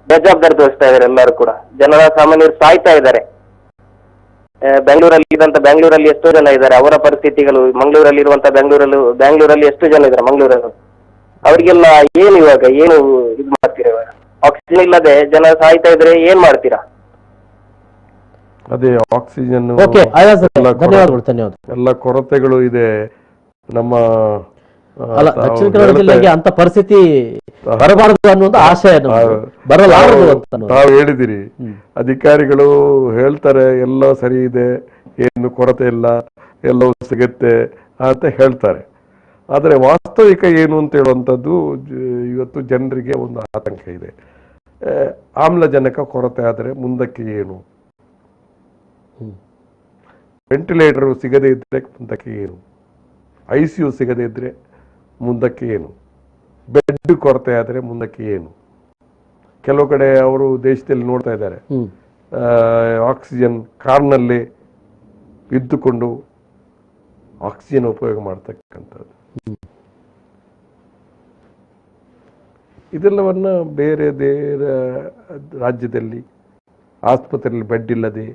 ಬೇಜವಾಬ್ದಾರಿ ತೋರಿಸ್ತಾ ಇದ್ದಾರೆ. ಎಲ್ಲರೂ ಕೂಡ ಜನರ ಸಾಮಾನ್ಯರು ಸಾಯ್ತಾ ಇದ್ದಾರೆ. ಬೆಂಗಳೂರಲ್ಲಿ ಎಷ್ಟೋ ಜನ ಇದ್ದಾರೆ, ಅವರ ಪರಿಸ್ಥಿತಿಗಳು. ಮಂಗಳೂರಲ್ಲಿ ಇರುವಂತ ಬ್ಯಾಂಗ್ಳೂರಲ್ಲಿ ಎಷ್ಟು ಜನ ಇದ್ದಾರೆ ಮಂಗಳೂರಲ್ಲಿ, ಅವರಿಗೆಲ್ಲ ಏನು ಇವಾಗ ಏನು ಇದು ಮಾಡ್ತೀರಾ? ಇವಾಗ ಆಕ್ಸಿಜನ್ ಇಲ್ಲದೆ ಜನ ಸಾಯ್ತಾ ಇದ್ರೆ ಏನ್ ಮಾಡ್ತೀರಾ? ಅದೇ ಆಕ್ಸಿಜನ್ ಧನ್ಯವಾದಗಳು. ಎಲ್ಲ ಕೊರತೆಗಳು ಇದೆ ನಮ್ಮ ದಕ್ಷಿಣ ಕನ್ನಡ ಜಿಲ್ಲೆಗೆ ಅಂತ ಪರಿಸ್ಥಿತಿ ಬರಬಾರದು ಅನ್ನುವಂತ ಆಶಯ ಬರಲಾರದು ಅಂತ ತಾವು ಹೇಳಿದಿರಿ. ಅಧಿಕಾರಿಗಳು ಹೇಳ್ತಾರೆ ಎಲ್ಲ ಸರಿ ಇದೆ, ಏನು ಕೊರತೆ ಇಲ್ಲ, ಎಲ್ಲವೂ ಸಿಗುತ್ತೆ ಅಂತ ಹೇಳ್ತಾರೆ. ಆದರೆ ವಾಸ್ತವಿಕ ಏನು ಅಂತ ಹೇಳುವಂಥದ್ದು ಇವತ್ತು ಜನರಿಗೆ ಒಂದು ಆತಂಕ ಇದೆ. ಆಮ್ಲಜನಕ ಕೊರತೆ ಆದರೆ ಮುಂದಕ್ಕೆ ಏನು? ವೆಂಟಿಲೇಟರ್ ಸಿಗದೇ ಇದ್ರೆ ಮುಂದಕ್ಕೆ ಏನು? ICU ಸಿಗದೇ ಇದ್ರೆ ಮುಂದಕ್ಕೆ ಏನು? ಬೆಡ್ ಕೊರತೆ ಆದರೆ ಮುಂದಕ್ಕೆ ಏನು? ಕೆಲವು ಕಡೆ ಅವರು ದೇಶದಲ್ಲಿ ನೋಡ್ತಾ ಇದ್ದಾರೆ, ಆಕ್ಸಿಜನ್ ಕಾರ್ನಲ್ಲಿ ಇದ್ದುಕೊಂಡು ಆಕ್ಸಿಜನ್ ಉಪಯೋಗ ಮಾಡ್ತಕ್ಕಂಥದ್ದು. ಇದೆಲ್ಲವನ್ನ ಬೇರೆ ಬೇರೆ ರಾಜ್ಯದಲ್ಲಿ ಆಸ್ಪತ್ರೆಯಲ್ಲಿ ಬೆಡ್ ಇಲ್ಲದೆ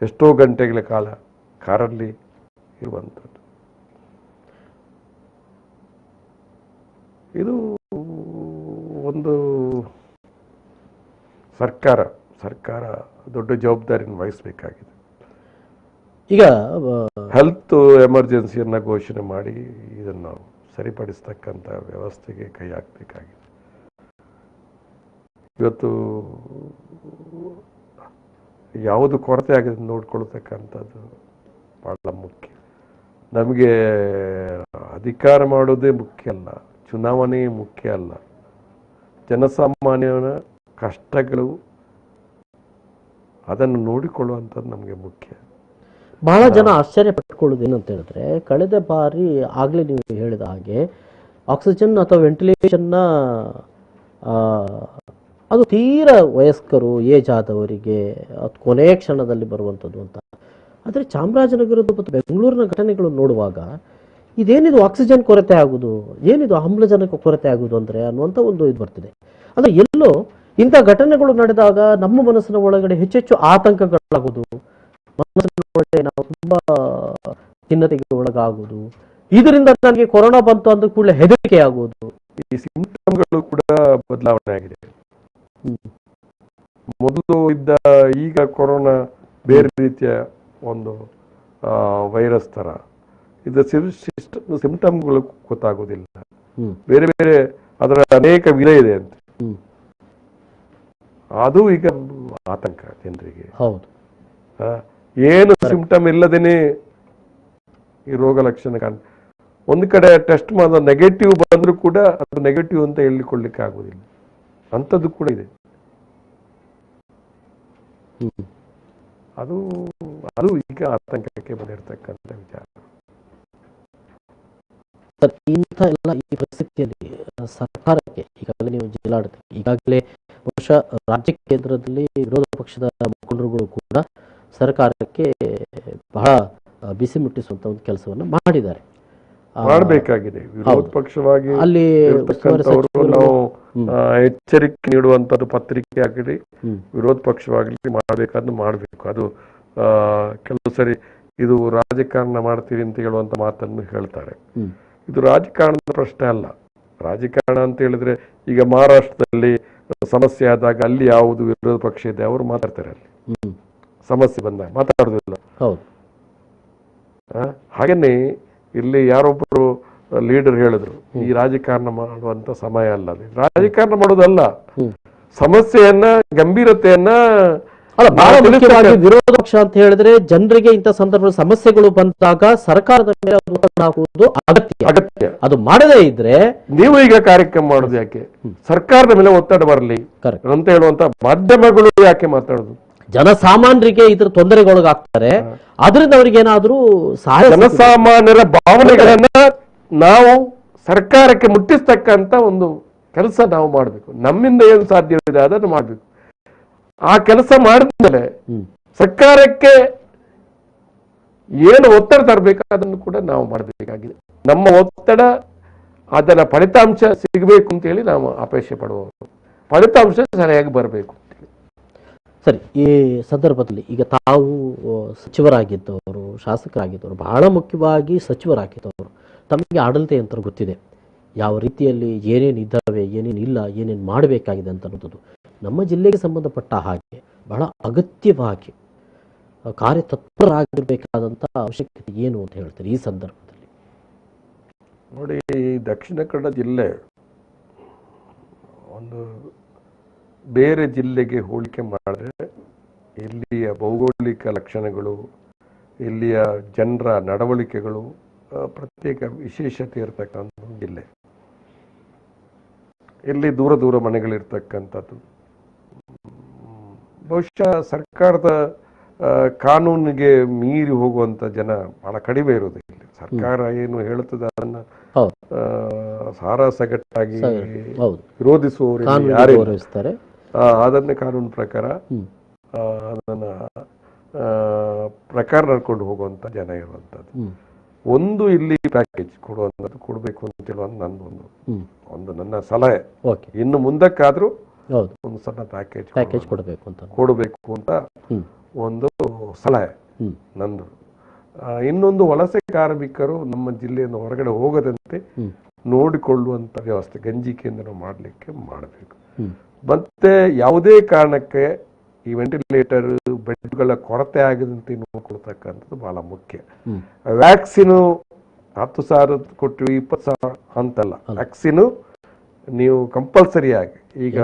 ಎಷ್ಟೋ ಗಂಟೆಗಳ ಕಾಲ ಕಾರಲ್ಲಿ ಇರುವಂಥದ್ದು. ಇದು ಸರ್ಕಾರ ದೊಡ್ಡ ಜವಾಬ್ದಾರಿಯನ್ನು ವಹಿಸಬೇಕಾಗಿದೆ. ಈಗ ಹೆಲ್ತ್ ಎಮರ್ಜೆನ್ಸಿಯನ್ನು ಘೋಷಣೆ ಮಾಡಿ ಇದನ್ನು ಸರಿಪಡಿಸ್ತಕ್ಕಂಥ ವ್ಯವಸ್ಥೆಗೆ ಕೈ ಹಾಕಬೇಕಾಗಿದೆ. ಇವತ್ತು ಯಾವುದು ಕೊರತೆ ಆಗಿದೆ ನೋಡ್ಕೊಳ್ತಕ್ಕಂಥದ್ದು ಬಹಳ ಮುಖ್ಯ. ನಮಗೆ ಅಧಿಕಾರ ಮಾಡೋದೇ ಮುಖ್ಯ ಅಲ್ಲ, ಚುನಾವಣೆ ಮುಖ್ಯ ಅಲ್ಲ, ಜನಸಾಮಾನ್ಯನ ಕಷ್ಟಗಳು ಅದನ್ನು ನೋಡಿಕೊಳ್ಳುವಂಥದ್ದು ನಮಗೆ ಮುಖ್ಯ. ಬಹಳ ಜನ ಆಶ್ಚರ್ಯ ಪಟ್ಕೊಳ್ಳೋದು ಏನಂತ ಹೇಳಿದ್ರೆ, ಕಳೆದ ಬಾರಿ ಆಗಲೇ ನೀವು ಹೇಳಿದ ಹಾಗೆ ಆಕ್ಸಿಜನ್ ಅಥವಾ ವೆಂಟಿಲೇಷನ್ನ ಅದು ತೀರ ವಯಸ್ಕರು, ಏಜ್ ಆದವರಿಗೆ ಅದು ಕೊನೆಯ ಕ್ಷಣದಲ್ಲಿ ಬರುವಂಥದ್ದು ಅಂತ. ಆದರೆ ಚಾಮರಾಜನಗರದ ಮತ್ತು ಬೆಂಗಳೂರಿನ ಘಟನೆಗಳು ನೋಡುವಾಗ ಇದೇನಿದು ಆಕ್ಸಿಜನ್ ಕೊರತೆ ಆಗುವುದು, ಏನಿದು ಆಮ್ಲಜನಕ ಕೊರತೆ ಆಗುವುದು ಅಂದರೆ ಅನ್ನುವಂಥ ಒಂದು ಇದು ಬರ್ತಿದೆ. ಅಂದರೆ ಎಲ್ಲೋ ಇಂಥ ಘಟನೆಗಳು ನಡೆದಾಗ ನಮ್ಮ ಮನಸ್ಸಿನ ಒಳಗಡೆ ಹೆಚ್ಚೆಚ್ಚು ಆತಂಕಗಳಾಗುವುದು, ಮನಸ್ಸಿನ ಒಳಗಡೆ ನಾವು ತುಂಬ ಖಿನ್ನತೆಗೆ ಒಳಗಾಗುವುದು, ಇದರಿಂದ ನನಗೆ ಕೊರೋನಾ ಬಂತು ಅಂದ ಕೂಡಲೇ ಹೆದರಿಕೆ ಆಗುವುದು. ಈ ಸಿಂಪ್ಟಮ್ಗಳು ಕೂಡ ಬದಲಾವಣೆ ಆಗಿದೆ. ಮೊದಲು ಇದ್ದ ಈಗ ಕೊರೋನಾ ಬೇರೆ ರೀತಿಯ ಒಂದು ವೈರಸ್ ತರ, ಇದು ಸಿಂಪ್ಟಮ್ಗಳು ಗೊತ್ತಾಗೋದಿಲ್ಲ. ಬೇರೆ ಬೇರೆ ಅದರ ಅನೇಕ ವಿಧ ಇದೆ ಅಂತ, ಅದು ಈಗ ಆತಂಕ ಜನರಿಗೆ. ಹೌದು, ಏನು ಸಿಂಪ್ಟಮ್ ಇಲ್ಲದೇನೆ ಈ ರೋಗ ಲಕ್ಷಣ ಒಂದು ಕಡೆ ಟೆಸ್ಟ್ ಮಾಡಿದ ನೆಗೆಟಿವ್ ಬಂದರೂ ಕೂಡ ಅದು ನೆಗೆಟಿವ್ ಅಂತ ಹೇಳಿಕೊಳ್ಳಿಕ್ಕೆ ಆಗುದಿಲ್ಲ, ಅಂಥದ್ದು ಕೂಡ ಇದೆ. ಅದು ಅದು ಈಗ ಆತಂಕಕ್ಕೆ ಬಂದಿರತಕ್ಕಂಥ ವಿಚಾರ. ಇಂಥ ಎಲ್ಲ ಈ ಪರಿಸ್ಥಿತಿಯಲ್ಲಿ ಸರ್ಕಾರಕ್ಕೆ ಈಗಾಗಲೇ ನೀವು ಜಿಲ್ಲಾಡಳಿತ, ಈಗಾಗಲೇ ಬಹುಶಃ ರಾಜ್ಯ ಕೇಂದ್ರದಲ್ಲಿ ವಿರೋಧ ಪಕ್ಷದ ಮುಖಂಡರುಗಳು ಕೂಡ ಸರ್ಕಾರಕ್ಕೆ ಬಹಳ ಬಿಸಿ ಮುಟ್ಟಿಸುವಂತ ಒಂದು ಕೆಲಸವನ್ನು ಮಾಡಿದ್ದಾರೆ, ಮಾಡಬೇಕಾಗಿದೆ. ವಿರೋಧ ಪಕ್ಷವಾಗಿ ಅಲ್ಲಿ ನಾವು ಎಚ್ಚರಿಕೆ ನೀಡುವಂತದ್ದು ಪತ್ರಿಕೆ ಆಗಲಿ ವಿರೋಧ ಪಕ್ಷವಾಗಲಿ ಮಾಡಬೇಕಾದ್ರೂ ಮಾಡಬೇಕು. ಅದು ಕೆಲವು ಸರಿ ಇದು ರಾಜಕಾರಣ ಮಾಡ್ತೀವಿ ಅಂತ ಹೇಳುವಂತ ಮಾತನ್ನು ಹೇಳ್ತಾರೆ. ಇದು ರಾಜಕಾರಣದ ಪ್ರಶ್ನೆ ಅಲ್ಲ. ರಾಜಕಾರಣ ಅಂತ ಹೇಳಿದ್ರೆ ಈಗ ಮಹಾರಾಷ್ಟ್ರದಲ್ಲಿ ಸಮಸ್ಯೆ ಆದಾಗ ಅಲ್ಲಿ ಯಾವುದು ವಿರೋಧ ಪಕ್ಷ ಇದೆ ಅವರು ಮಾತಾಡ್ತಾರೆ, ಅಲ್ಲಿ ಸಮಸ್ಯೆ ಬಂದಾಗ ಮಾತಾಡೋದಿಲ್ಲ. ಹಾಗೇನೆ ಇಲ್ಲಿ ಯಾರೊಬ್ಬರು ಲೀಡರ್ ಹೇಳಿದ್ರು, ಈ ರಾಜಕಾರಣ ಮಾಡುವಂತ ಸಮಯ ಅಲ್ಲ, ರಾಜಕಾರಣ ಮಾಡೋದಲ್ಲ, ಸಮಸ್ಯೆಯನ್ನ ಗಂಭೀರತೆಯನ್ನ ಬಹಳ ಮುಖ್ಯವಾಗಿ ವಿರೋಧ ಪಕ್ಷ ಅಂತ ಹೇಳಿದ್ರೆ ಜನರಿಗೆ ಇಂಥ ಸಂದರ್ಭ ಸಮಸ್ಯೆಗಳು ಬಂದಾಗ ಸರ್ಕಾರದ ಮೇಲೆ ಒತ್ತಡ ಹಾಕುವುದು ಅಗತ್ಯ. ಅದು ಮಾಡದೇ ಇದ್ರೆ ನೀವು ಈಗ ಕಾರ್ಯಕ್ರಮ ಮಾಡೋದು ಯಾಕೆ, ಸರ್ಕಾರದ ಮೇಲೆ ಒತ್ತಡ ಬರಲಿ ಅಂತ ಹೇಳುವಂತ ಮಾಧ್ಯಮಗಳು ಯಾಕೆ ಮಾತಾಡೋದು? ಜನಸಾಮಾನ್ಯರಿಗೆ ಇದ್ರ ತೊಂದರೆಗೊಳಗಾಗ್ತಾರೆ, ಅದರಿಂದ ಅವ್ರಿಗೆ ಏನಾದ್ರೂ ಸಹಾಯ, ಜನಸಾಮಾನ್ಯರ ಭಾವನೆಗಳನ್ನ ನಾವು ಸರ್ಕಾರಕ್ಕೆ ಮುಟ್ಟಿಸ್ತಕ್ಕಂತ ಒಂದು ಕೆಲಸ ನಾವು ಮಾಡಬೇಕು. ನಮ್ಮಿಂದ ಏನು ಸಾಧ್ಯವಿದೆ ಅದನ್ನು ಮಾಡಬೇಕು. ಆ ಕೆಲಸ ಮಾಡಿದ್ಮೇಲೆ ಸರ್ಕಾರಕ್ಕೆ ಏನು ಒತ್ತಡ ತರಬೇಕು ಅದನ್ನು ಕೂಡ ನಾವು ಮಾಡಬೇಕಾಗಿದೆ. ನಮ್ಮ ಒತ್ತಡ ಅದರ ಫಲಿತಾಂಶ ಸಿಗಬೇಕು ಅಂತೇಳಿ ನಾವು ಅಪೇಕ್ಷೆ ಪಡುವವರು, ಫಲಿತಾಂಶ ಸರಿಯಾಗಿ ಬರಬೇಕು. ಸರಿ, ಈ ಸಂದರ್ಭದಲ್ಲಿ ಈಗ ತಾವು ಸಚಿವರಾಗಿದ್ದವರು, ಶಾಸಕರಾಗಿದ್ದವರು, ಬಹಳ ಮುಖ್ಯವಾಗಿ ಸಚಿವರಾಗಿದ್ದವರು, ತಮಗೆ ಆಡಳಿತ ಯಂತ್ರ ಗೊತ್ತಿದೆ, ಯಾವ ರೀತಿಯಲ್ಲಿ ಏನೇನು ಇದ್ದಾವೆ, ಏನೇನು ಇಲ್ಲ, ಏನೇನು ಮಾಡಬೇಕಾಗಿದೆ ಅಂತ ಅನ್ನೋದು. ನಮ್ಮ ಜಿಲ್ಲೆಗೆ ಸಂಬಂಧಪಟ್ಟ ಹಾಗೆ ಬಹಳ ಅಗತ್ಯವಾಗಿ ಕಾರ್ಯತತ್ಪರರಾಗಿರ್ಬೇಕಾದಂಥ ಅವಶ್ಯಕತೆ ಏನು ಅಂತ ಹೇಳ್ತಾರೆ ಈ ಸಂದರ್ಭದಲ್ಲಿ? ನೋಡಿ, ದಕ್ಷಿಣ ಕನ್ನಡ ಜಿಲ್ಲೆ ಒಂದು ಬೇರೆ ಜಿಲ್ಲೆಗೆ ಹೋಲಿಕೆ ಮಾಡಿದ್ರೆ ಇಲ್ಲಿಯ ಭೌಗೋಳಿಕ ಲಕ್ಷಣಗಳು, ಇಲ್ಲಿಯ ಜನರ ನಡವಳಿಕೆಗಳು ಪ್ರತ್ಯೇಕ ವಿಶೇಷತೆ ಇರತಕ್ಕಂಥ ಜಿಲ್ಲೆ. ಇಲ್ಲಿ ದೂರ ದೂರ ಮನೆಗಳಿರ್ತಕ್ಕಂಥದ್ದು, ಬಹುಶಃ ಸರ್ಕಾರದ ಕಾನೂನಿಗೆ ಮೀರಿ ಹೋಗುವಂತ ಜನ ಬಹಳ ಕಡಿಮೆ ಇರುವುದು ಇಲ್ಲಿ. ಸರ್ಕಾರ ಏನು ಹೇಳುತ್ತದೆ ಅದನ್ನ ಸಾರಾಸಗಟ್ಟಾಗಿ ವಿರೋಧಿಸುವವರು ಯಾರು ಇರ್ತಾರೆ, ಅದನ್ನೇ ಕಾನೂನು ಪ್ರಕಾರ ಅದನ್ನ ಪ್ರಕಾರ ನಡ್ಕೊಂಡು ಹೋಗುವಂತ ಜನ ಇರುವಂತದ್ದು. ಒಂದು ಇಲ್ಲಿ ಪ್ಯಾಕೇಜ್ ಕೊಡುವಂಥದ್ದು ಕೊಡಬೇಕು ಅಂತ ಹೇಳುವಂತ ನಂದು ಒಂದು ನನ್ನ ಸಲಹೆ. ಇನ್ನು ಮುಂದಕ್ಕಾದ್ರೂ ಒಂದು ಸಣ್ಣ ಪ್ಯಾಕೇಜ್ ಕೊಡಬೇಕು ಅಂತ ಒಂದು ಸಲಹೆ ನಂದು. ಇನ್ನೊಂದು, ವಲಸೆ ಕಾರ್ಮಿಕರು ನಮ್ಮ ಜಿಲ್ಲೆಯನ್ನು ಹೊರಗಡೆ ಹೋಗದಂತೆ ನೋಡಿಕೊಳ್ಳುವಂತ ವ್ಯವಸ್ಥೆ ಗಂಜಿ ಕೇಂದ್ರ ಮಾಡಲಿಕ್ಕೆ ಮಾಡಬೇಕು. ಮತ್ತೆ ಯಾವುದೇ ಕಾರಣಕ್ಕೆ ಈ ವೆಂಟಿಲೇಟರ್ ಬೆಡ್ಗಳ ಕೊರತೆ ಆಗದಂತೆ ನೋಡ್ಕೊಳ್ತಕ್ಕಂಥದ್ದು ಬಹಳ ಮುಖ್ಯ. ವ್ಯಾಕ್ಸಿನು 10,000 ಕೊಟ್ಟು 20,000 ಅಂತಲ್ಲ, ವ್ಯಾಕ್ಸಿನು ನೀವು ಕಂಪಲ್ಸರಿಯಾಗಿ ಈಗ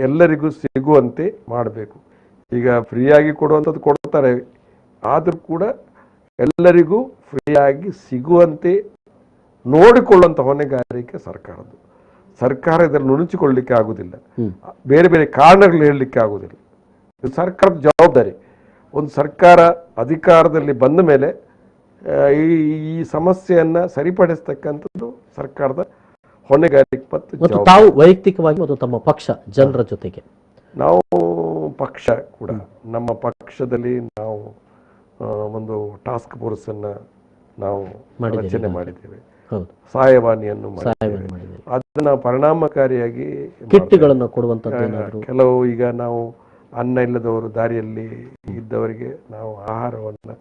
ಎಲ್ಲರಿಗೂ ಸಿಗುವಂತೆ ಮಾಡಬೇಕು. ಈಗ ಫ್ರೀಯಾಗಿ ಕೊಡುವಂಥದ್ದು ಕೊಡ್ತಾರೆ, ಆದರೂ ಕೂಡ ಎಲ್ಲರಿಗೂ ಫ್ರೀಯಾಗಿ ಸಿಗುವಂತೆ ನೋಡಿಕೊಳ್ಳುವಂಥ ಹೊಣೆಗಾರಿಕೆ ಸರ್ಕಾರದ್ದು. ಸರ್ಕಾರ ಇದರಲ್ಲಿ ನುಣುಚಿಕೊಳ್ಳಲಿಕ್ಕೆ ಆಗುವುದಿಲ್ಲ, ಬೇರೆ ಬೇರೆ ಕಾರಣಗಳು ಹೇಳಲಿಕ್ಕೆ ಆಗುವುದಿಲ್ಲ. ಇದು ಸರ್ಕಾರದ ಜವಾಬ್ದಾರಿ. ಒಂದು ಸರ್ಕಾರ ಅಧಿಕಾರದಲ್ಲಿ ಬಂದ ಮೇಲೆ ಈ ಸಮಸ್ಯೆಯನ್ನ ಸರಿಪಡಿಸ್ತಕ್ಕಂಥದ್ದು ಸರ್ಕಾರದ ಹೊಣೆಗಾರಿಕೆ ಮತ್ತು ತಾವು ವೈಯಕ್ತಿಕವಾಗಿ ಮತ್ತು ತಮ್ಮ ಪಕ್ಷ ಜನರ ಜೊತೆಗೆ ನಾವು ಪಕ್ಷ ಕೂಡ ನಮ್ಮ ಪಕ್ಷದಲ್ಲಿ ನಾವು ಒಂದು ಟಾಸ್ಕ್ ಫೋರ್ಸ್ ಅನ್ನ ನಾವು ರಚನೆ ಮಾಡಿದ್ದೇವೆ, ಸಹಾಯವಾಣಿಯನ್ನು ಮಾಡಿದ್ದೇವೆ. ಅದನ್ನ ಪರಿಣಾಮಕಾರಿಯಾಗಿ ಕಿಟ್ಗಳನ್ನು ಕೊಡುವಂತದ್ದು. ಕೆಲವು ಈಗ ನಾವು ಅನ್ನ ಇಲ್ಲದವರು ದಾರಿಯಲ್ಲಿ ಇದ್ದವರಿಗೆ ನಾವು ಆಹಾರವನ್ನು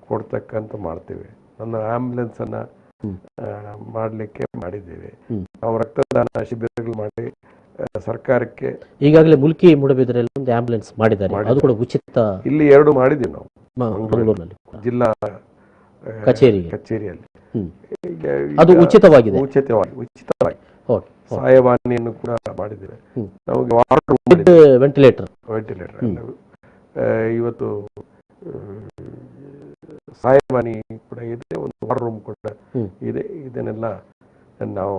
ಕೊಡ್ತಕ್ಕಂಥ ಮಾಡ್ತೇವೆ. ನನ್ನ ಆಂಬ್ಯುಲೆನ್ಸ್ ಅನ್ನ ಮಾಡಲಿಕ್ಕೆ ಮಾಡಿದ್ದೇವೆ. ನಾವು ರಕ್ತದಾನ ಶಿಬಿರಗಳು ಮಾಡಿ ಸರ್ಕಾರಕ್ಕೆ ಈಗಾಗಲೇ ಮುಲ್ಕಿ ಮೂಡಬಿದ್ರೆಯಲ್ಲಿ ಒಂದು ಆಂಬ್ಯುಲೆನ್ಸ್ ಮಾಡಿದ್ದಾರೆ, ಅದು ಕೂಡ ಉಚಿತ. ಇಲ್ಲಿ 2 ಮಾಡಿದ್ದೀವಿ ನಾವು ಮಂಗಳೂರಿನಲ್ಲಿ ಜಿಲ್ಲಾ ಕಚೇರಿಯಲ್ಲಿ. ಅದು ಉಚಿತವಾಗಿದೆ. ಉಚಿತವಾಗಿ ಸಹಾಯವಾಣಿಯನ್ನು ಕೂಡ ಮಾಡಿದ್ದೇವೆ. ನಮಗೆ ವೆಂಟಿಲೇಟರ್ ಇವತ್ತು ಸಹಾಯವಾಣಿ ಕೂಡ ಇದೆ, ಒಂದು ವಾರ್ ರೂಮ್ ಕೂಡ ಇದೆ. ಇದನ್ನೆಲ್ಲ ನಾವು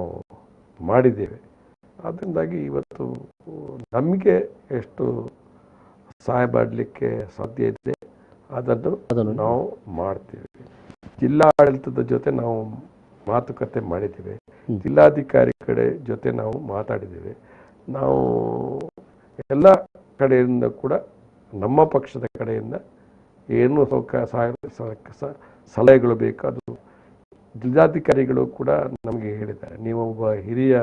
ಮಾಡಿದ್ದೇವೆ. ಅದರಿಂದಾಗಿ ಇವತ್ತು ನಮಗೆ ಎಷ್ಟು ಸಹಾಯ ಮಾಡಲಿಕ್ಕೆ ಸಾಧ್ಯ ಇದೆ ಅದನ್ನು ನಾವು ಮಾಡ್ತೀವಿ. ಜಿಲ್ಲಾಡಳಿತದ ಜೊತೆ ನಾವು ಮಾತುಕತೆ ಮಾಡಿದ್ದೇವೆ, ಜಿಲ್ಲಾಧಿಕಾರಿ ಕಡೆ ಜೊತೆ ನಾವು ಮಾತಾಡಿದ್ದೇವೆ. ನಾವು ಎಲ್ಲ ಕಡೆಯಿಂದ ಕೂಡ ನಮ್ಮ ಪಕ್ಷದ ಕಡೆಯಿಂದ ಏನು ಸಲಹೆಗಳು ಬೇಕು ಅದು ಜಿಲ್ಲಾಧಿಕಾರಿಗಳು ಕೂಡ ನಮಗೆ ಹೇಳಿದ್ದಾರೆ. ನೀವು ಒಬ್ಬ ಹಿರಿಯ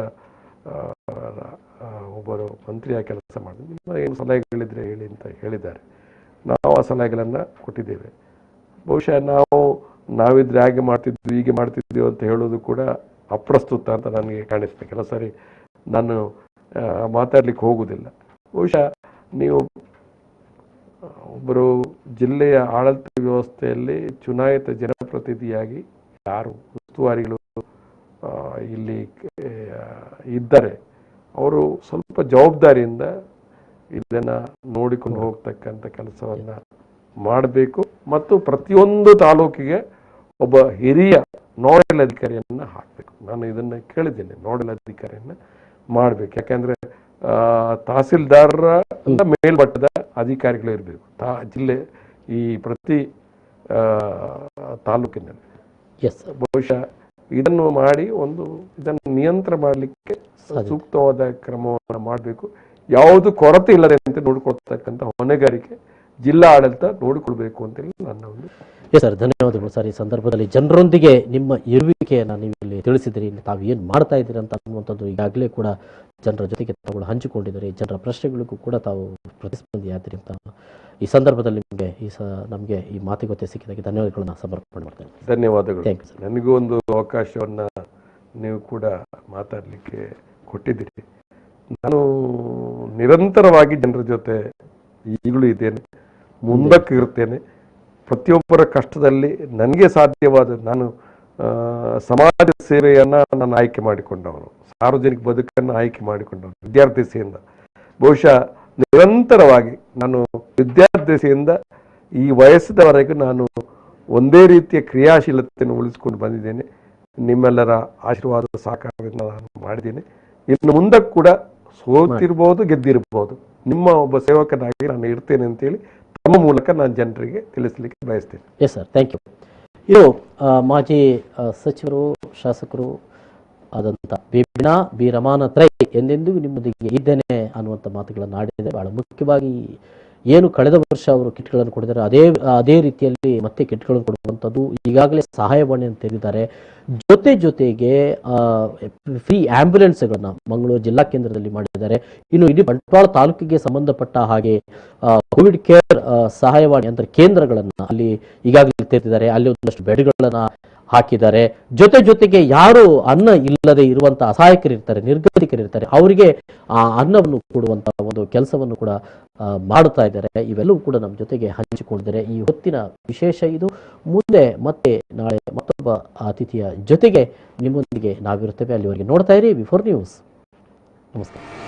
ಒಬ್ಬರು ಮಂತ್ರಿಯಾಗಿ ಕೆಲಸ ಮಾಡಿ ನಿಮ್ಮ ಏನು ಸಲಹೆಗಳಿದ್ರೆ ಹೇಳಿ ಅಂತ ಹೇಳಿದ್ದಾರೆ. ನಾವು ಆ ಸಲಹೆಗಳನ್ನು ಕೊಟ್ಟಿದ್ದೇವೆ. ಬಹುಶಃ ನಾವಿದ್ರೆ ಹಾಗೆ ಮಾಡ್ತಿದ್ವಿ ಹೀಗೆ ಮಾಡ್ತಿದ್ವಿ ಅಂತ ಹೇಳೋದು ಕೂಡ ಅಪ್ರಸ್ತುತ ಅಂತ ನನಗೆ ಕಾಣಿಸ್ತದೆ. ಕೆಲವು ಸಾರಿ ನಾನು ಮಾತಾಡ್ಲಿಕ್ಕೆ ಹೋಗುವುದಿಲ್ಲ. ಬಹುಶಃ ನೀವು ಒಬ್ಬರು ಜಿಲ್ಲೆಯ ಆಡಳಿತ ವ್ಯವಸ್ಥೆಯಲ್ಲಿ ಚುನಾಯಿತ ಜನಪ್ರತಿನಿಧಿಯಾಗಿ ಯಾರು ಉಸ್ತುವಾರಿಗಳು ಇಲ್ಲಿ ಇದ್ದಾರೆ ಅವರು ಸ್ವಲ್ಪ ಜವಾಬ್ದಾರಿಯಿಂದ ಇದನ್ನ ನೋಡಿಕೊಂಡು ಹೋಗ್ತಕ್ಕಂಥ ಕೆಲಸವನ್ನ ಮಾಡಬೇಕು. ಮತ್ತು ಪ್ರತಿಯೊಂದು ತಾಲೂಕಿಗೆ ಒಬ್ಬ ಹಿರಿಯ ನೋಡಲ್ ಅಧಿಕಾರಿಯನ್ನ ಹಾಕಬೇಕು. ನಾನು ಇದನ್ನ ಕೇಳಿದ್ದೇನೆ, ನೋಡಲ್ ಅಧಿಕಾರಿಯನ್ನ ಮಾಡಬೇಕು. ಯಾಕಂದ್ರೆ ತಹಸೀಲ್ದಾರರ ಮೇಲ್ಮಟ್ಟದ ಅಧಿಕಾರಿಗಳು ಇರಬೇಕು ಜಿಲ್ಲೆ ಈ ಪ್ರತಿ ತಾಲೂಕಿನಲ್ಲಿ. ಬಹುಶಃ ಇದನ್ನು ಮಾಡಿ ಇದನ್ನು ನಿಯಂತ್ರಣ ಮಾಡಲಿಕ್ಕೆ ಸೂಕ್ತವಾದ ಕ್ರಮವನ್ನು ಮಾಡಬೇಕು. ಯಾವುದು ಕೊರತೆ ಇಲ್ಲದೆ ಅಂತ ನೋಡಿಕೊಳ್ತಕ್ಕಂಥ ಹೊಣೆಗಾರಿಕೆ ಜಿಲ್ಲಾ ಆಡಳಿತ ನೋಡಿಕೊಳ್ಬೇಕು ಅಂತೇಳಿ ನನ್ನ ಒಂದು. ಸರ್, ಧನ್ಯವಾದಗಳು ಸರ್. ಈ ಸಂದರ್ಭದಲ್ಲಿ ಜನರೊಂದಿಗೆ ನಿಮ್ಮ ಇರುವಿಕೆಯನ್ನು ನೀವು ಇಲ್ಲಿ ತಿಳಿಸಿದಿರಿ, ತಾವು ಏನು ಮಾಡ್ತಾ ಇದ್ದೀರಿ ಅಂತ ಅನ್ನುವಂಥದ್ದು ಈಗಾಗಲೇ ಕೂಡ ಜನರ ಜೊತೆಗೆ ತಾವು ಹಂಚಿಕೊಂಡಿದ್ದೀರಿ. ಜನರ ಪ್ರಶ್ನೆಗಳಿಗೂ ಕೂಡ ತಾವು ಪ್ರತಿಸ್ಪಂದಿಯಾದಿರಿ ಅಂತ ಈ ಸಂದರ್ಭದಲ್ಲಿ ನಮಗೆ ಈ ಮಾತುಕತೆ ಸಿಕ್ಕಿದಾಗ ಧನ್ಯವಾದಗಳನ್ನ ಸಮರ್ಪಣೆ ಮಾಡ್ತೇನೆ. ಧನ್ಯವಾದಗಳು. ನನಗೂ ಒಂದು ಅವಕಾಶವನ್ನ ನೀವು ಕೂಡ ಮಾತಾಡಲಿಕ್ಕೆ ಕೊಟ್ಟಿದ್ದೀರಿ. ನಾನು ನಿರಂತರವಾಗಿ ಜನರ ಜೊತೆ ಈಗಲೂ ಇದ್ದೇನೆ, ಮುಂದಕ್ಕೆ ಇರ್ತೇನೆ. ಪ್ರತಿಯೊಬ್ಬರ ಕಷ್ಟದಲ್ಲಿ ನನಗೆ ಸಾಧ್ಯವಾದ ನಾನು ಸಮಾಜ ಸೇವೆಯನ್ನ ನಾನು ಆಯ್ಕೆ ಮಾಡಿಕೊಂಡವನು, ಸಾರ್ವಜನಿಕ ಬದುಕನ್ನು ಆಯ್ಕೆ ಮಾಡಿಕೊಂಡವನು ವಿದ್ಯಾರ್ಥಿಸಿಯಿಂದ. ಬಹುಶಃ ನಿರಂತರವಾಗಿ ನಾನು ವಿದ್ಯಾರ್ಥಿಸಿಯಿಂದ ಈ ವಯಸ್ಸಿನವರೆಗೂ ನಾನು ಒಂದೇ ರೀತಿಯ ಕ್ರಿಯಾಶೀಲತೆಯನ್ನು ಉಳಿಸಿಕೊಂಡು ಬಂದಿದ್ದೇನೆ. ನಿಮ್ಮೆಲ್ಲರ ಆಶೀರ್ವಾದ ಸಹಕಾರದಿಂದ ನಾನು ಮಾಡಿದ್ದೇನೆ. ಇನ್ನು ಮುಂದಕ್ಕೆ ಕೂಡ ಸೋತಿರ್ಬೋದು ಗೆದ್ದಿರ್ಬೋದು, ನಿಮ್ಮ ಒಬ್ಬ ಸೇವಕನಾಗಿ ನಾನು ಇರ್ತೇನೆ ಅಂತೇಳಿ ತಮ್ಮ ಮೂಲಕ ನಾನು ಜನರಿಗೆ ತಿಳಿಸಲಿಕ್ಕೆ ಬಯಸ್ತೇನೆ. Yes sir, thank you. ಇದು ಮಾಜಿ ಸಚಿವರು ಶಾಸಕರು ಆದಂಥ ಬಿ ರಮಾನಾಥ್ ರೈ ಎಂದೆಂದೂ ನಿಮ್ಮೊಂದಿಗೆ ಇದ್ದೇನೆ ಅನ್ನುವಂಥ ಮಾತುಗಳನ್ನು ಆಡಿದೆ. ಬಹಳ ಮುಖ್ಯವಾಗಿ ಏನು ಕಳೆದ ವರ್ಷ ಅವರು ಕಿಟ್ಗಳನ್ನು ಕೊಟ್ಟಿದ್ದಾರೆ ಅದೇ ರೀತಿಯಲ್ಲಿ ಮತ್ತೆ ಕಿಟ್ಗಳನ್ನು ಕೊಡುವಂಥದ್ದು. ಈಗಾಗಲೇ ಸಹಾಯವಾಣಿಯನ್ನು ತೆರೆದಿದ್ದಾರೆ. ಜೊತೆಗೆ ಫ್ರೀ ಆಂಬ್ಯುಲೆನ್ಸ್ಗಳನ್ನು ಮಂಗಳೂರು ಜಿಲ್ಲಾ ಕೇಂದ್ರದಲ್ಲಿ ಮಾಡಿದ್ದಾರೆ. ಇನ್ನು ಇಡೀ ಬಂಟ್ವಾಳ ತಾಲೂಕಿಗೆ ಸಂಬಂಧಪಟ್ಟ ಹಾಗೆ ಕೋವಿಡ್ ಕೇರ್ ಸಹಾಯವಾಣಿ ಅಂದರೆ ಕೇಂದ್ರಗಳನ್ನು ಅಲ್ಲಿ ಈಗಾಗಲೇ ತೆರೆದಿದ್ದಾರೆ. ಅಲ್ಲಿ ಒಂದಷ್ಟು ಬೆಡ್ಗಳನ್ನು ಹಾಕಿದ್ದಾರೆ. ಜೊತೆಗೆ ಯಾರು ಅನ್ನ ಇಲ್ಲದೆ ಇರುವಂತ ಅಸಹಾಯಕರಿರ್ತಾರೆ, ನಿರ್ಗತಿಕರಿರ್ತಾರೆ, ಅವರಿಗೆ ಆ ಅನ್ನವನ್ನು ಕೊಡುವಂತ ಒಂದು ಕೆಲಸವನ್ನು ಕೂಡ ಮಾಡ್ತಾ ಇದ್ದಾರೆ. ಇವೆಲ್ಲವೂ ಕೂಡ ನಮ್ಮ ಜೊತೆಗೆ ಹಂಚಿಕೊಂಡಿದ್ದಾರೆ. ಈ ಹೊತ್ತಿನ ವಿಶೇಷ ಇದು. ಮುಂದೆ ಮತ್ತೆ ನಾಳೆ ಮತ್ತೊಬ್ಬ ಅತಿಥಿಯ ಜೊತೆಗೆ ನಿಮ್ಮೊಂದಿಗೆ ನಾವಿರುತ್ತೇವೆ. ಅಲ್ಲಿವರೆಗೆ ನೋಡ್ತಾ ಇರಿ ವಿ4 ನ್ಯೂಸ್. ನಮಸ್ಕಾರ.